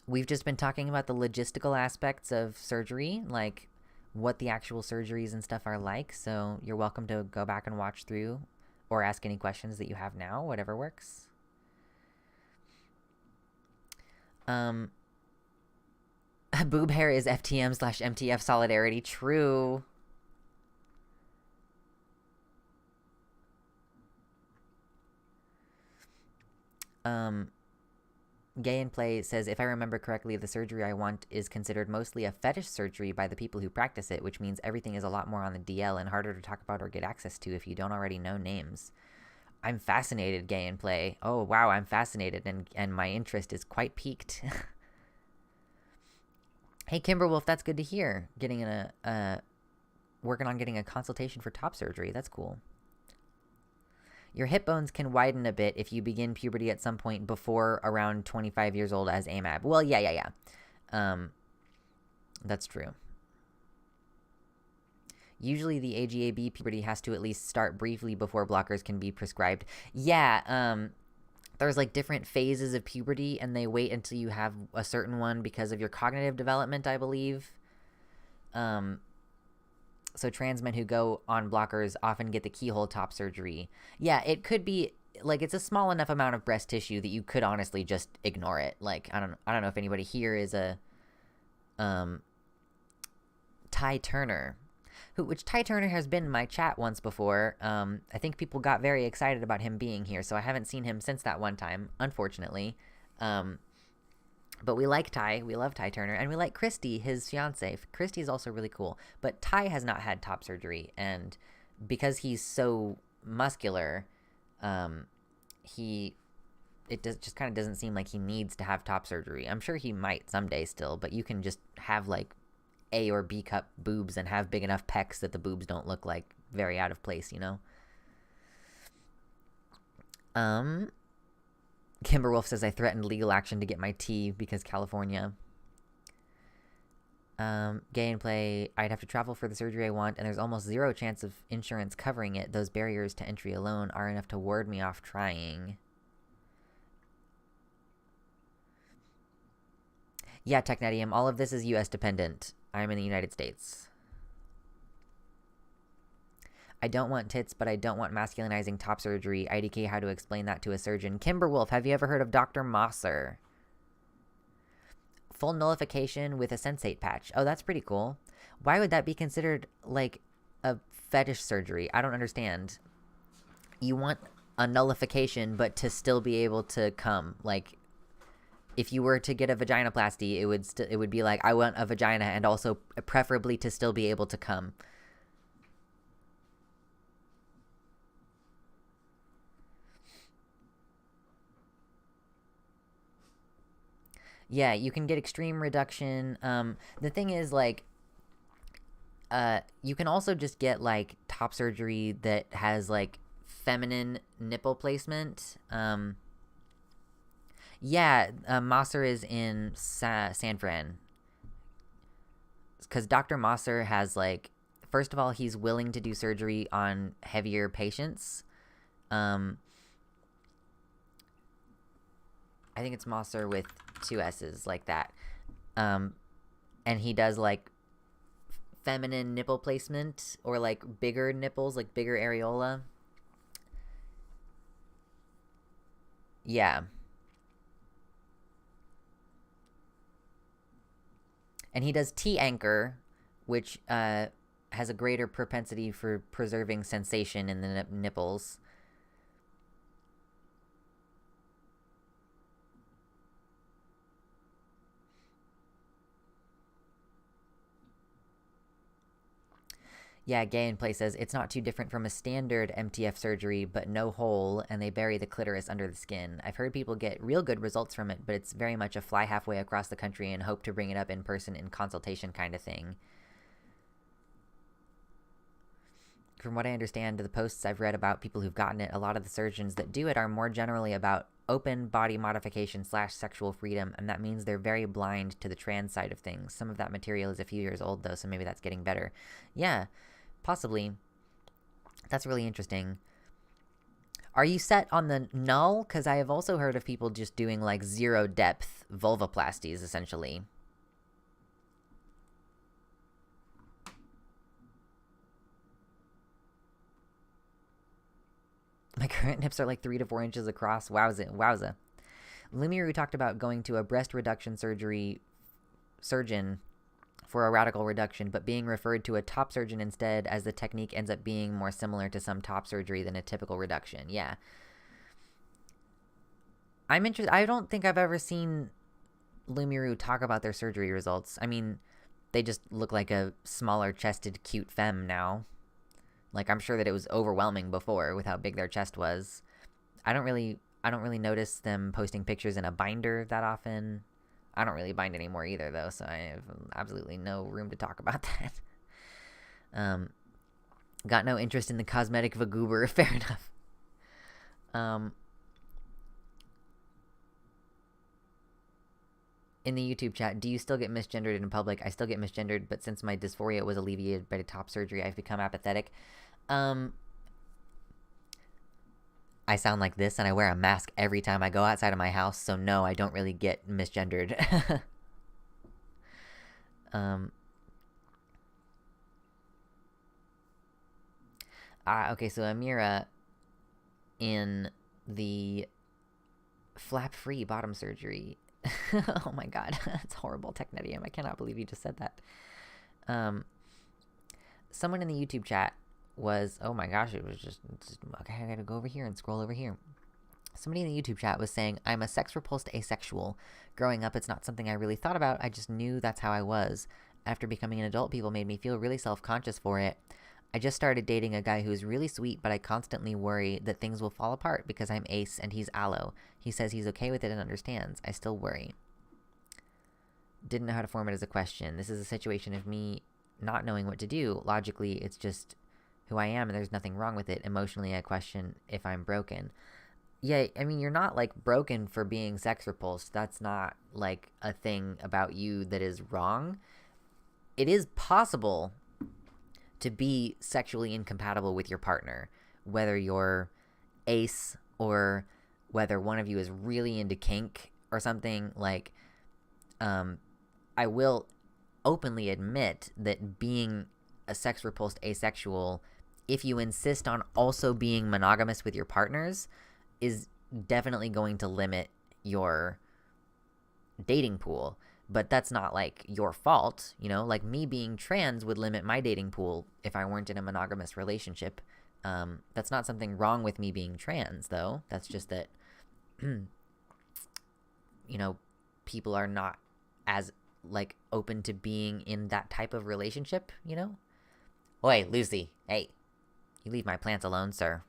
We've just been talking about the logistical aspects of surgery, like what the actual surgeries and stuff are like. So you're welcome to go back and watch through or ask any questions that you have now, whatever works. Boob hair is FTM/MTF solidarity. True. Gay in Play says, if I remember correctly, the surgery I want is considered mostly a fetish surgery by the people who practice it, which means everything is a lot more on the DL and harder to talk about or get access to if you don't already know names. I'm fascinated, Gay in Play. Oh, wow, I'm fascinated, and my interest is quite piqued. Hey, Kimberwolf, that's good to hear. Working on getting a consultation for top surgery. That's cool. Your hip bones can widen a bit if you begin puberty at some point before around 25 years old as AMAB. Well, yeah. That's true. Usually the AGAB puberty has to at least start briefly before blockers can be prescribed. Yeah, there's like different phases of puberty, and they wait until you have a certain one because of your cognitive development, I believe. So trans men who go on blockers often get the keyhole top surgery. Yeah, it could be like it's a small enough amount of breast tissue that you could honestly just ignore it. Like I don't know if anybody here is a Ty Turner, which Ty Turner has been in my chat once before. I think people got very excited about him being here, so I haven't seen him since that one time, unfortunately. But we like Ty. We love Ty Turner. And we like Christy, his fiance. Christy is also really cool. But Ty has not had top surgery. And because he's so muscular, just kind of doesn't seem like he needs to have top surgery. I'm sure he might someday still, but you can just have like A or B cup boobs and have big enough pecs that the boobs don't look like very out of place, you know? Kimberwolf says I threatened legal action to get my tea because California. Gay and play, I'd have to travel for the surgery I want, and there's almost zero chance of insurance covering it. Those barriers to entry alone are enough to ward me off trying. Yeah, Technetium, all of this is US dependent. I'm in the United States. I don't want tits, but I don't want masculinizing top surgery. IDK, how to explain that to a surgeon. Kimberwolf, have you ever heard of Dr. Mosser? Full nullification with a sensate patch. Oh, that's pretty cool. Why would that be considered, like, a fetish surgery? I don't understand. You want a nullification, but to still be able to come. Like, if you were to get a vaginoplasty, it would be like, I want a vagina and also preferably to still be able to come. Yeah, you can get extreme reduction. The thing is, like, you can also just get, like, top surgery that has, like, feminine nipple placement. Yeah, Mosser is in San Fran. Because Dr. Mosser has, like, first of all, he's willing to do surgery on heavier patients. I think it's Mosser with 2 S's, like that. And he does, like, feminine nipple placement, or, like, bigger nipples, like, bigger areola. Yeah. And he does T-anchor, which has a greater propensity for preserving sensation in the nipples. Yeah, Gay in Play says, it's not too different from a standard MTF surgery, but no hole, and they bury the clitoris under the skin. I've heard people get real good results from it, but it's very much a fly halfway across the country and hope to bring it up in person in consultation kind of thing. From what I understand, the posts I've read about people who've gotten it, a lot of the surgeons that do it are more generally about open body modification / sexual freedom, and that means they're very blind to the trans side of things. Some of that material is a few years old, though, so maybe that's getting better. Yeah. Possibly. That's really interesting. Are you set on the null? Because I have also heard of people just doing, like, zero depth vulvoplasties, essentially. My current nips are like 3 to 4 inches across. Wowza. Lumiru talked about going to a breast reduction surgeon for a radical reduction, but being referred to a top surgeon instead, as the technique ends up being more similar to some top surgery than a typical reduction. Yeah. I'm interested. I don't think I've ever seen Lumiru talk about their surgery results. I mean, they just look like a smaller chested cute femme now. Like, I'm sure that it was overwhelming before with how big their chest was. I don't really notice them posting pictures in a binder that often. I don't really bind anymore either, though, so I have absolutely no room to talk about that. Got no interest in the cosmetic of a goober. Fair enough. In the YouTube chat, do you still get misgendered in public? I still get misgendered, but since my dysphoria was alleviated by the top surgery, I've become apathetic. I sound like this and I wear a mask every time I go outside of my house, so no, I don't really get misgendered. Okay, so Amira, in the flap-free bottom surgery. Oh my god, that's horrible, Technetium. I cannot believe you just said that. Someone in the YouTube chat was, oh my gosh, it was just okay, I gotta go over here and scroll over here. Somebody in the YouTube chat was saying, I'm a sex-repulsed asexual. Growing up, it's not something I really thought about. I just knew that's how I was. After becoming an adult, people made me feel really self-conscious for it. I just started dating a guy who's really sweet, but I constantly worry that things will fall apart because I'm ace and he's allo. He says he's okay with it and understands. I still worry. Didn't know how to form it as a question. This is a situation of me not knowing what to do. Logically, it's just who I am and there's nothing wrong with it. Emotionally, I question if I'm broken. Yeah, I mean, you're not, like, broken for being sex repulsed. That's not, like, a thing about you that is wrong. It is possible to be sexually incompatible with your partner, whether you're ace or whether one of you is really into kink or something. Like, I will openly admit that being a sex repulsed asexual, if you insist on also being monogamous with your partners, is definitely going to limit your dating pool. But that's not, like, your fault, you know? Like, me being trans would limit my dating pool if I weren't in a monogamous relationship. That's not something wrong with me being trans, though. That's just that, you know, people are not as, like, open to being in that type of relationship, you know? Oi, Lucy. Hey. You leave my plants alone, sir.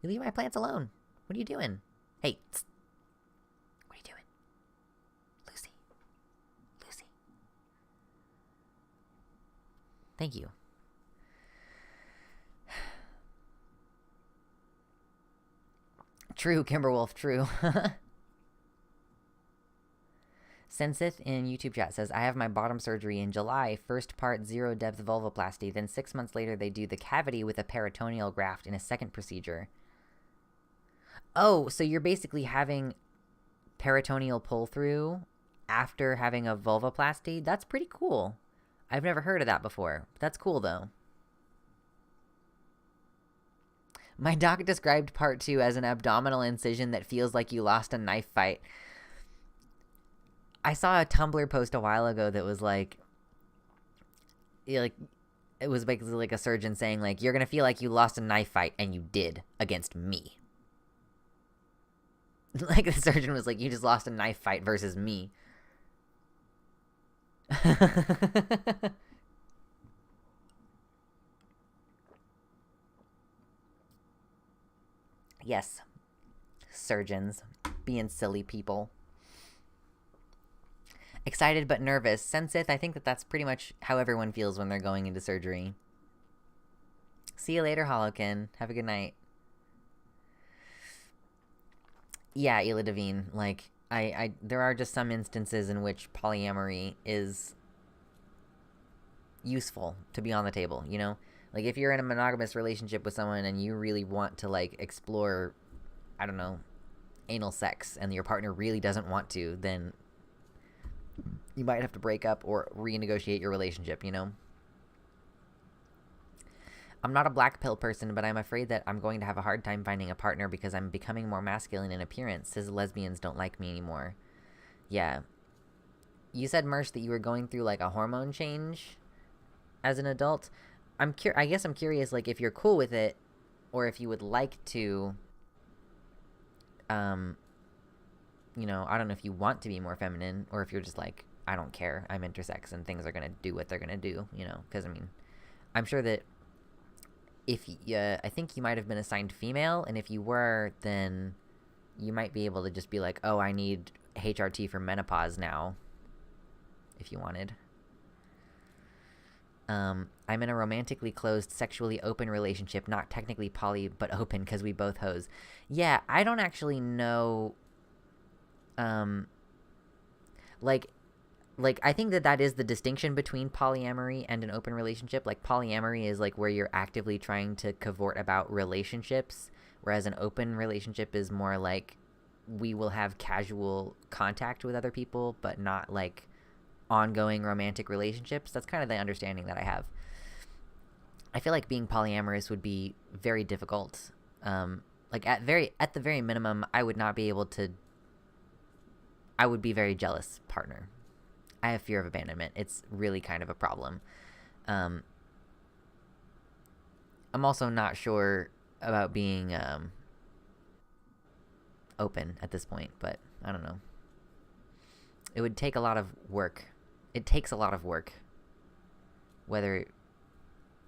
You leave my plants alone. What are you doing? Hey. Tsk. What are you doing? Lucy. Lucy. Thank you. True, Kimberwolf, true. Sensith in YouTube chat says, I have my bottom surgery in July, first part 0 depth vulvoplasty, then 6 months later they do the cavity with a peritoneal graft in a second procedure. Oh, so you're basically having peritoneal pull-through after having a vulvoplasty? That's pretty cool. I've never heard of that before. That's cool, though. My doc described part 2 as an abdominal incision that feels like you lost a knife fight. I saw a Tumblr post a while ago that was like, it was basically like a surgeon saying, like, you're gonna feel like you lost a knife fight, and you did, against me. Like, the surgeon was like, you just lost a knife fight versus me. Yes. Surgeons. Being silly people. Excited but nervous. Sensith, I think that's pretty much how everyone feels when they're going into surgery. See you later, Holokin. Have a good night. Yeah, Ela Devine. Like, there are just some instances in which polyamory is useful to be on the table, you know? Like, if you're in a monogamous relationship with someone and you really want to, like, explore, I don't know, anal sex, and your partner really doesn't want to, then you might have to break up or renegotiate your relationship, you know? I'm not a black pill person, but I'm afraid that I'm going to have a hard time finding a partner because I'm becoming more masculine in appearance. Cis lesbians don't like me anymore. Yeah. You said, Mersh, that you were going through, like, a hormone change as an adult. I guess I'm curious, like, if you're cool with it, or if you would like to, you know, I don't know if you want to be more feminine, or if you're just like, I don't care, I'm intersex, and things are gonna do what they're gonna do, you know? Because, I mean, I'm sure that if I think you might have been assigned female, and if you were, then you might be able to just be like, oh, I need HRT for menopause now, if you wanted. I'm in a romantically closed, sexually open relationship, not technically poly, but open, because we both hoes. Yeah, I don't actually know, like, I think that is the distinction between polyamory and an open relationship. Like, polyamory is, like, where you're actively trying to cavort about relationships, whereas an open relationship is more like we will have casual contact with other people, but not like ongoing romantic relationships. That's kind of the understanding that I have. I feel like being polyamorous would be very difficult. Like at the very minimum, I would not be able to. I would be a very jealous partner. I have fear of abandonment. It's really kind of a problem. I'm also not sure about being open at this point, but I don't know. It would take a lot of work. It takes a lot of work. Whether,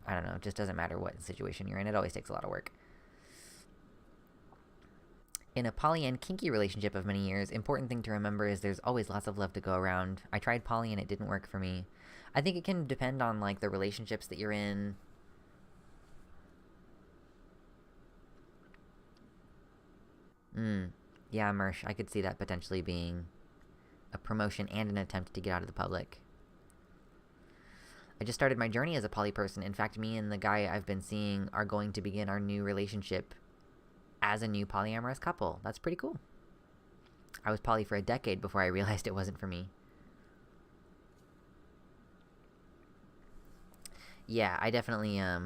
I don't know, it just doesn't matter what situation you're in. It always takes a lot of work. In a poly and kinky relationship of many years, important thing to remember is there's always lots of love to go around. I tried poly and it didn't work for me. I think it can depend on like the relationships that you're in. Yeah, Mersh, I could see that potentially being a promotion and an attempt to get out of the public. I just started my journey as a poly person. In fact, me and the guy I've been seeing are going to begin our new relationship as a new polyamorous couple. That's pretty cool. I was poly for a decade before I realized it wasn't for me. Yeah, I definitely, I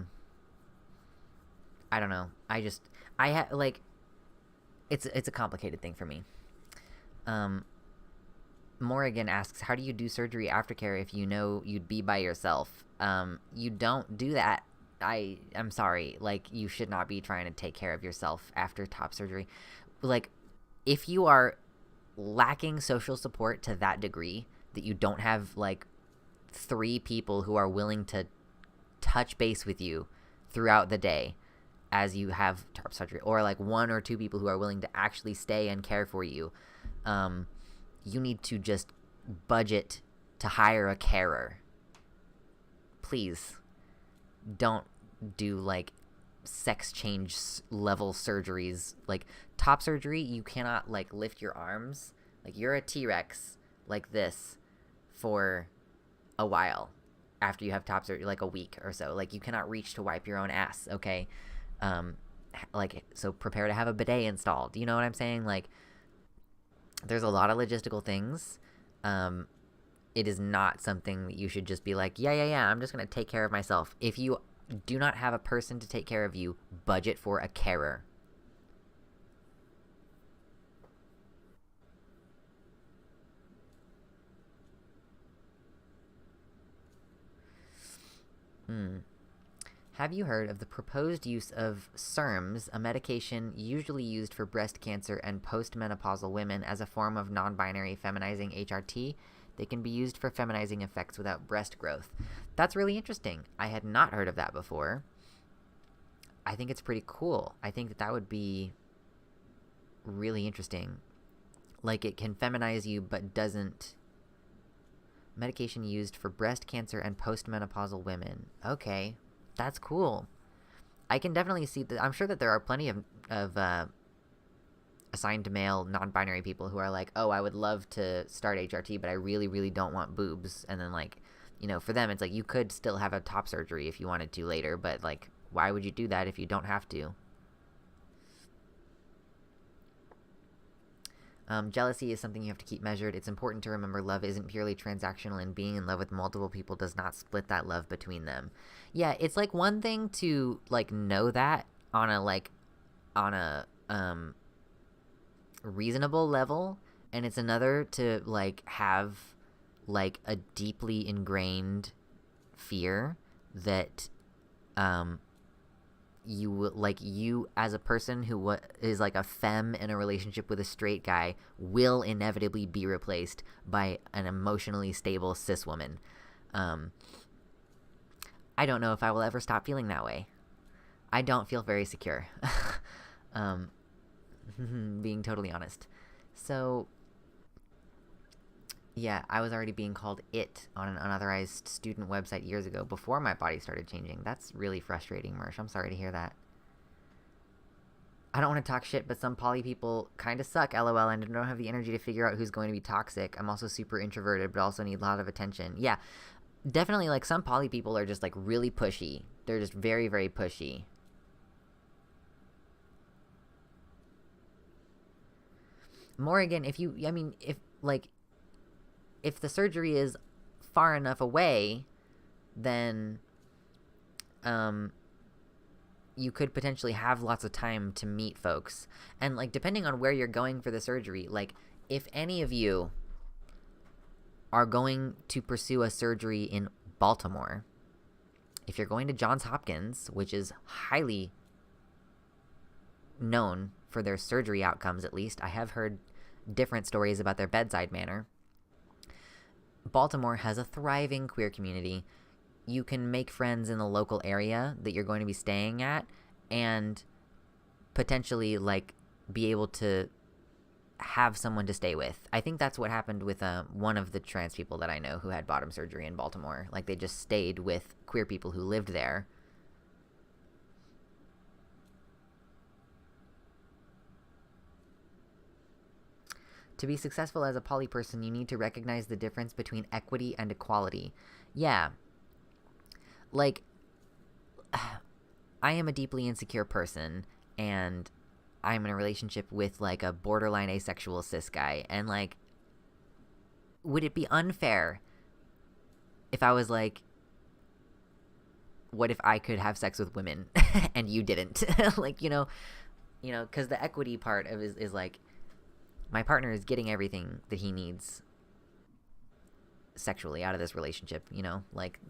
don't know. It's a complicated thing for me. Morrigan asks, how do you do surgery aftercare if you know you'd be by yourself? You don't do that. I'm sorry. Like, you should not be trying to take care of yourself after top surgery. Like, if you are lacking social support to that degree that you don't have, like, 3 people who are willing to touch base with you throughout the day as you have top surgery, or, like, 1 or 2 people who are willing to actually stay and care for you, you need to just budget to hire a carer. Please don't do like sex change level surgeries. Like top surgery, you cannot like lift your arms. Like you're a T-Rex like this for a while after you have top surgery, like a week or so. Like you cannot reach to wipe your own ass, okay? Like, so prepare to have a bidet installed. You know what I'm saying? Like, there's a lot of logistical things. It is not something that you should just be like, yeah, I'm just going to take care of myself. If you do not have a person to take care of you, budget for a carer. Have you heard of the proposed use of SERMs, a medication usually used for breast cancer and postmenopausal women as a form of non-binary feminizing HRT? They can be used for feminizing effects without breast growth. That's really interesting. I had not heard of that before. I think it's pretty cool. I think that would be really interesting. Like, it can feminize you, but doesn't. Medication used for breast cancer and postmenopausal women. Okay, that's cool. I can definitely see that. I'm sure that there are plenty of assigned to male non-binary people who are like, oh, I would love to start HRT, but I really, really don't want boobs. And then, like, you know, for them, it's like you could still have a top surgery if you wanted to later, but, like, why would you do that if you don't have to? Jealousy is something you have to keep measured. It's important to remember love isn't purely transactional, and being in love with multiple people does not split that love between them. Yeah, it's, like, one thing to, like, know that on a reasonable level, and it's another to, like, have, like, a deeply ingrained fear that, you as a person who is like a femme in a relationship with a straight guy will inevitably be replaced by an emotionally stable cis woman. I don't know if I will ever stop feeling that way. I don't feel very secure. Being totally honest. So, yeah, I was already being called it on an unauthorized student website years ago before my body started changing. That's really frustrating, Mersh. I'm sorry to hear that. I don't want to talk shit, but some poly people kind of suck, lol, and don't have the energy to figure out who's going to be toxic. I'm also super introverted, but also need a lot of attention. Yeah, definitely, like, some poly people are just, like, really pushy. They're just very, very pushy. Morrigan, if the surgery is far enough away, then you could potentially have lots of time to meet folks. And like, depending on where you're going for the surgery, like, if any of you are going to pursue a surgery in Baltimore, if you're going to Johns Hopkins, which is highly known for their surgery outcomes, at least I have heard different stories about their bedside manner. Baltimore has a thriving queer community. You can make friends in the local area that you're going to be staying at, and potentially like be able to have someone to stay with. I think that's what happened with one of the trans people that I know who had bottom surgery in Baltimore. Like, they just stayed with queer people who lived there. To be successful as a poly person, you need to recognize the difference between equity and equality. Yeah. Like, I am a deeply insecure person, and I'm in a relationship with, like, a borderline asexual cis guy, and, like, would it be unfair if I was like, what if I could have sex with women and you didn't? Like, you know, because the equity part of it is like, my partner is getting everything that he needs sexually out of this relationship, you know? Like,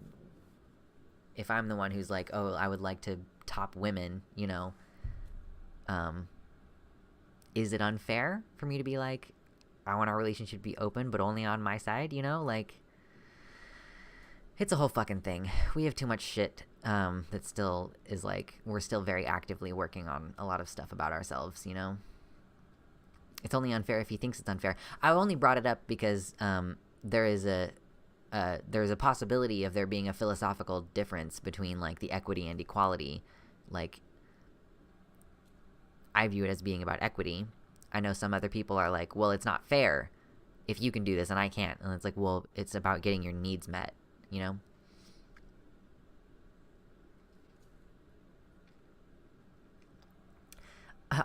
if I'm the one who's like, oh, I would like to top women, you know, is it unfair for me to be like, I want our relationship to be open, but only on my side, you know? Like, it's a whole fucking thing. We have too much shit that still is like, we're still very actively working on a lot of stuff about ourselves, you know? It's only unfair if he thinks it's unfair. I only brought it up because there's a possibility of there being a philosophical difference between, like, the equity and equality. Like, I view it as being about equity. I know some other people are like, well, it's not fair if you can do this and I can't. And it's like, well, it's about getting your needs met, you know?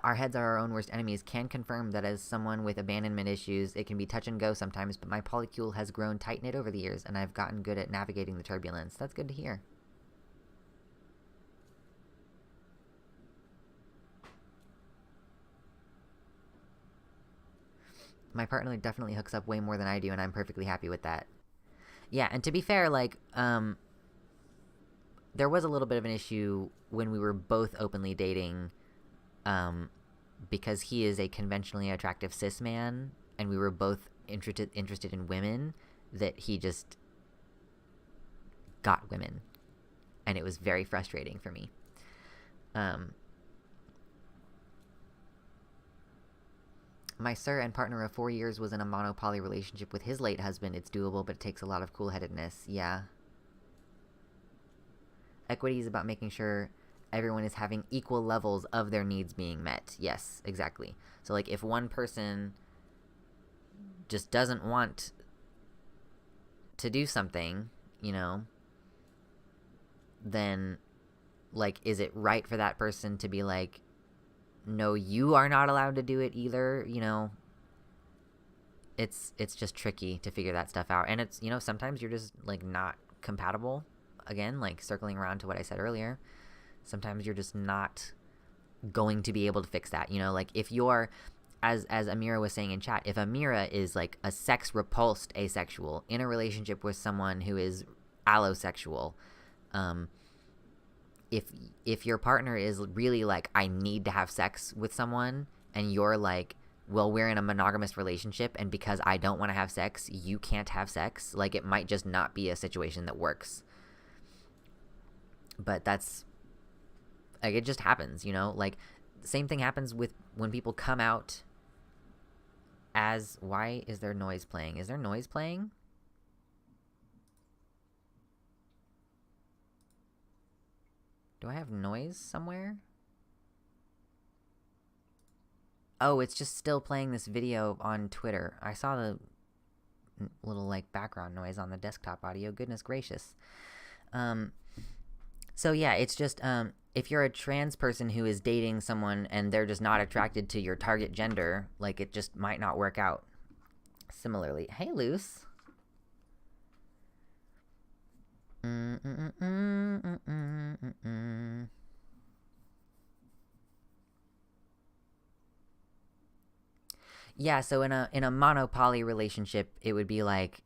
Our heads are our own worst enemies. Can confirm that as someone with abandonment issues, it can be touch and go sometimes, but my polycule has grown tight-knit over the years, and I've gotten good at navigating the turbulence. That's good to hear. My partner definitely hooks up way more than I do, and I'm perfectly happy with that. Yeah, and to be fair, like, there was a little bit of an issue when we were both openly dating, because he is a conventionally attractive cis man, and we were both interested in women, that he just got women, and it was very frustrating for me. My sir and partner of 4 years was in a monopoly relationship with his late husband. It's doable, but it takes a lot of cool-headedness. Yeah. Equity is about making sure everyone is having equal levels of their needs being met. Yes, exactly. So, like, if one person just doesn't want to do something, you know, then, like, is it right for that person to be like, no, you are not allowed to do it either, you know? It's just tricky to figure that stuff out. And it's, you know, sometimes you're just, like, not compatible. Again, like, circling around to what I said earlier. Sometimes you're just not going to be able to fix that, you know? Like, if you're, as Amira was saying in chat, if Amira is, like, a sex-repulsed asexual in a relationship with someone who is allosexual, if your partner is really like, I need to have sex with someone, and you're like, well, we're in a monogamous relationship, and because I don't want to have sex, you can't have sex, like, it might just not be a situation that works. But that's, like, it just happens, you know? Like, the same thing happens with when people come out as, why is there noise playing? Is there noise playing? Do I have noise somewhere? Oh, it's just still playing this video on Twitter. I saw the little, like, background noise on the desktop audio. Goodness gracious. So yeah, it's just if you're a trans person who is dating someone and they're just not attracted to your target gender, like it just might not work out. Similarly, hey Luce. Yeah, so in a monopoly relationship, it would be like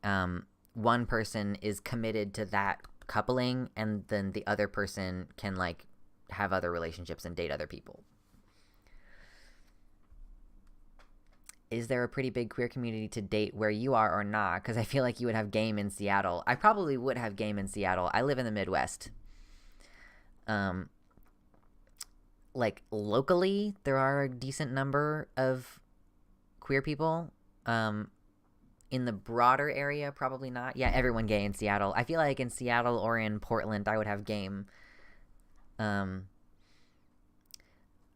one person is committed to that coupling, and then the other person can like have other relationships and date other people. Is there a pretty big queer community to date where you are or not? Because I feel like you would have game in Seattle. I probably would have game in Seattle. I live in the Midwest. Um, like locally, there are a decent number of queer people. In the broader area, probably not. Yeah, everyone gay in Seattle. I feel like in Seattle or in Portland, I would have game. Um,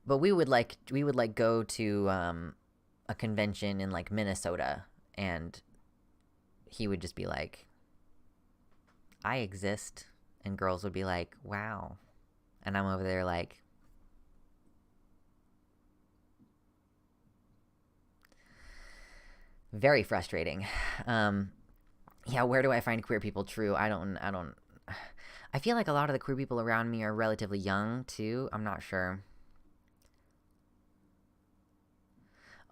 but we would go to a convention in like Minnesota, and he would just be like, "I exist," and girls would be like, "Wow," and I'm over there like, very frustrating. Um, yeah, where do I find queer people? True, I don't. I feel like a lot of the queer people around me are relatively young too. I'm not sure.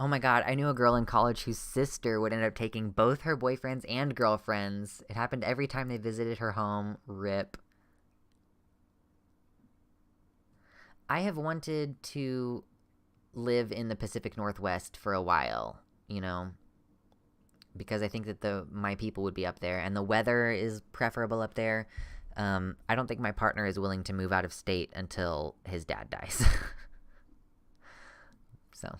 Oh my god, I knew a girl in college whose sister would end up taking both her boyfriends and girlfriends. It happened every time they visited her home. Rip. I have wanted to live in the Pacific Northwest for a while, you know, because I think that the my people would be up there and the weather is preferable up there. I don't think my partner is willing to move out of state until his dad dies. So,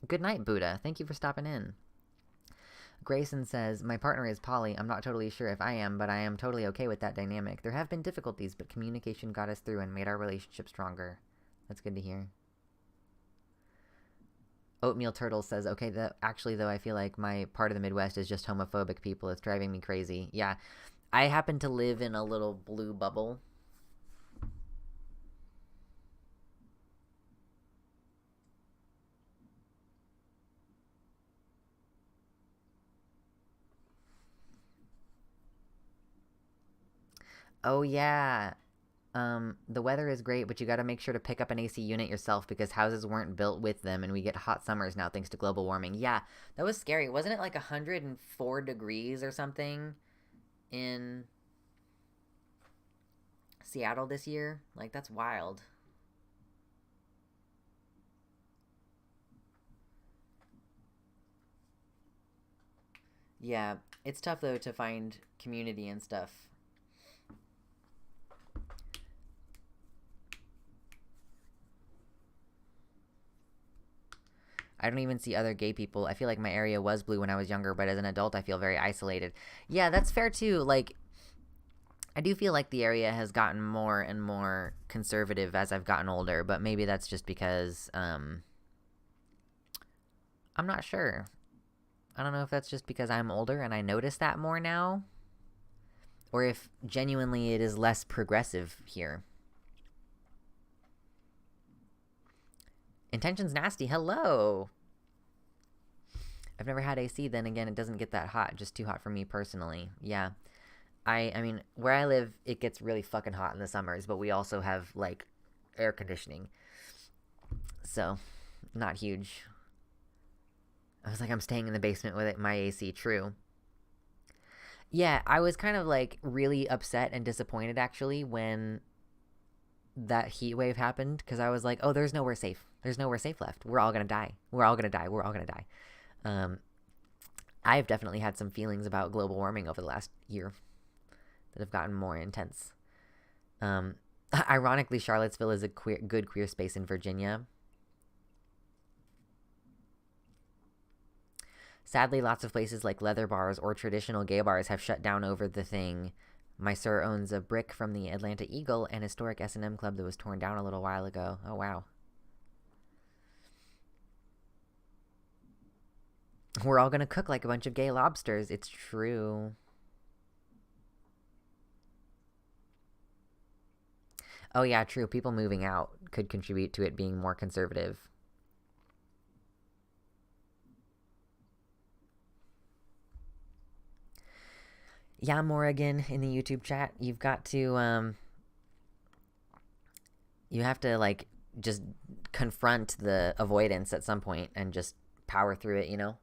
good night, Buddha. Thank you for stopping in. Grayson says, my partner is poly. I'm not totally sure if I am, but I am totally okay with that dynamic. There have been difficulties, but communication got us through and made our relationship stronger. That's good to hear. Oatmeal Turtle says, okay, actually, though, I feel like my part of the Midwest is just homophobic people. It's driving me crazy. Yeah, I happen to live in a little blue bubble. Oh, yeah. The weather is great, but you gotta make sure to pick up an AC unit yourself because houses weren't built with them, and we get hot summers now thanks to global warming. Yeah, that was scary. Wasn't it like 104 degrees or something in Seattle this year? Like, that's wild. Yeah, it's tough though to find community and stuff. I don't even see other gay people. I feel like my area was blue when I was younger, but as an adult, I feel very isolated. Yeah, that's fair too. Like, I do feel like the area has gotten more and more conservative as I've gotten older, but maybe that's just because I'm not sure. I don't know if that's just because I'm older and I notice that more now, or if genuinely it is less progressive here. Intention's nasty. Hello. I've never had AC. Then again, it doesn't get that hot. Just too hot for me personally. Yeah. I mean, where I live, it gets really fucking hot in the summers, but we also have like air conditioning, so not huge. I was like, I'm staying in the basement with my AC. True. Yeah, I was kind of like really upset and disappointed actually when that heat wave happened because I was like, oh, there's nowhere safe. There's nowhere safe left. We're all gonna die. We're all gonna die. We're all gonna die. Um, I've definitely had some feelings about global warming over the last year that have gotten more intense. Um, Ironically, Charlottesville is a good queer space in Virginia. Sadly, lots of places like leather bars or traditional gay bars have shut down over the thing. My sir owns a brick from the Atlanta Eagle, an historic S&M club that was torn down a little while ago. Oh, wow. We're all gonna cook like a bunch of gay lobsters. It's true. Oh yeah, true. People moving out could contribute to it being more conservative. Yeah, Morrigan in the YouTube chat, you have to like just confront the avoidance at some point and just power through it, you know?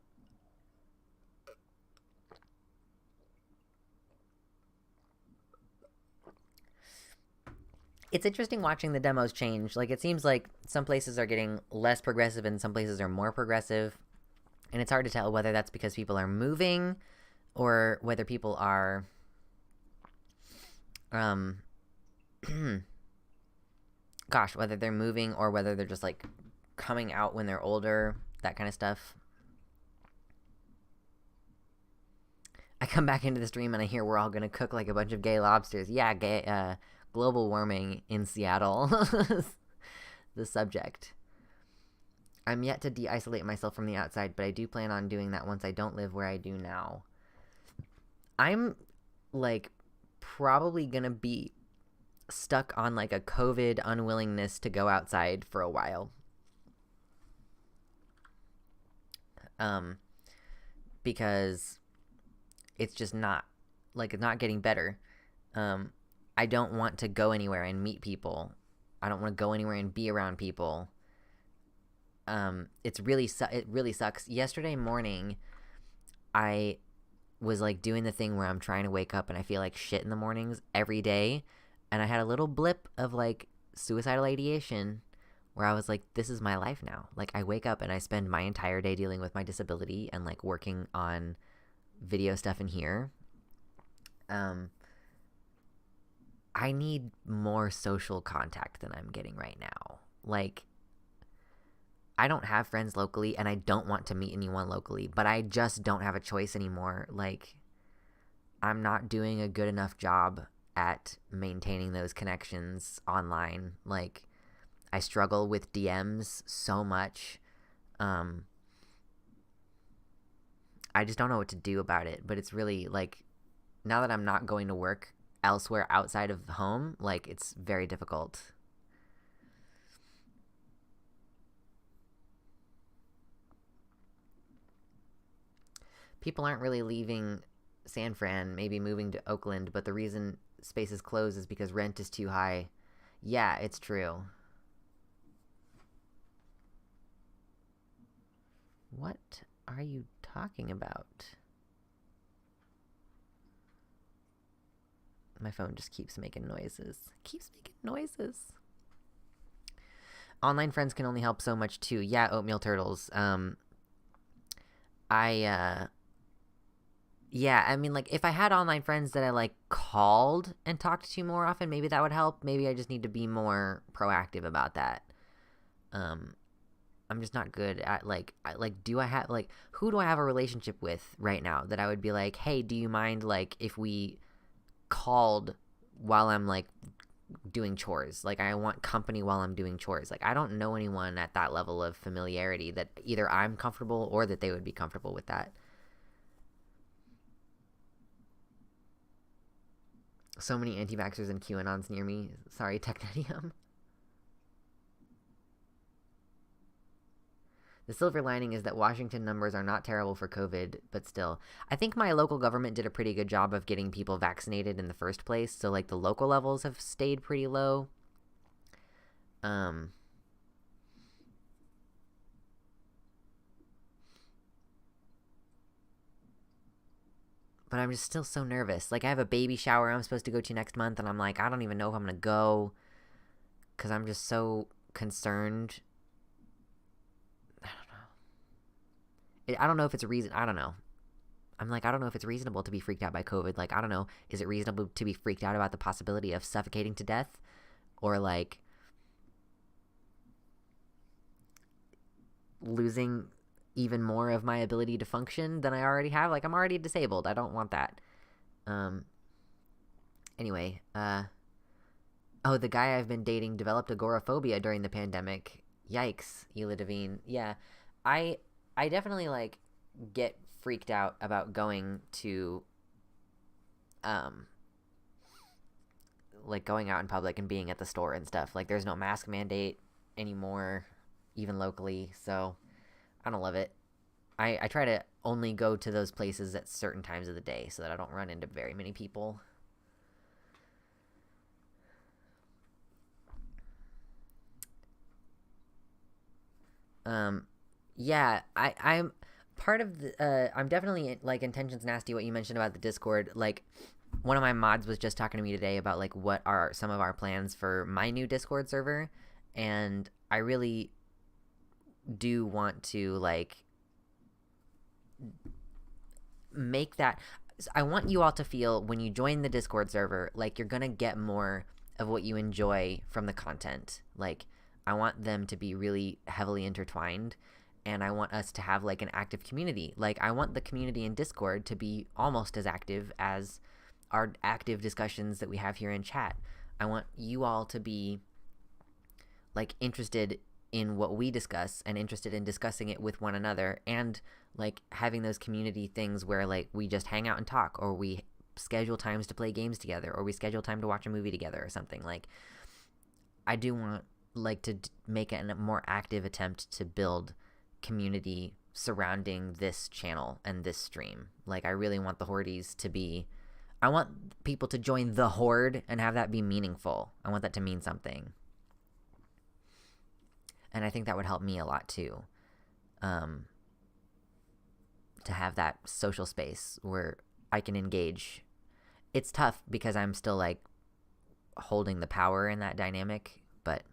It's interesting watching the demos change. Like, it seems like some places are getting less progressive and some places are more progressive. And it's hard to tell whether that's because people are moving or whether people are, um, gosh, whether they're moving or whether they're just like coming out when they're older, that kind of stuff. I come back into the stream and I hear we're all gonna cook like a bunch of gay lobsters. Yeah, global warming in Seattle. The subject. I'm yet to de-isolate myself from the outside, but I do plan on doing that once I don't live where I do now. I'm like probably gonna be stuck on like a COVID unwillingness to go outside for a while. Because it's just not like it's not getting better. I don't want to go anywhere and meet people. I don't want to go anywhere and be around people. It really sucks. Yesterday morning, I was like doing the thing where I'm trying to wake up and I feel like shit in the mornings every day, and I had a little blip of like suicidal ideation where I was like, this is my life now. Like, I wake up and I spend my entire day dealing with my disability and like working on video stuff in here. I need more social contact than I'm getting right now. Like, I don't have friends locally and I don't want to meet anyone locally, but I just don't have a choice anymore. Like, I'm not doing a good enough job at maintaining those connections online. Like, I struggle with DMs so much. I just don't know what to do about it, but it's really like, now that I'm not going to work elsewhere outside of home, like, it's very difficult. People aren't really leaving San Fran, maybe moving to Oakland, but the reason spaces close is because rent is too high. Yeah, it's true. What are you talking about? My phone just keeps making noises. Online friends can only help so much too. Yeah, oatmeal turtles. Yeah, I mean, like, if I had online friends that I like called and talked to more often, maybe that would help. Maybe I just need to be more proactive about that. I'm just not good at do I have like, who do I have a relationship with right now that I would be like, hey, do you mind like if we called while I'm like doing chores? Like, I want company while I'm doing chores. Like, I don't know anyone at that level of familiarity that either I'm comfortable or that they would be comfortable with that. So many anti-vaxxers and QAnons near me. Sorry, Technetium. The silver lining is that Washington numbers are not terrible for COVID, but still. I think my local government did a pretty good job of getting people vaccinated in the first place, so like the local levels have stayed pretty low. But I'm just still so nervous. Like, I have a baby shower I'm supposed to go to next month, and I'm like, I don't even know if I'm gonna go, because I'm just so concerned. I don't know if it's a reason. I don't know. I'm like, I don't know if it's reasonable to be freaked out by COVID. Like, I don't know. Is it reasonable to be freaked out about the possibility of suffocating to death? Or, like, losing even more of my ability to function than I already have? Like, I'm already disabled. I don't want that. Anyway, oh, the guy I've been dating developed agoraphobia during the pandemic. Yikes, Ela Devine. Yeah, I definitely, like, get freaked out about going to like going out in public and being at the store and stuff. Like there's no mask mandate anymore, even locally, so I don't love it. I try to only go to those places at certain times of the day so that I don't run into very many people. Yeah, I'm part of the, I'm definitely, like, intentions nasty what you mentioned about the Discord. Like, one of my mods was just talking to me today about, like, what are some of our plans for my new Discord server, and I really do want to, like, make that, I want you all to feel when you join the Discord server like you're gonna get more of what you enjoy from the content. Like, I want them to be really heavily intertwined, and I want us to have, like, an active community. Like, I want the community in Discord to be almost as active as our active discussions that we have here in chat. I want you all to be, like, interested in what we discuss and interested in discussing it with one another, and, like, having those community things where, like, we just hang out and talk, or we schedule times to play games together, or we schedule time to watch a movie together or something. Like, I do want, like, to make a more active attempt to build community surrounding this channel and this stream. Like, I really want the Hordies to be, I want people to join the Horde and have that be meaningful. I want that to mean something. And I think that would help me a lot too. To have that social space where I can engage. It's tough because I'm still, like, holding the power in that dynamic, but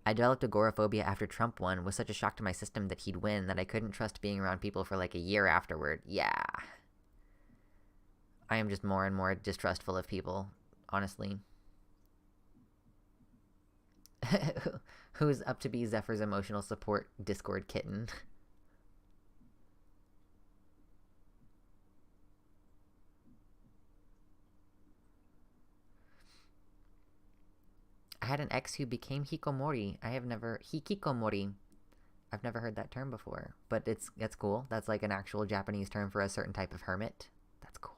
I developed agoraphobia after Trump won. It was such a shock to my system that he'd win that I couldn't trust being around people for, like, a year afterward. Yeah. I am just more and more distrustful of people, honestly. Who's up to be Zephyr's emotional support Discord kitten? I had an ex who became hikikomori. Hikikomori. I've never heard that term before, but that's cool. That's, like, an actual Japanese term for a certain type of hermit. That's cool.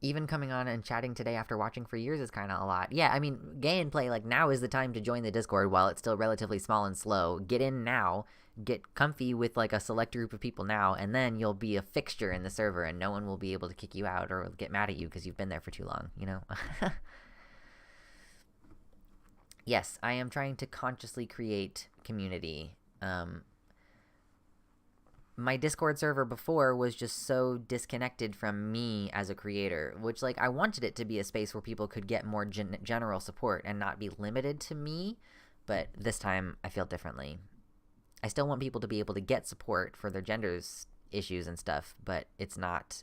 Even coming on and chatting today after watching for years is kind of a lot. Yeah, I mean, Gay and Play, like, now is the time to join the Discord while it's still relatively small and slow. Get in now, get comfy with, like, a select group of people now, and then you'll be a fixture in the server and no one will be able to kick you out or get mad at you because you've been there for too long, you know? Yes, I am trying to consciously create community. My Discord server before was just so disconnected from me as a creator, which, like, I wanted it to be a space where people could get more general support and not be limited to me, but this time I feel differently. I still want people to be able to get support for their gender's issues and stuff, but it's not,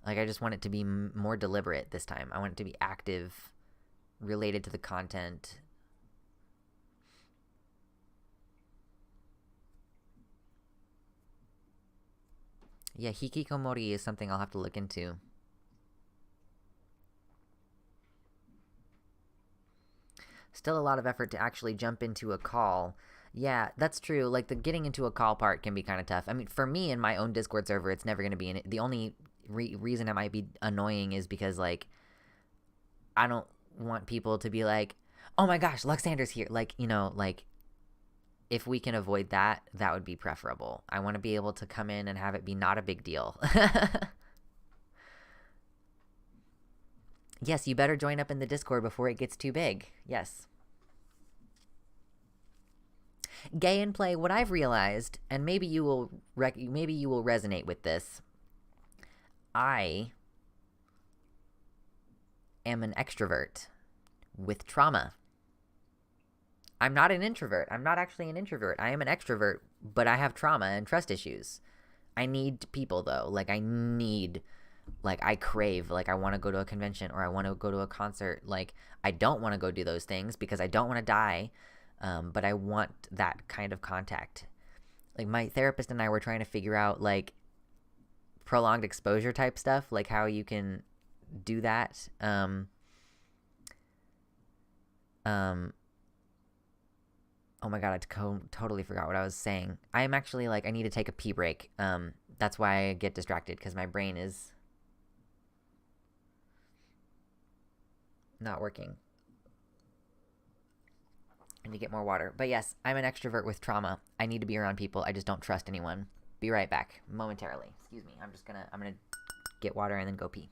like, I just want it to be more deliberate this time. I want it to be active, related to the content. Yeah, hikikomori is something I'll have to look into. Still a lot of effort to actually jump into a call. Yeah, that's true. Like, the getting into a call part can be kind of tough. I mean, for me in my own Discord server, it's never going to be in it. The only reason it might be annoying is because, like, I don't want people to be like, oh my gosh, Luxander's here. Like, you know, like, if we can avoid that, that would be preferable. I want to be able to come in and have it be not a big deal. Yes, you better join up in the Discord before it gets too big. Yes. Gay and Play, what I've realized, and maybe you will resonate with this, I am an extrovert with trauma. I'm not an introvert. I'm not actually an introvert. I am an extrovert, but I have trauma and trust issues. I need people, though. Like, I crave, like, I want to go to a convention or I want to go to a concert. Like, I don't want to go do those things because I don't want to die, but I want that kind of contact. Like, my therapist and I were trying to figure out, like, prolonged exposure type stuff, like how you can do that. Oh my god, I totally forgot what I was saying. I am actually like, I need to take a pee break. That's why I get distracted, because my brain is not working. I need to get more water. But yes, I'm an extrovert with trauma. I need to be around people. I just don't trust anyone. Be right back momentarily. Excuse me. I'm gonna get water and then go pee.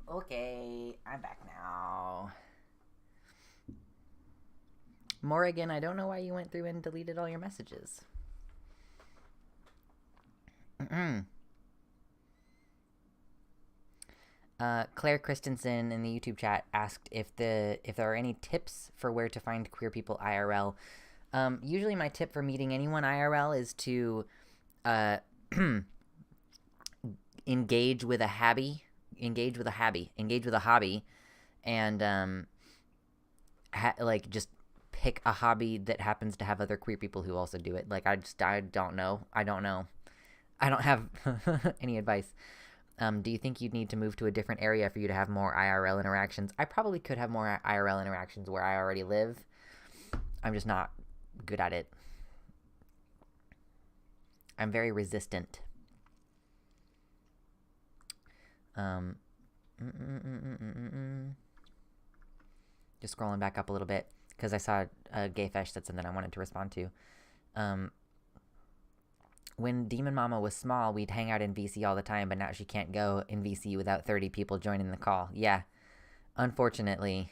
Okay, I'm back now. Morrigan, I don't know why you went through and deleted all your messages. Claire Christensen in the YouTube chat asked if there are any tips for where to find queer people IRL. Usually my tip for meeting anyone IRL is to engage with a hobby, and like just pick a hobby that happens to have other queer people who also do it. Like I don't know. I don't have any advice. Do you think you'd need to move to a different area for you to have more IRL interactions? I probably could have more IRL interactions where I already live. I'm just not good at it. I'm very resistant. Just scrolling back up a little bit because I saw a gay fesh said something I wanted to respond to. When Demon Mama was small, we'd hang out in VC all the time, but now she can't go in VC without 30 people joining the call. Yeah, unfortunately.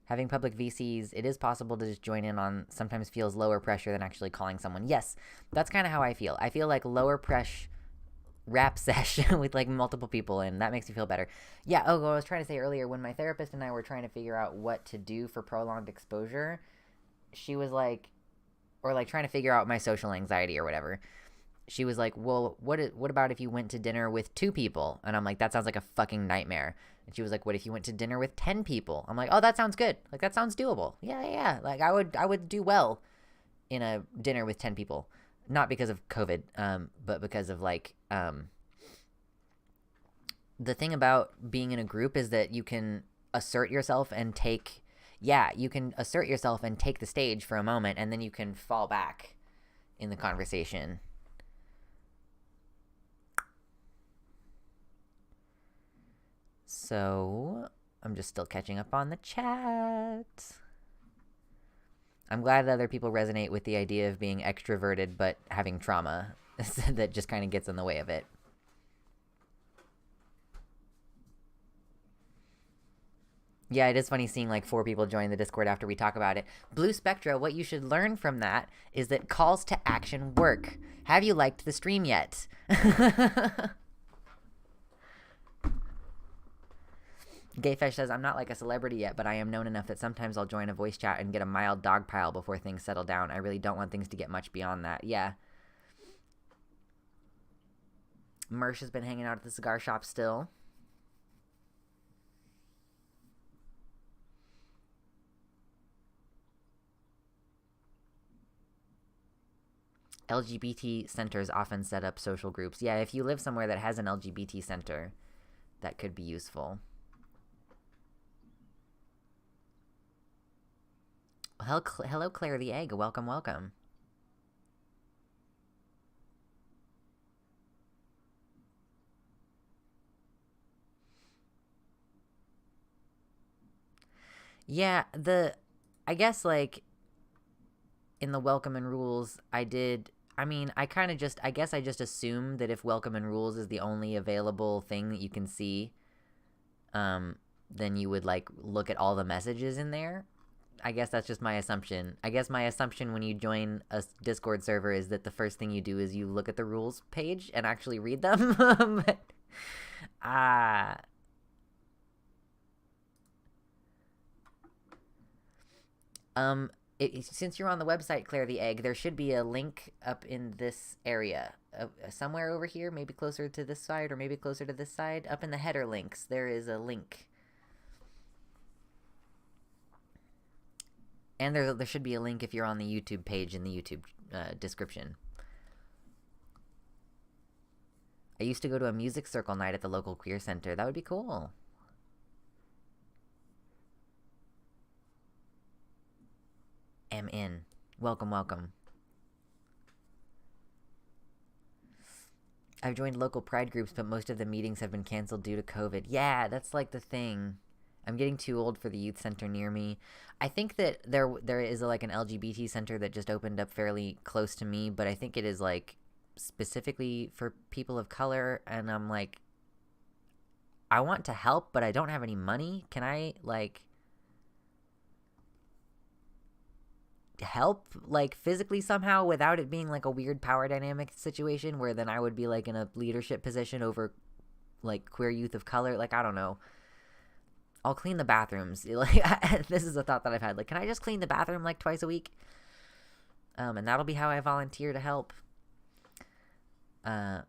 Having public VCs, it is possible to just join in on sometimes feels lower pressure than actually calling someone. Yes, that's kind of how I feel. I feel like lower pressure rap session with like multiple people, and that makes me feel better. Yeah, what I was trying to say earlier, when my therapist and I were trying to figure out what to do for prolonged exposure, she was like, or like trying to figure out my social anxiety or whatever. She was like, well, what about if you went to dinner with 2 people? And I'm like, that sounds like a fucking nightmare. And she was like, what if you went to dinner with 10 people? I'm like, oh, that sounds good. Like, that sounds doable. Yeah, yeah, yeah. Like, I would do well in a dinner with 10 people. Not because of COVID, but because of, like, the thing about being in a group is that you can assert yourself and take, you can assert yourself and take the stage for a moment, and then you can fall back in the conversation. So, I'm just still catching up on the chat. I'm glad that other people resonate with the idea of being extroverted but having trauma that just kind of gets in the way of it. Yeah, it is funny seeing like 4 people join the Discord after we talk about it. Blue Spectra, what you should learn from that is that calls to action work. Have you liked the stream yet? Gayfesh says, I'm not like a celebrity yet, but I am known enough that sometimes I'll join a voice chat and get a mild dog pile before things settle down. I really don't want things to get much beyond that. Yeah. Mersh has been hanging out at the cigar shop still. LGBT centers often set up social groups. Yeah, if you live somewhere that has an LGBT center, that could be useful. Hello, Claire the Egg. Welcome, welcome. Yeah, I guess, like, in the welcome and rules, I guess I just assumed that if welcome and rules is the only available thing that you can see, then you would, like, look at all the messages in there. I guess that's just my assumption. I guess my assumption when you join a Discord server is that the first thing you do is you look at the rules page and actually read them. Since you're on the website, Claire the Egg, there should be a link up in this area. Somewhere over here, maybe closer to this side or maybe closer to this side. Up in the header links, there is a link. And there should be a link if you're on the YouTube page in the YouTube description. I used to go to a music circle night at the local queer center. That would be cool. Am in. Welcome, welcome. I've joined local pride groups, but most of the meetings have been canceled due to COVID. Yeah, that's like the thing. I'm getting too old for the youth center near me. I think that there is like an LGBT center that just opened up fairly close to me, but I think it is like specifically for people of color, and I'm like, I want to help, but I don't have any money. Can I like help like physically somehow without it being like a weird power dynamic situation where then I would be like in a leadership position over like queer youth of color? Like, I don't know. I'll clean the bathrooms. Like, this is a thought that I've had. Like, can I just clean the bathroom like twice a week? And that'll be how I volunteer to help. I'm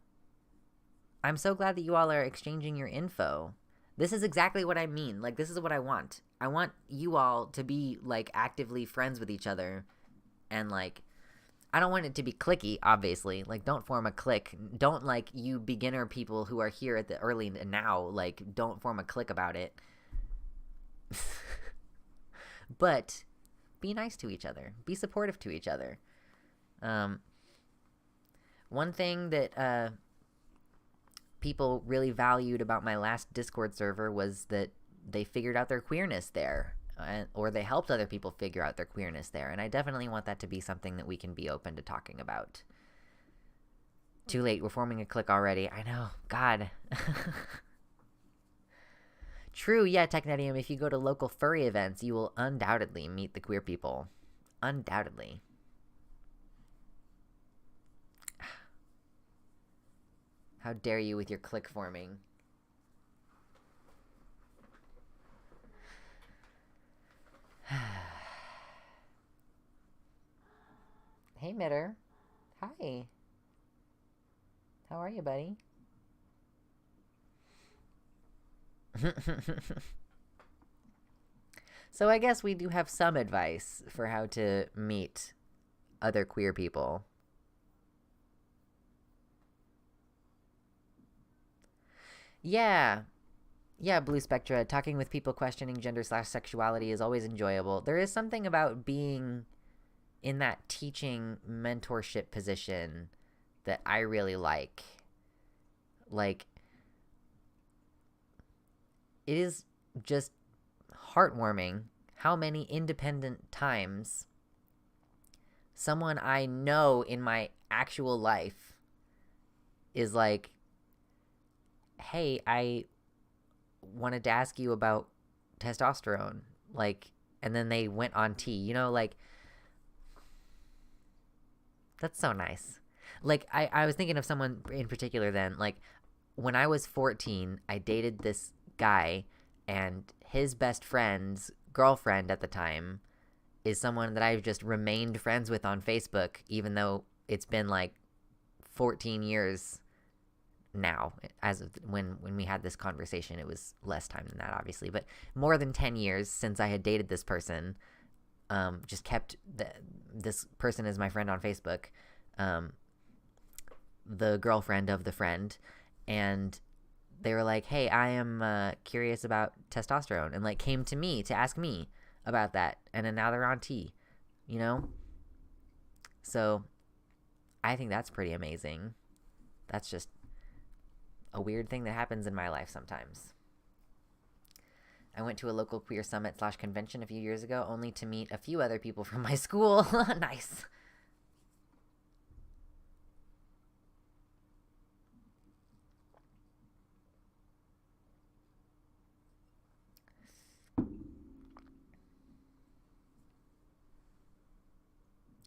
so glad that you all are exchanging your info. This is exactly what I mean. Like, this is what I want. I want you all to be, like, actively friends with each other. And, like, I don't want it to be cliquey, obviously. Like, don't form a clique. Don't, like, you beginner people who are here at the early now, like, don't form a clique about it. But be nice to each other. Be supportive to each other. One thing that people really valued about my last Discord server was that they figured out their queerness there, or they helped other people figure out their queerness there, and I definitely want that to be something that we can be open to talking about. Too late, we're forming a clique already. I know, God. True, yeah, Technetium, if you go to local furry events, you will undoubtedly meet the queer people. Undoubtedly. How dare you with your clique forming. Hey, Mitter. Hi. How are you, buddy? So I guess we do have some advice for how to meet other queer people. Yeah. Yeah, Blue Spectra, talking with people questioning gender/sexuality is always enjoyable. There is something about being in that teaching mentorship position that I really like. Like, it is just heartwarming how many independent times someone I know in my actual life is like, hey, I wanted to ask you about testosterone. Like, and then they went on T, like, that's so nice. Like, I was thinking of someone in particular then. Like, when I was 14, I dated this guy, and his best friend's girlfriend at the time is someone that I've just remained friends with on Facebook, even though it's been like 14 years now. As of when we had this conversation, it was less time than that, obviously, but more than 10 years since I had dated this person. Just kept this person as my friend on Facebook, the girlfriend of the friend, and they were like, hey, I am curious about testosterone, and like came to me to ask me about that, and then now they're on T, you know? So I think that's pretty amazing. That's just a weird thing that happens in my life sometimes. I went to a local queer summit/convention a few years ago only to meet a few other people from my school. Nice.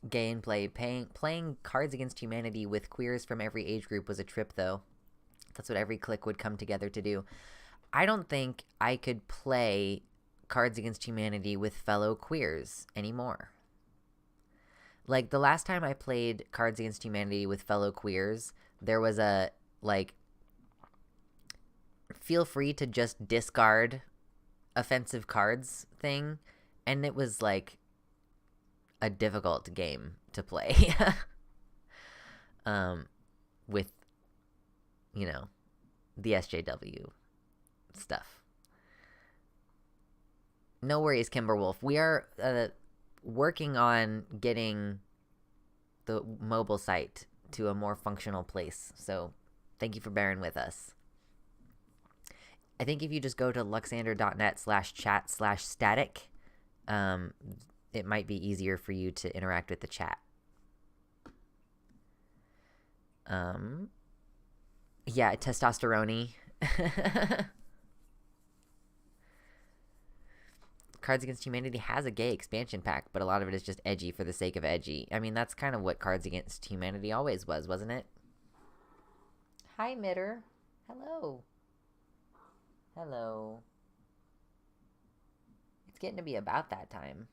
Gameplay. Playing Cards Against Humanity with queers from every age group was a trip, though. That's what every clique would come together to do. I don't think I could play Cards Against Humanity with fellow queers anymore. Like, the last time I played Cards Against Humanity with fellow queers, there was a, like, feel free to just discard offensive cards thing, and it was, like, a difficult game to play. With, the SJW stuff. No worries, Kimberwolf. We are working on getting the mobile site to a more functional place, so thank you for bearing with us. I think if you just go to luxander.net/chat/static, it might be easier for you to interact with the chat. Yeah, testosterone. Cards Against Humanity has a gay expansion pack, but a lot of it is just edgy for the sake of edgy. I mean, that's kind of what Cards Against Humanity always was, wasn't it? Hi, Mitter. Hello. Hello. It's getting to be about that time.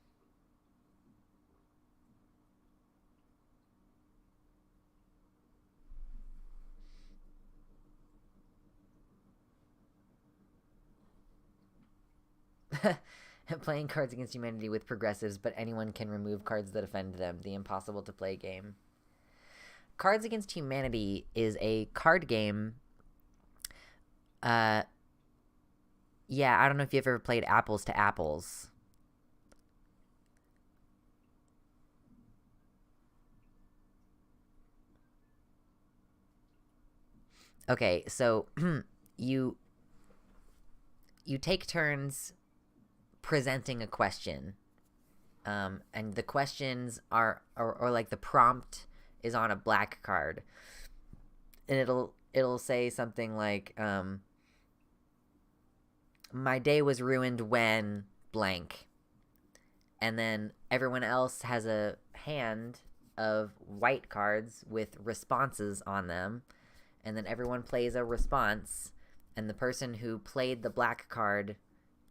Playing Cards Against Humanity with progressives, but anyone can remove cards that offend them. The impossible to play game. Cards Against Humanity is a card game. Yeah, I don't know if you've ever played Apples to Apples. Okay, so you take turns presenting a question, and the questions are or like the prompt is on a black card, and it'll say something like, my day was ruined when blank, and then everyone else has a hand of white cards with responses on them, and then everyone plays a response, and the person who played the black card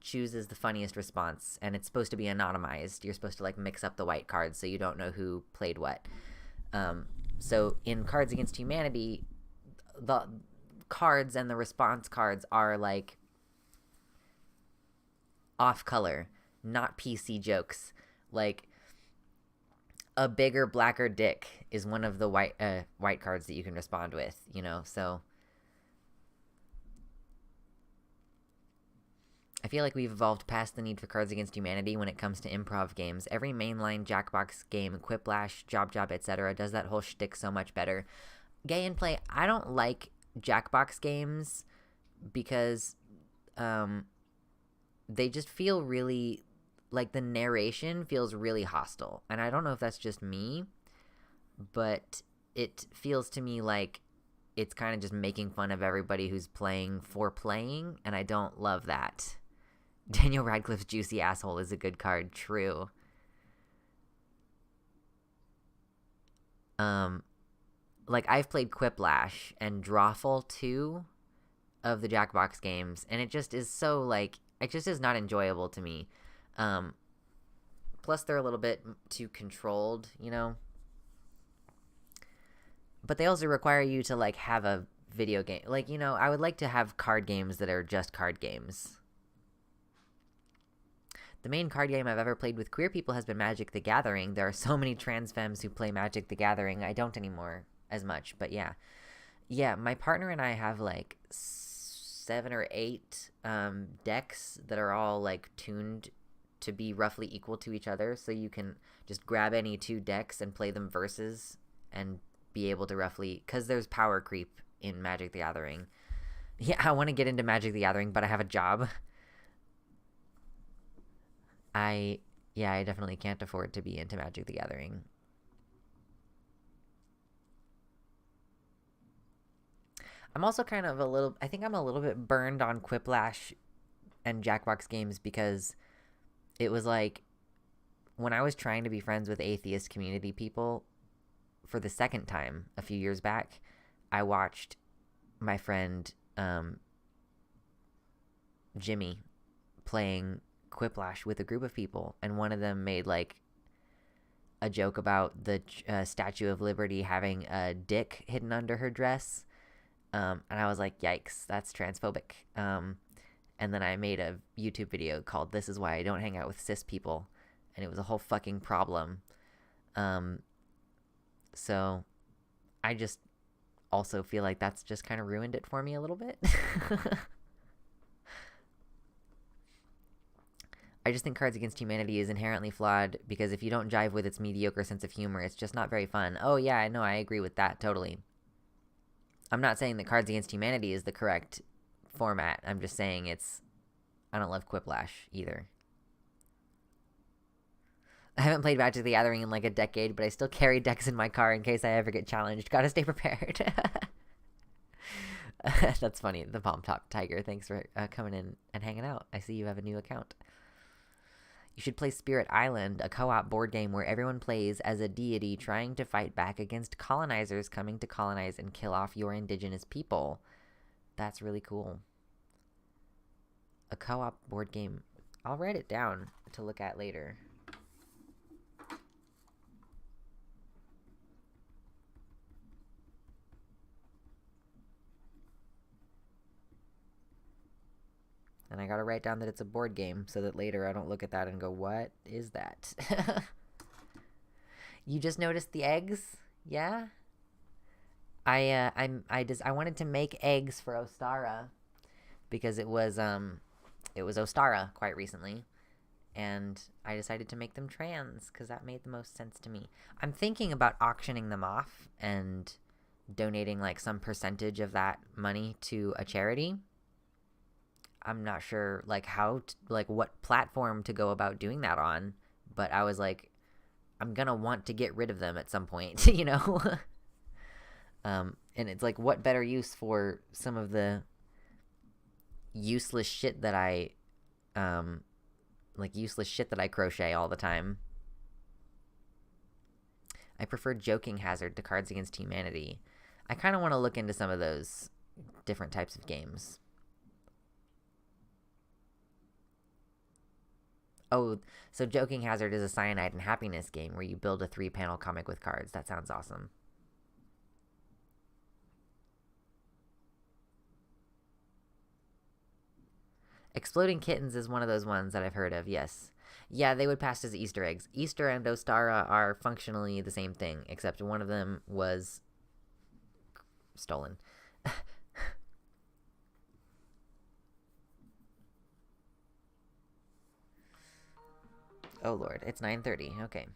chooses the funniest response, and it's supposed to be anonymized. You're supposed to like mix up the white cards so you don't know who played what. So in Cards Against Humanity, the cards and the response cards are like off color, not PC jokes. Like, a bigger, blacker dick is one of the white cards that you can respond with, you know? So I feel like we've evolved past the need for Cards Against Humanity when it comes to improv games. Every mainline Jackbox game, Quiplash, Job, etc., does that whole shtick so much better. Gay in Play, I don't like Jackbox games because they just feel really, like, the narration feels really hostile. And I don't know if that's just me, but it feels to me like it's kind of just making fun of everybody who's playing for playing, and I don't love that. Daniel Radcliffe's Juicy Asshole is a good card, true. Like, I've played Quiplash and Drawful 2 of the Jackbox games, and it just is so, like, it just is not enjoyable to me. Plus, they're a little bit too controlled, you know? But they also require you to, like, have a video game. Like, you know, I would like to have card games that are just card games. The main card game I've ever played with queer people has been Magic the Gathering. There are so many trans femmes who play Magic the Gathering. I don't anymore as much, but yeah. Yeah, my partner and I have, like, 7 or 8 decks that are all, like, tuned to be roughly equal to each other. So you can just grab any 2 decks and play them versus and be able to roughly... Because there's power creep in Magic the Gathering. Yeah, I want to get into Magic the Gathering, but I have a job. I definitely can't afford to be into Magic the Gathering. I'm also kind of I think I'm a little bit burned on Quiplash and Jackbox games because it was like, when I was trying to be friends with atheist community people for the second time a few years back, I watched my friend Jimmy playing Quiplash with a group of people, and one of them made, like, a joke about the Statue of Liberty having a dick hidden under her dress, and I was like, yikes, that's transphobic. And then I made a YouTube video called "This Is Why I Don't Hang Out with Cis People," and it was a whole fucking problem. So I just also feel like that's just kind of ruined it for me a little bit. I just think Cards Against Humanity is inherently flawed because if you don't jive with its mediocre sense of humor, it's just not very fun. Oh yeah, I know, I agree with that, totally. I'm not saying that Cards Against Humanity is the correct format. I'm just saying I don't love Quiplash either. I haven't played Magic the Gathering in like a decade, but I still carry decks in my car in case I ever get challenged. Gotta stay prepared. That's funny. The Palm Top Tiger, thanks for coming in and hanging out. I see you have a new account. You should play Spirit Island, a co-op board game where everyone plays as a deity trying to fight back against colonizers coming to colonize and kill off your indigenous people. That's really cool. A co-op board game. I'll write it down to look at later. And I gotta write down that it's a board game so that later I don't look at that and go, what is that? You just noticed the eggs? Yeah? I wanted to make eggs for Ostara because it was Ostara quite recently, and I decided to make them trans because that made the most sense to me. I'm thinking about auctioning them off and donating, like, some percentage of that money to a charity. I'm not sure, like, what platform to go about doing that on, but I was like, I'm gonna want to get rid of them at some point, you know? And it's like, what better use for some of the useless shit that I crochet all the time. I prefer Joking Hazard to Cards Against Humanity. I kind of want to look into some of those different types of games. Oh, so Joking Hazard is a Cyanide and Happiness game where you build a 3-panel comic with cards. That sounds awesome. Exploding kittens is one of those ones that I've heard of, yes. Yeah, they would pass as Easter eggs. Easter and Ostara are functionally the same thing, except one of them was stolen. Oh lord, it's 9:30. Okay.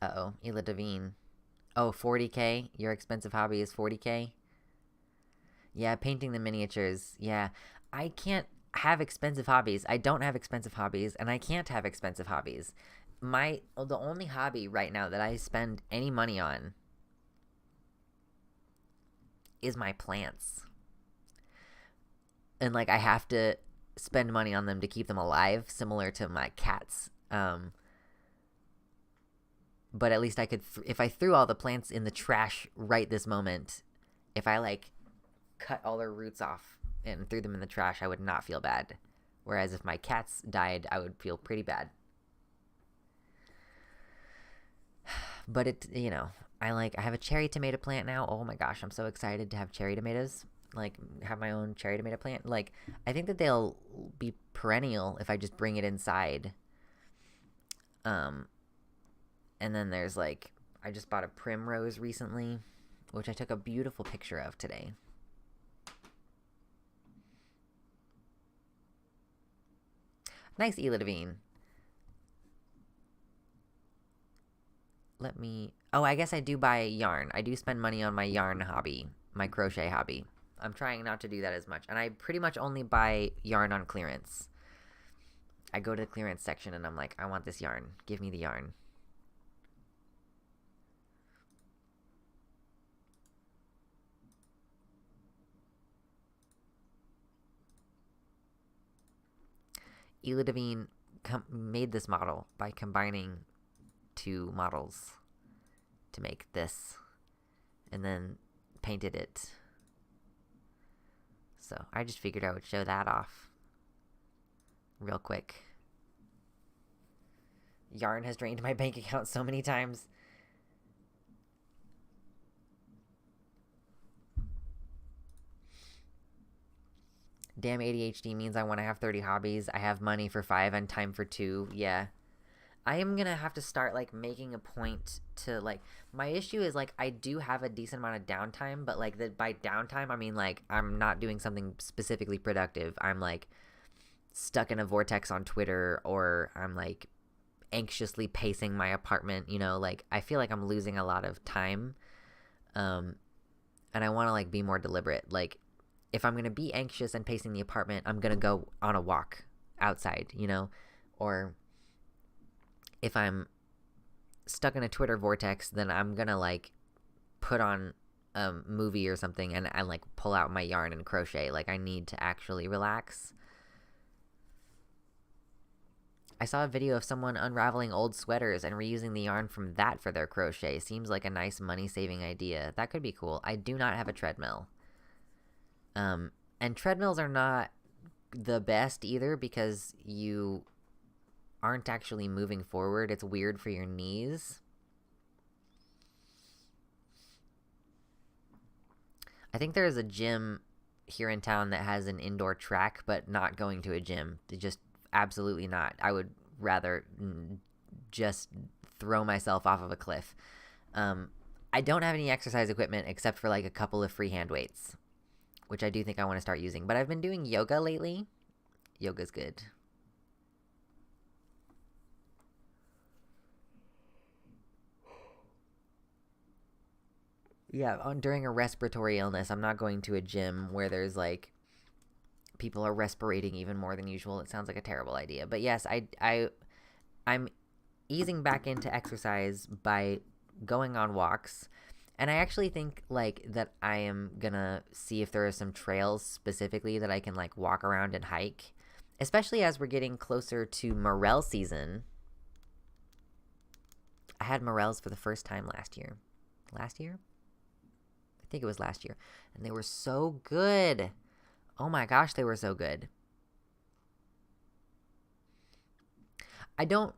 Uh-oh, Ela Devine. Oh, 40K? Your expensive hobby is 40K? Yeah, painting the miniatures. Yeah. I can't have expensive hobbies. I don't have expensive hobbies, and I can't have expensive hobbies. The only hobby right now that I spend any money on is my plants. And like I have to spend money on them to keep them alive, similar to my cats. But at least I could, if I threw all the plants in the trash right this moment, if I like cut all their roots off and threw them in the trash, I would not feel bad. Whereas if my cats died, I would feel pretty bad. But I have a cherry tomato plant now. Oh my gosh, I'm so excited to have cherry tomatoes. Like, have my own cherry tomato plant. Like, I think that they'll be perennial if I just bring it inside. And then there's like, I just bought a primrose recently, which I took a beautiful picture of today. Nice, Ela Devine. Oh, I guess I do buy yarn. I do spend money on my yarn hobby, my crochet hobby. I'm trying not to do that as much. And I pretty much only buy yarn on clearance. I go to the clearance section and I'm like, I want this yarn. Give me the yarn. Ela Devine made this model by combining two models to make this, and then painted it. So I just figured I would show that off real quick. Yarn has drained my bank account so many times. Damn, ADHD means I want to have 30 hobbies. I have money for 5 and time for 2. Yeah. I am gonna have to start like making a point to like, my issue is like I do have a decent amount of downtime, but like by downtime I mean like I'm not doing something specifically productive. I'm like stuck in a vortex on Twitter, or I'm like anxiously pacing my apartment, like I feel like I'm losing a lot of time. And I want to like be more deliberate. Like if I'm gonna be anxious and pacing the apartment, I'm gonna go on a walk outside, or if I'm stuck in a Twitter vortex, then I'm gonna like put on a movie or something and like pull out my yarn and crochet. Like I need to actually relax. I saw a video of someone unraveling old sweaters and reusing the yarn from that for their crochet. Seems like a nice money-saving idea. That could be cool. I do not have a treadmill. And treadmills are not the best either because you aren't actually moving forward. It's weird for your knees. I think there is a gym here in town that has an indoor track, but not going to a gym. Just absolutely not. I would rather just throw myself off of a cliff. I don't have any exercise equipment except for like a couple of free hand weights, which I do think I want to start using. But I've been doing yoga lately. Yoga's good. Yeah, during a respiratory illness, I'm not going to a gym where there's like people are respirating even more than usual. It sounds like a terrible idea. But yes, I'm easing back into exercise by going on walks. And I actually think like that I am gonna see if there are some trails specifically that I can like walk around and hike, especially as we're getting closer to morel season. I had morels for the first time last year. Last year? I think it was last year. And they were so good. Oh my gosh, they were so good. I don't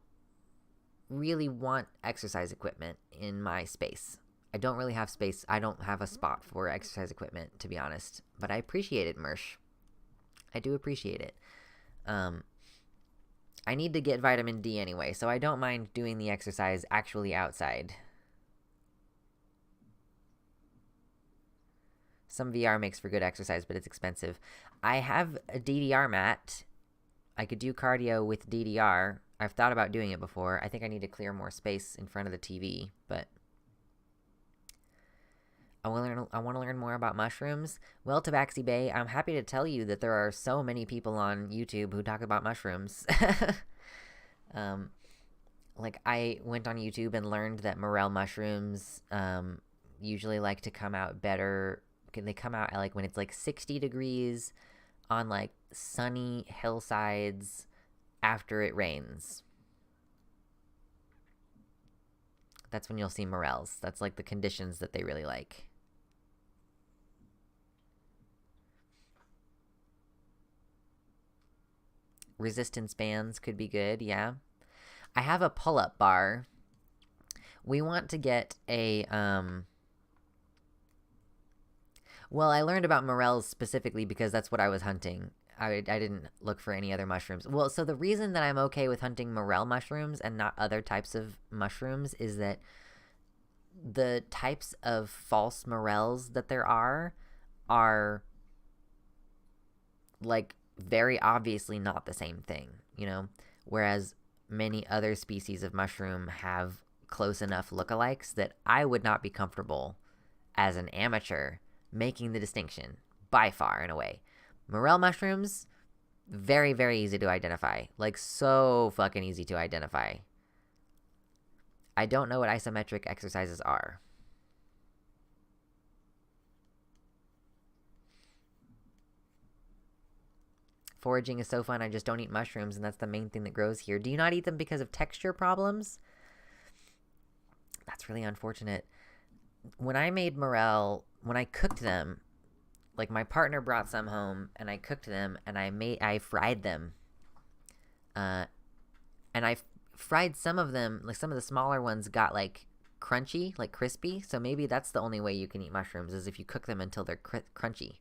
really want exercise equipment in my space. I don't really have space. I don't have a spot for exercise equipment, to be honest. But I appreciate it, Mersh. I do appreciate it. I need to get vitamin D anyway, so I don't mind doing the exercise actually outside. Some VR makes for good exercise, but it's expensive. I have a DDR mat. I could do cardio with DDR. I've thought about doing it before. I think I need to clear more space in front of the TV, but I want to learn more about mushrooms. Well, Tabaxi Bay, I'm happy to tell you that there are so many people on YouTube who talk about mushrooms. Like, I went on YouTube and learned that morel mushrooms usually like to come out better. They come out at, like, when it's like 60 degrees on like sunny hillsides after it rains. That's when you'll see morels. That's like the conditions that they really like. Resistance bands could be good, yeah. I have a pull-up bar. We want to get a well, I learned about morels specifically because that's what I was hunting. I didn't look for any other mushrooms. Well, so the reason that I'm okay with hunting morel mushrooms and not other types of mushrooms is that the types of false morels that there are like very obviously not the same thing, you know? Whereas many other species of mushroom have close enough lookalikes that I would not be comfortable as an amateur making the distinction, by far and away. Morel mushrooms, very, very easy to identify. Like, so fucking easy to identify. I don't know what isometric exercises are. Foraging is so fun, I just don't eat mushrooms, and that's the main thing that grows here. Do you not eat them because of texture problems? That's really unfortunate. When I made morel, when I cooked them, like, my partner brought some home, and I cooked them, and I fried them. And I fried some of them, like, some of the smaller ones got, like, crunchy, like, crispy. So maybe that's the only way you can eat mushrooms, is if you cook them until they're crunchy.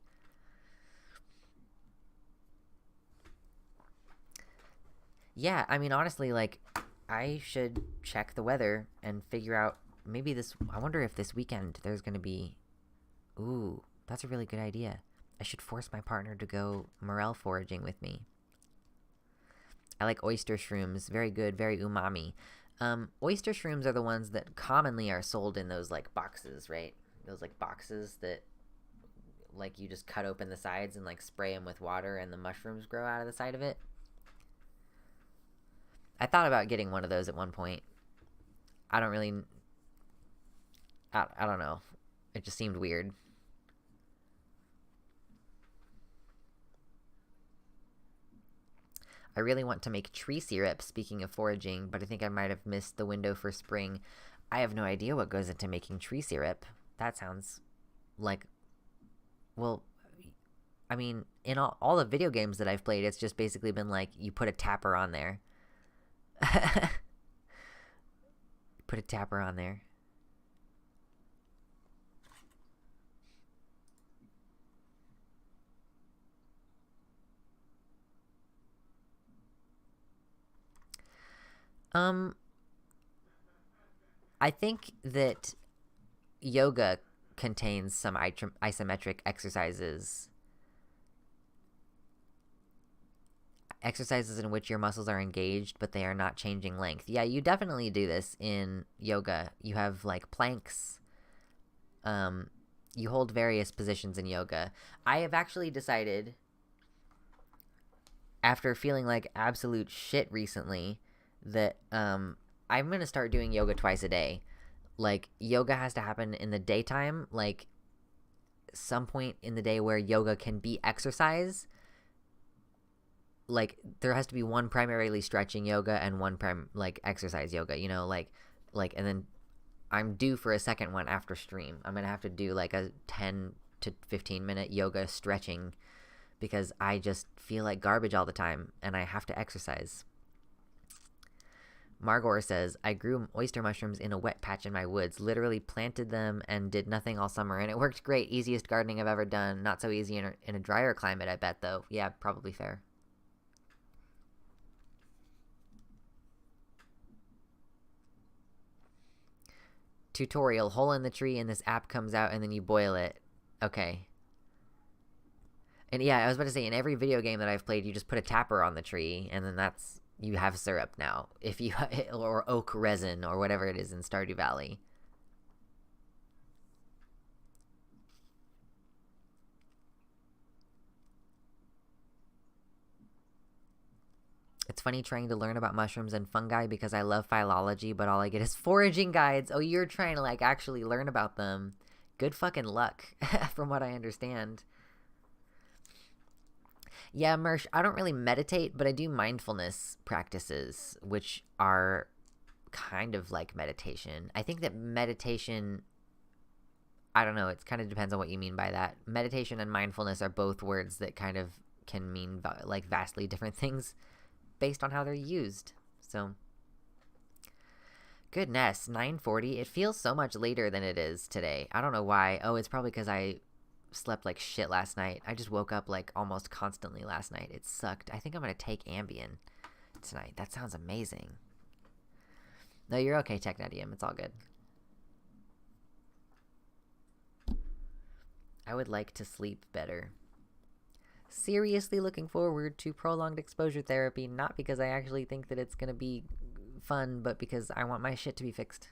Yeah, I mean, honestly, like, I should check the weather and figure out, maybe I wonder if this weekend there's going to be, ooh, that's a really good idea. I should force my partner to go morel foraging with me. I like oyster shrooms. Very good, very umami. Oyster shrooms are the ones that commonly are sold in those, like, boxes, right? Those, like, boxes that, like, you just cut open the sides and, like, spray them with water and the mushrooms grow out of the side of it. I thought about getting one of those at one point. I don't know. It just seemed weird. I really want to make tree syrup, speaking of foraging, but I think I might have missed the window for spring. I have no idea what goes into making tree syrup. That sounds like, well, I mean, in all the video games that I've played, it's just basically been like, you put a tapper on there. Put a tapper on there. I think that yoga contains some isometric exercises. Exercises in which your muscles are engaged, but they are not changing length. Yeah, you definitely do this in yoga. You have, like, planks. You hold various positions in yoga. I have actually decided, after feeling like absolute shit recently, that I'm going to start doing yoga twice a day. Like, yoga has to happen in the daytime, like, some point in the day where yoga can be exercise. Like, there has to be one primarily stretching yoga and one exercise yoga, you know, like, and then I'm due for a second one after stream. I'm going to have to do, like, a 10 to 15 minute yoga stretching because I just feel like garbage all the time and I have to exercise. Margor says, I grew oyster mushrooms in a wet patch in my woods. Literally planted them and did nothing all summer. And it worked great. Easiest gardening I've ever done. Not so easy in a drier climate, I bet, though. Yeah, probably fair. Tutorial. Hole in the tree and this app comes out and then you boil it. Okay. And yeah, I was about to say, in every video game that I've played, you just put a tapper on the tree and then that's... You have syrup now, if you or oak resin or whatever it is in Stardew Valley. It's funny trying to learn about mushrooms and fungi because I love philology, but all I get is foraging guides. Oh, you're trying to like actually learn about them. Good fucking luck, from what I understand. Yeah, Mersh, I don't really meditate, but I do mindfulness practices, which are kind of like meditation. I think that meditation, I don't know, it kind of depends on what you mean by that. Meditation and mindfulness are both words that kind of can mean like vastly different things based on how they're used. So, goodness, 9:40. It feels so much later than it is today. I don't know why. Oh, it's probably because I slept like shit last night. I just woke up like almost constantly last night. It sucked. I think I'm gonna take Ambien tonight. That sounds amazing. No, you're okay, Technetium. It's all good. I would like to sleep better. Seriously looking forward to prolonged exposure therapy, not because I actually think that it's gonna be fun, but because I want my shit to be fixed.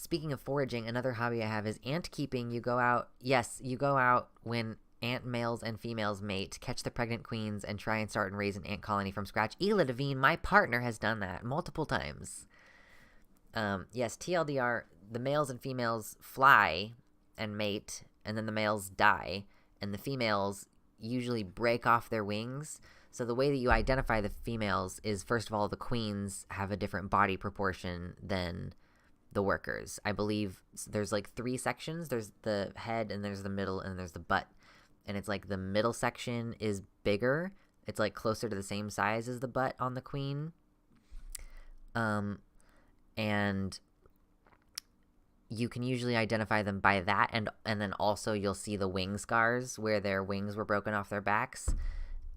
Speaking of foraging, another hobby I have is ant keeping. You go out, yes, you go out when ant males and females mate, catch the pregnant queens, and try and start and raise an ant colony from scratch. Ela Devine, my partner, has done that multiple times. Yes, TLDR, the males and females fly and mate, and then the males die, and the females usually break off their wings. So the way that you identify the females is, first of all, the queens have a different body proportion than the workers. I believe there's like 3 sections. There's the head, and there's the middle, and there's the butt. And it's like the middle section is bigger. It's like closer to the same size as the butt on the queen. And you can usually identify them by that, and then also you'll see the wing scars where their wings were broken off their backs,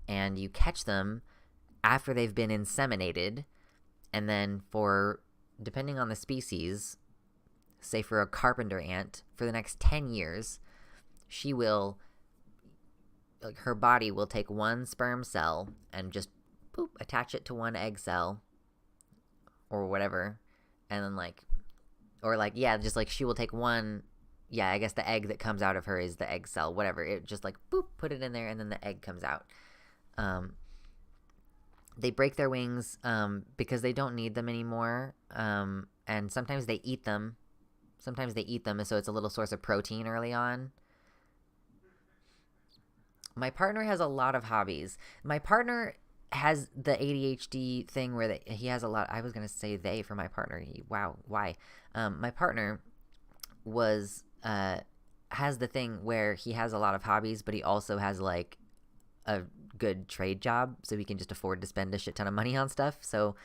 and you catch them after they've been inseminated, and then depending on the species, say for a carpenter ant, for the next 10 years, she will, like, her body will take one sperm cell and just, boop, attach it to one egg cell, or whatever, and then, like, or, like, yeah, just, like, she will take one, yeah, I guess the egg that comes out of her is the egg cell, whatever, it just, like, boop, put it in there, and then the egg comes out. They break their wings because they don't need them anymore, and sometimes they eat them. Sometimes they eat them, and so it's a little source of protein early on. My partner has a lot of hobbies. My partner has the ADHD thing where he has a lot. I was going to say they for my partner. Wow, why? My partner has the thing where he has a lot of hobbies, but he also has, like, a good trade job, so he can just afford to spend a shit ton of money on stuff. So,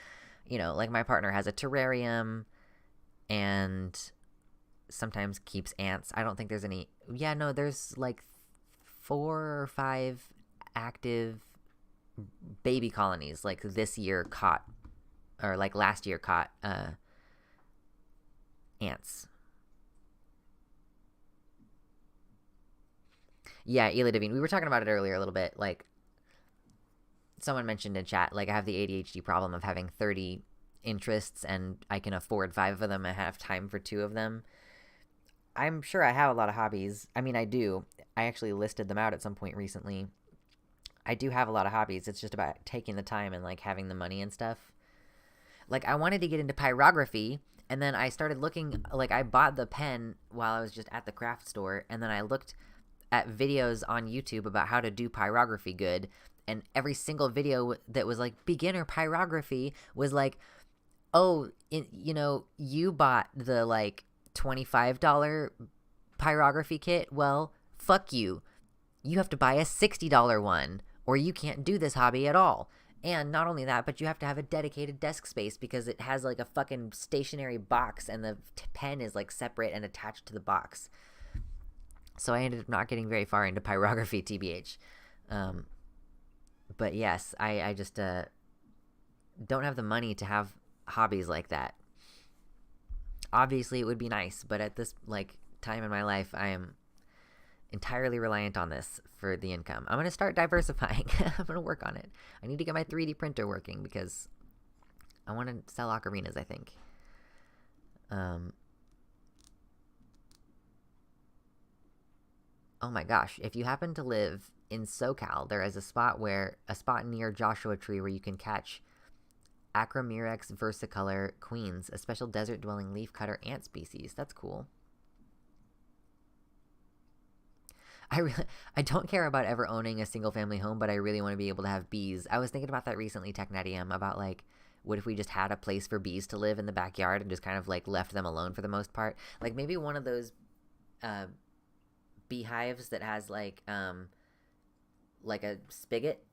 you know, like, my partner has a terrarium and sometimes keeps ants. I don't think there's any. Yeah, no, there's like 4 or 5 active baby colonies, like, this year caught, or like last year caught ants. Yeah, Ela Devine. We were talking about it earlier a little bit. Like, someone mentioned in chat, like, I have the ADHD problem of having 30 interests, and I can afford 5 of them and have time for 2 of them. I'm sure I have a lot of hobbies. I mean, I do. I actually listed them out at some point recently. I do have a lot of hobbies. It's just about taking the time and, like, having the money and stuff. Like, I wanted to get into pyrography, and then I started looking, like, I bought the pen while I was just at the craft store, and then I looked at videos on YouTube about how to do pyrography good, and every single video that was like beginner pyrography was like, oh, you bought the like $25 pyrography kit. Well, fuck you. You have to buy a $60 one, or you can't do this hobby at all. And not only that, but you have to have a dedicated desk space because it has like a fucking stationary box and the pen is like separate and attached to the box. So I ended up not getting very far into pyrography, TBH. But yes, I just don't have the money to have hobbies like that. Obviously, it would be nice, but at this like time in my life, I am entirely reliant on this for the income. I'm going to start diversifying. I'm going to work on it. I need to get my 3D printer working because I want to sell ocarinas, I think. Oh my gosh, if you happen to live in SoCal, there is a spot near Joshua Tree where you can catch Acromerex versicolor queens, a special desert-dwelling leafcutter ant species. That's cool. I don't care about ever owning a single-family home, but I really want to be able to have bees. I was thinking about that recently, TechNettium, about like, what if we just had a place for bees to live in the backyard and just kind of like left them alone for the most part? Like maybe one of those beehives that has like a spigot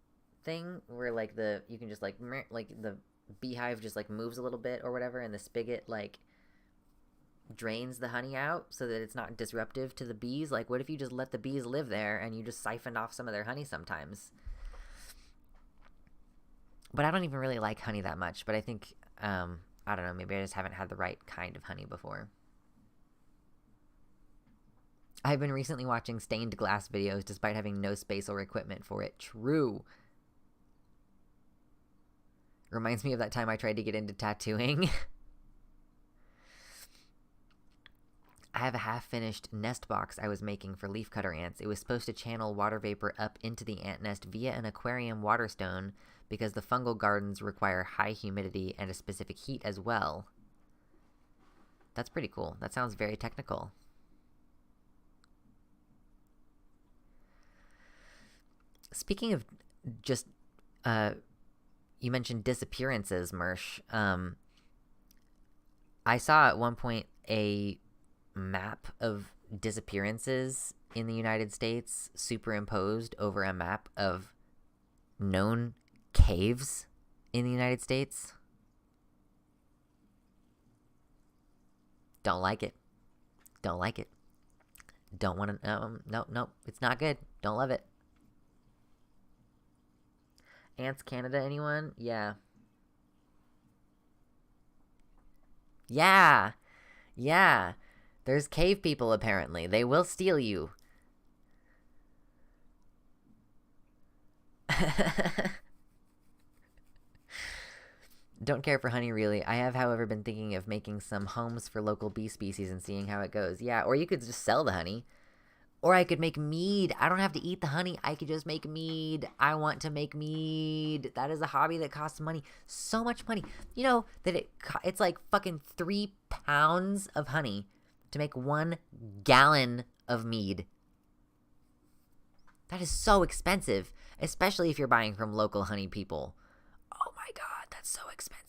thing where like you can just like the beehive just like moves a little bit or whatever, and the spigot like drains the honey out so that it's not disruptive to the bees. Like what if you just let the bees live there and you just siphoned off some of their honey sometimes? But I don't even really like honey that much, but I think I don't know, maybe I just haven't had the right kind of honey before. I've been recently watching stained glass videos despite having no space or equipment for it. True. Reminds me of that time I tried to get into tattooing. I have a half-finished nest box I was making for leafcutter ants. It was supposed to channel water vapor up into the ant nest via an aquarium water stone because the fungal gardens require high humidity and a specific heat as well. That's pretty cool. That sounds very technical. Speaking of just, you mentioned disappearances, Mersh. I saw at one point a map of disappearances in the United States superimposed over a map of known caves in the United States. Don't like it. Don't like it. Don't want to, no, it's not good. Don't love it. Ants Canada, anyone? Yeah. Yeah. Yeah. There's cave people, apparently. They will steal you. Don't care for honey, really. I have, however, been thinking of making some homes for local bee species and seeing how it goes. Yeah, or you could just sell the honey. Or I could make mead. I don't have to eat the honey. I could just make mead. I want to make mead. That is a hobby that costs money. So much money. You know that it's like fucking 3 pounds of honey to make 1 gallon of mead. That is so expensive, especially if you're buying from local honey people. Oh my god, that's so expensive.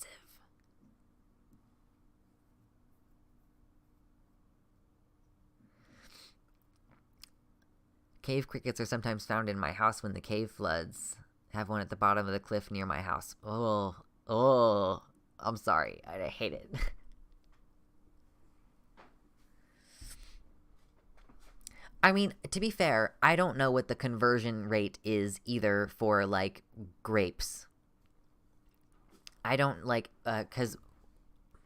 Cave crickets are sometimes found in my house when the cave floods. I have one at the bottom of the cliff near my house. Oh, I'm sorry. I hate it. I mean, to be fair, I don't know what the conversion rate is either for, like, grapes. I don't, like, because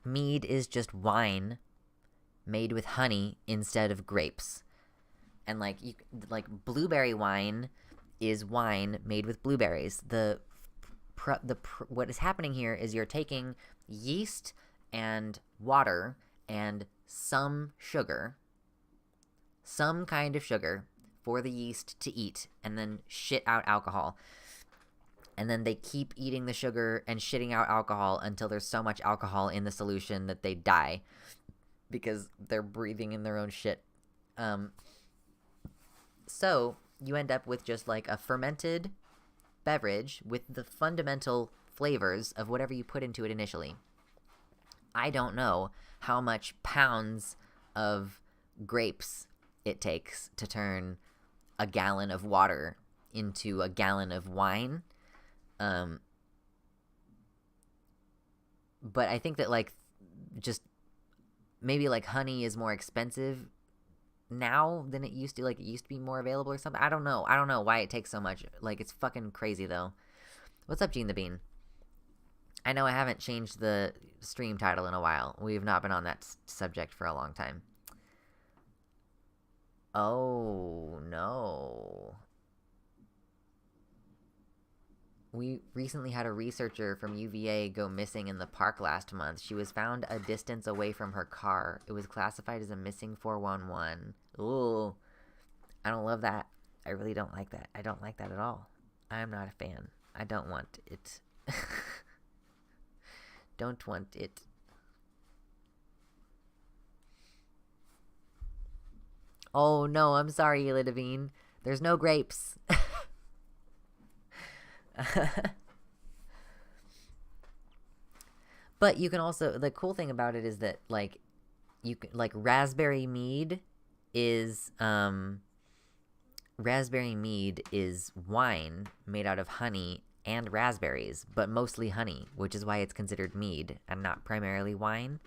mead is just wine made with honey instead of grapes. And like blueberry wine is wine made with blueberries. What is happening here is you're taking yeast and water and some sugar, some kind of sugar for the yeast to eat, and then shit out alcohol. And then they keep eating the sugar and shitting out alcohol until there's so much alcohol in the solution that they die because they're breathing in their own shit. So you end up with just like a fermented beverage with the fundamental flavors of whatever you put into it initially. I don't know how much pounds of grapes it takes to turn a gallon of water into a gallon of wine. But I think that like just maybe like honey is more expensive now than it used to. Like it used to be more available or something. I don't know why it takes so much. Like it's fucking crazy though. What's up, Gene the Bean? I know I haven't changed the stream title in a while. We've not been on that subject for a long time. Oh, no. We recently had a researcher from UVA go missing in the park last month. She was found a distance away from her car. It was classified as a missing 411. Ooh, I don't love that. I really don't like that. I don't like that at all. I'm not a fan. I don't want it. Don't want it. Oh no, I'm sorry, Hila Devine. There's no grapes. But you can also, the cool thing about it is that like you can, like raspberry mead is wine made out of honey and raspberries, but mostly honey, which is why it's considered mead and not primarily wine,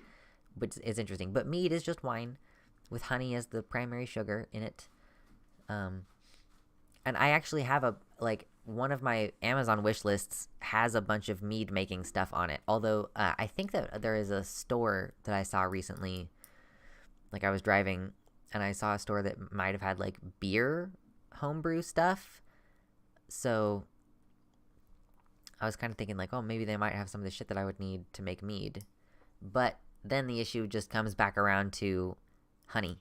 which is interesting. But mead is just wine with honey as the primary sugar in it. And I actually have one of my Amazon wish lists has a bunch of mead making stuff on it. Although I think that there is a store that I saw recently, like I was driving and I saw a store that might have had like beer homebrew stuff. So I was kind of thinking like, oh, maybe they might have some of the shit that I would need to make mead. But then the issue just comes back around to honey.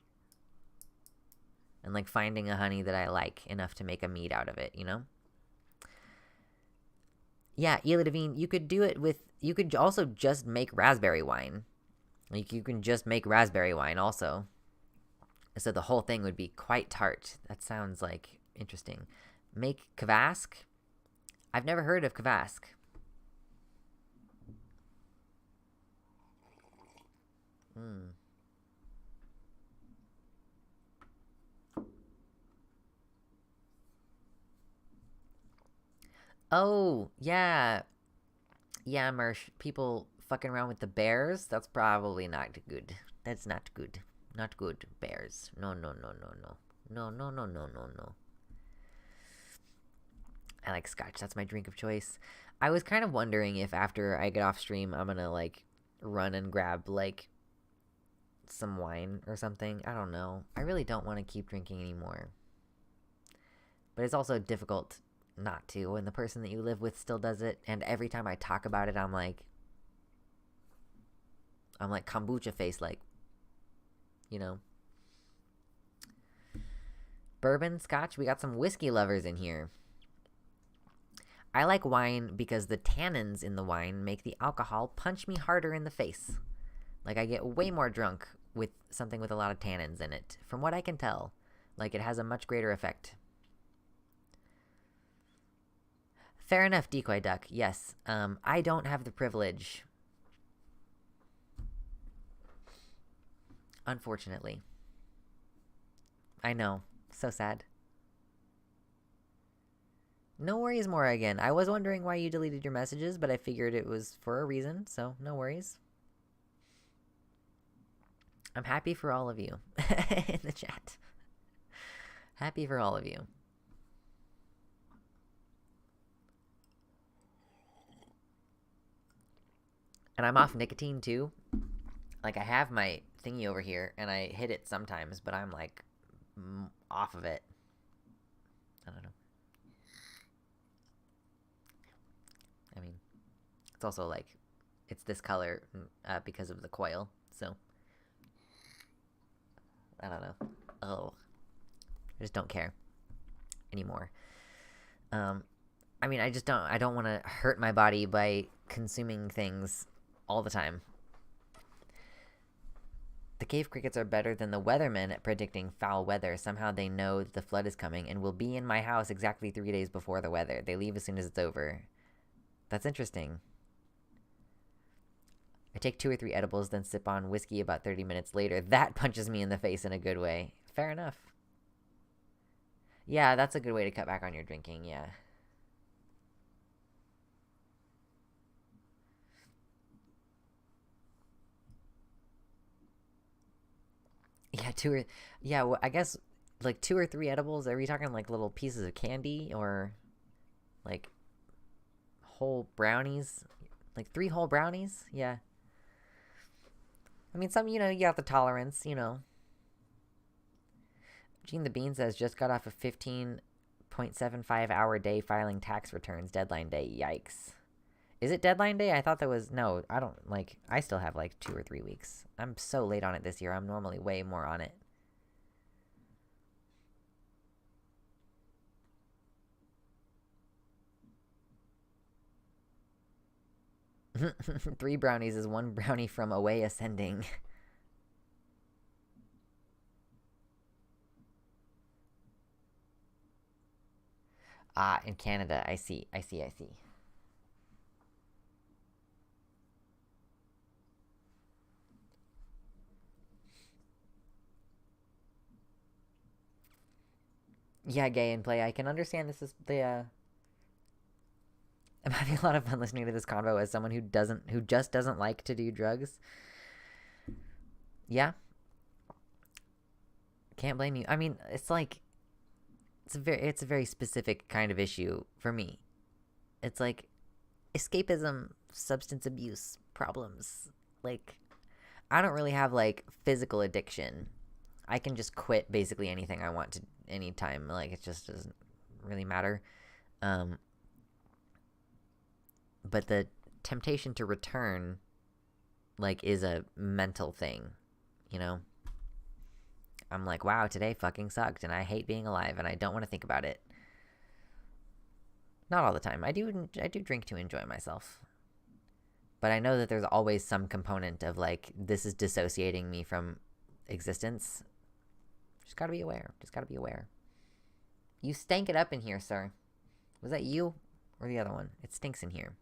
And like finding a honey that I like enough to make a mead out of it, you know? Yeah, Hila Devine, you could do it with, you could also just make raspberry wine. Like you can just make raspberry wine also. So the whole thing would be quite tart. That sounds like interesting. Make kvask. I've never heard of kvask. Oh, yeah. Yeah, Mersh. People fucking around with the bears? That's probably not good. That's not good. Not good, bears. No, no, no, no, no. No, no, no, no, no, no. I like scotch. That's my drink of choice. I was kind of wondering if after I get off stream, I'm gonna, like, run and grab, like, some wine or something. I don't know. I really don't want to keep drinking anymore. But it's also difficult not to when the person that you live with still does it. And every time I talk about it, I'm like kombucha face, like, you know. Bourbon, scotch, we got some whiskey lovers in here. I like wine because the tannins in the wine make the alcohol punch me harder in the face. Like, I get way more drunk with something with a lot of tannins in it, from what I can tell. Like, it has a much greater effect. Fair enough, Decoy Duck. Yes. I don't have the privilege. Unfortunately. I know. So sad. No worries, Mora, again. I was wondering why you deleted your messages, but I figured it was for a reason, so no worries. I'm happy for all of you in the chat. Happy for all of you. And I'm off nicotine, too. Like, I have my thingy over here, and I hit it sometimes, but I'm, like, off of it. I don't know. I mean, it's also, like, it's this color because of the coil, so. I don't know. Oh. I just don't care anymore. I mean, I don't want to hurt my body by consuming things all the time. The cave crickets are better than the weathermen at predicting foul weather. Somehow they know that the flood is coming and will be in my house exactly 3 days before the weather. They leave as soon as it's over. That's interesting. I take 2 or 3 edibles, then sip on whiskey about 30 minutes later. That punches me in the face in a good way. Fair enough. Yeah, that's a good way to cut back on your drinking, yeah. Yeah, yeah, well, I guess like 2 or 3 edibles. Are we talking like little pieces of candy or like whole brownies? Like 3 whole brownies? Yeah. I mean, some, you have the tolerance. Gene the Bean says just got off a 15.75 hour day filing tax returns. Deadline day. Yikes. Is it deadline day? I thought that was. No, I don't. Like, I still have like 2 or 3 weeks. I'm so late on it this year. I'm normally way more on it. 3 brownies is 1 brownie from away ascending. Ah, in Canada. I see. I see. I see. Yeah, gay and play. I can understand this is the. I'm having a lot of fun listening to this convo as someone who just doesn't like to do drugs. Yeah, can't blame you. I mean, it's like it's a very specific kind of issue for me. It's like escapism, substance abuse problems. Like, I don't really have like physical addiction. I can just quit basically anything I want to anytime. Like, it just doesn't really matter. Um, but the temptation to return, like, is a mental thing. You know, I'm like, wow, today fucking sucked, and I hate being alive, and I don't want to think about it. Not all the time. I do drink to enjoy myself, but I know that there's always some component of like this is dissociating me from existence. Just gotta be aware. Just gotta be aware. You stank it up in here, sir. Was that you or the other one? It stinks in here.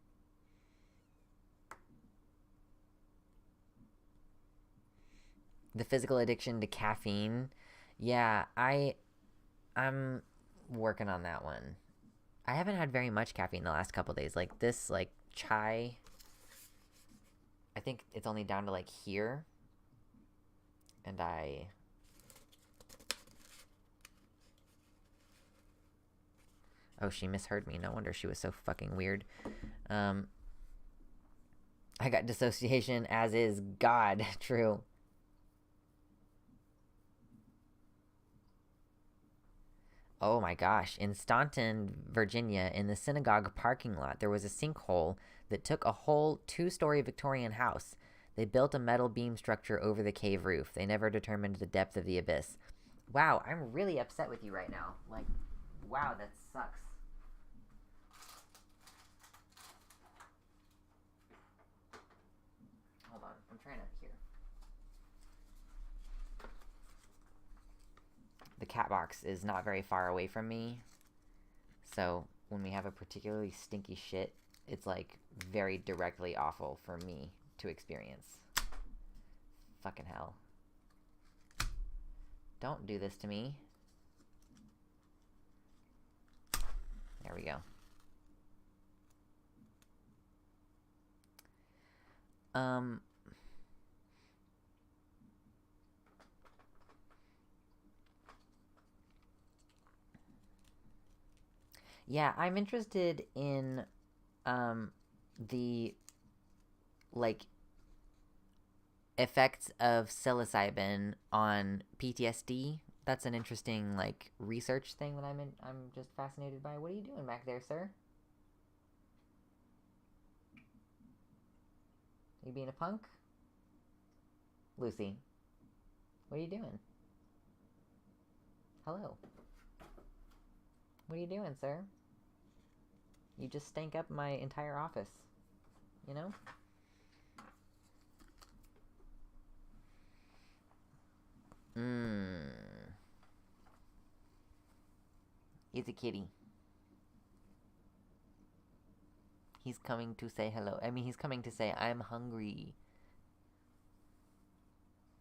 The physical addiction to caffeine. Yeah, I'm working on that one. I haven't had very much caffeine the last couple days. Like this, like chai. I think it's only down to like here, and I. Oh, she misheard me. No wonder she was so fucking weird. Um, I got dissociation, as is God. True. Oh my gosh. In Staunton, Virginia, in the synagogue parking lot, there was a sinkhole that took a whole 2 story Victorian house. They built a metal beam structure over the cave roof. They never determined the depth of the abyss. Wow, I'm really upset with you right now. Like, wow, that sucks. Hold on, I'm trying to here. The cat box is not very far away from me, so when we have a particularly stinky shit, it's like very directly awful for me to experience. Fucking hell. Don't do this to me. There we go. Um, yeah, I'm interested in um the like effects of psilocybin on PTSD. That's an interesting like research thing that I'm just fascinated by. What are you doing back there, sir? You being a punk? Lucy, what are you doing? Hello. What are you doing, sir? You just stank up my entire office. You know? Mmm. He's a kitty. He's coming to say hello. I mean, he's coming to say, I'm hungry.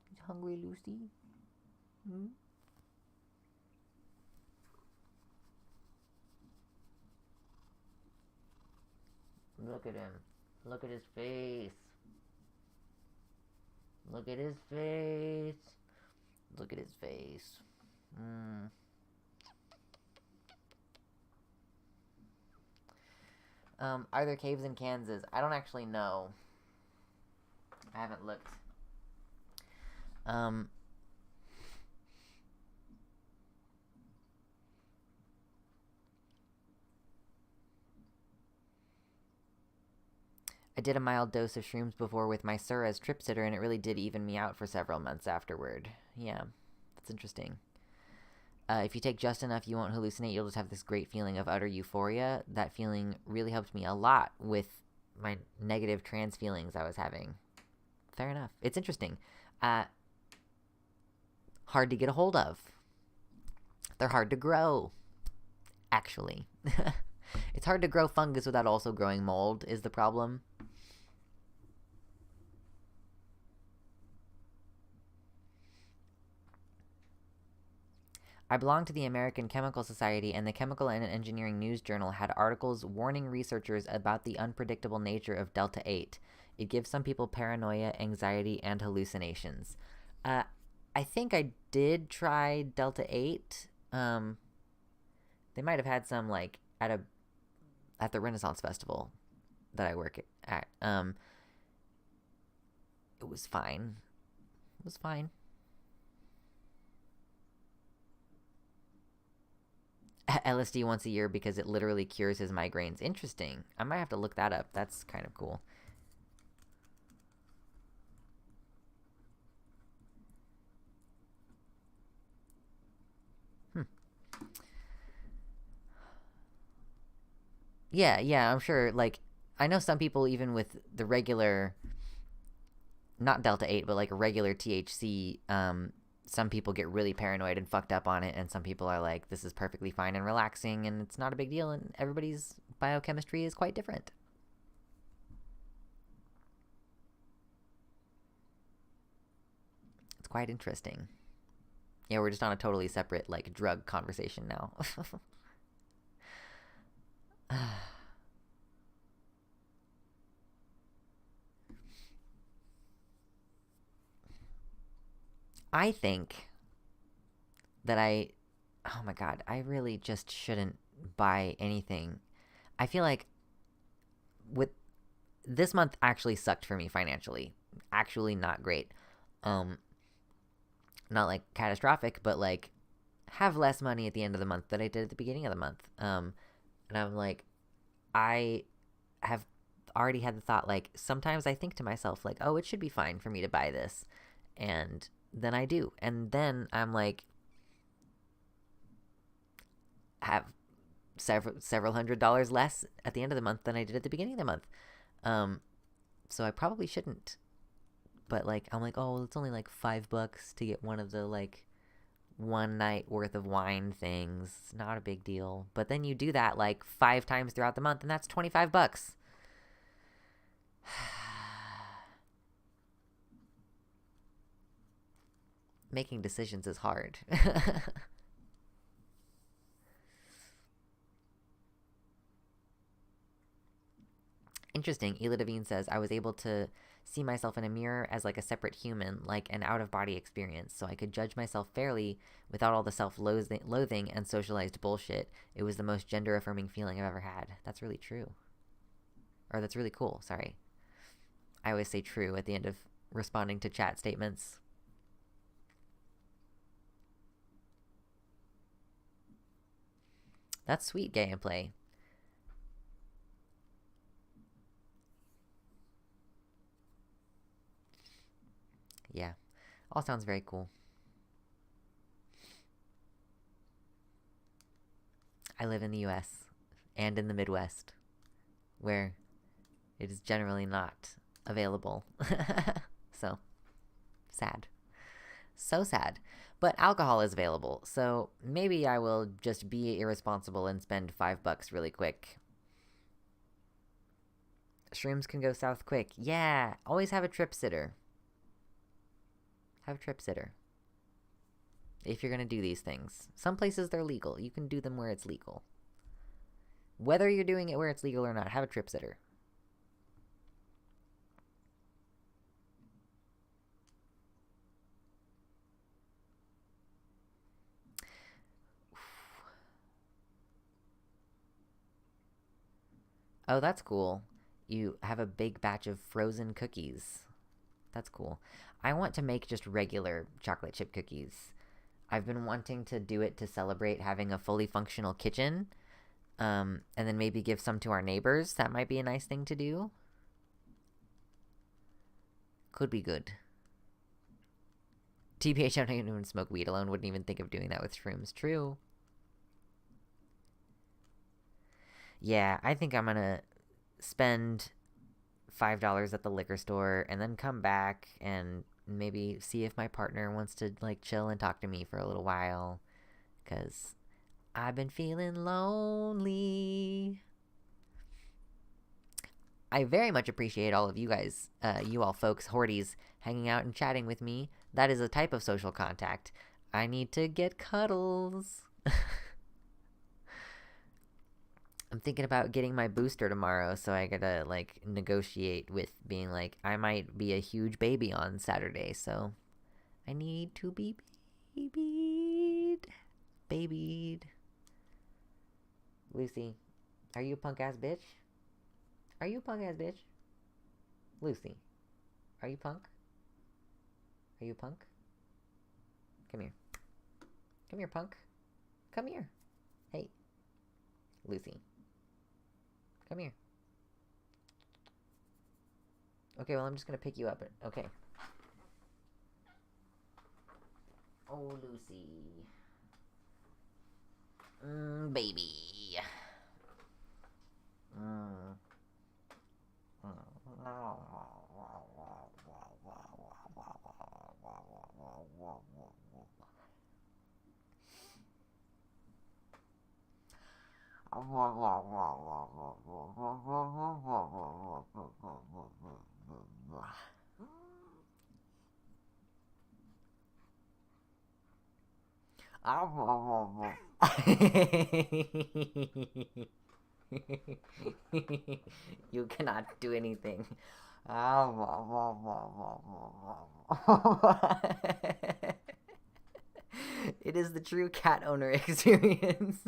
He's hungry, Lucy? Hmm? Look at him. Look at his face. Look at his face. Look at his face. Are there caves in Kansas? I don't actually know. I haven't looked. I did a mild dose of shrooms before with my Sir as trip sitter, and it really did even me out for several months afterward. Yeah, that's interesting. If you take just enough, you won't hallucinate. You'll just have this great feeling of utter euphoria. That feeling really helped me a lot with my negative trans feelings I was having. Fair enough. It's interesting. Hard to get a hold of. They're hard to grow, actually. It's hard to grow fungus without also growing mold, is the problem. I belong to the American Chemical Society, and the Chemical and Engineering News Journal had articles warning researchers about the unpredictable nature of Delta 8. It gives some people paranoia, anxiety, and hallucinations. I think I did try Delta 8. They might have had some, like, at the Renaissance Festival that I work at. It was fine. It was fine. LSD once a year because it literally cures his migraines. Interesting. I might have to look that up. That's kind of cool. Yeah, I'm sure. Like, I know some people, even with the regular, not Delta 8, but like a regular THC, some people get really paranoid and fucked up on it, and some people are like, this is perfectly fine and relaxing, and it's not a big deal, and everybody's biochemistry is quite different. It's quite interesting. Yeah, we're just on a totally separate, like, drug conversation now. I think that oh my god, I really just shouldn't buy anything. I feel like with this month actually sucked for me financially. Actually not great. Um Not like catastrophic, but like have less money at the end of the month than I did at the beginning of the month. And I'm like, I have already had the thought, like, sometimes I think to myself, like, oh, it should be fine for me to buy this. And then I do. And then I'm like, have several $100s less at the end of the month than I did at the beginning of the month. So I probably shouldn't. But like, I'm like, oh, it's only like $5 to get one of the like one night worth of wine things. It's not a big deal. But then you do that like 5 times throughout the month, and that's $25. Making decisions is hard. Interesting. Ela Devine says, I was able to see myself in a mirror as like a separate human, like an out-of-body experience, so I could judge myself fairly without all the self-loathing and socialized bullshit. It was the most gender-affirming feeling I've ever had. That's really true. Or that's really cool, sorry. I always say true at the end of responding to chat statements. That's sweet gameplay. Yeah, all sounds very cool. I live in the US and in the Midwest, where it is generally not available. So, sad. So sad. But alcohol is available, so maybe I will just be irresponsible and spend $5 really quick. Shrooms can go south quick. Yeah, always have a trip sitter. Have a trip sitter. If you're going to do these things. Some places they're legal. You can do them where it's legal. Whether you're doing it where it's legal or not, have a trip sitter. Oh, that's cool. You have a big batch of frozen cookies. That's cool. I want to make just regular chocolate chip cookies. I've been wanting to do it to celebrate having a fully functional kitchen. And then maybe give some to our neighbors. That might be a nice thing to do. Could be good. TBH, I don't even smoke weed alone. Wouldn't even think of doing that with shrooms. True. Yeah, I think I'm gonna spend $5 at the liquor store and then come back and maybe see if my partner wants to like chill and talk to me for a little while. Cause I've been feeling lonely. I very much appreciate all of you guys, you all folks, horties, hanging out and chatting with me. That is a type of social contact. I need to get cuddles. I'm thinking about getting my booster tomorrow, so I gotta, like, negotiate with being like, I might be a huge baby on Saturday, so I need to be babied. Babied. Lucy, are you a punk-ass bitch? Are you a punk-ass bitch? Lucy, are you punk? Are you punk? Come here. Come here, punk. Come here. Hey. Lucy. Come here. Okay, well, I'm just gonna pick you up. Okay. Oh, Lucy. Baby. You cannot do anything. It is the true cat owner experience.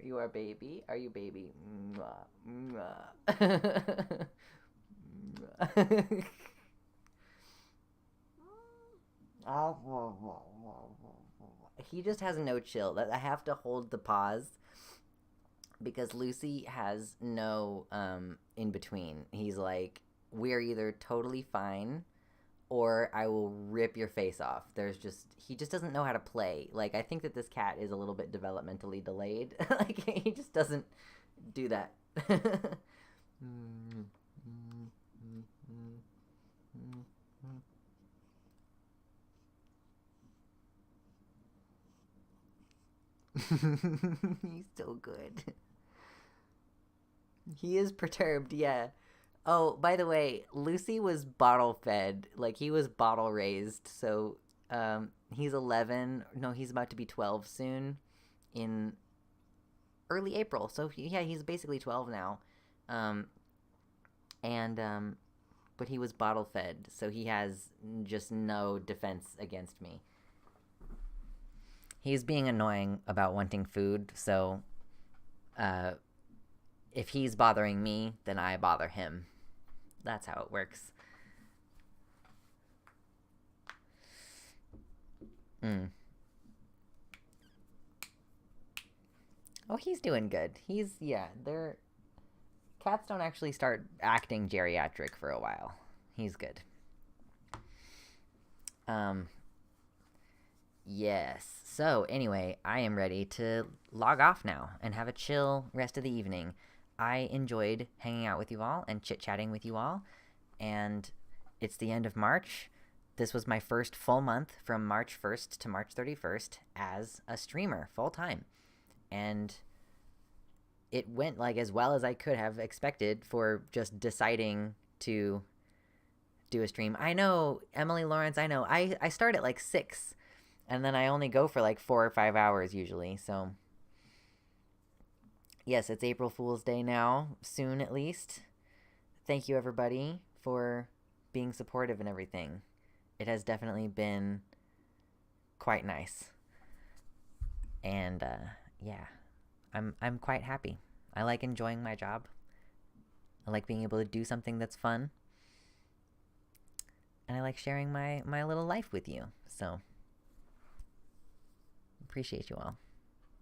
You are baby? Are you baby? He just has no chill. I have to hold the pause because Lucy has no in between. He's like, we're either totally fine or I will rip your face off. He just doesn't know how to play. Like, I think that this cat is a little bit developmentally delayed. Like, he just doesn't do that. He's so good. He is perturbed, yeah. Oh, by the way, Lucy was bottle fed. Like, he was bottle raised. So, he's 11. No, he's about to be 12 soon in early April. So, yeah, he's basically 12 now. But he was bottle fed. So, he has just no defense against me. He's being annoying about wanting food. So, if he's bothering me, then I bother him. That's how it works. Oh, he's doing good. Cats don't actually start acting geriatric for a while. He's good. Yes. So, anyway, I am ready to log off now and have a chill rest of the evening. I enjoyed hanging out with you all and chit-chatting with you all, and it's the end of March. This was my first full month from March 1st to March 31st as a streamer full-time, and it went like as well as I could have expected for just deciding to do a stream. I know, Emily Lawrence, I know. I start at like 6, and then I only go for like 4 or 5 hours usually, so... Yes, it's April Fool's Day now, soon at least. Thank you, everybody, for being supportive and everything. It has definitely been quite nice. And yeah, I'm quite happy. I like enjoying my job. I like being able to do something that's fun. And I like sharing my little life with you. So, appreciate you all.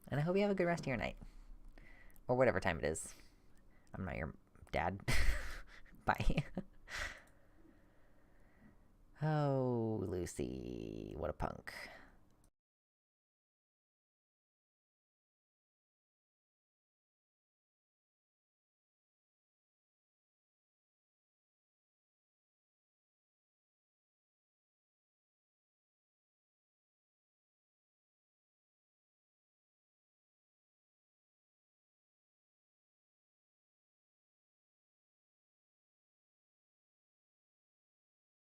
And I hope you have a good rest of your night. Or whatever time it is. I'm not your dad. Bye. Oh, Lucy. What a punk.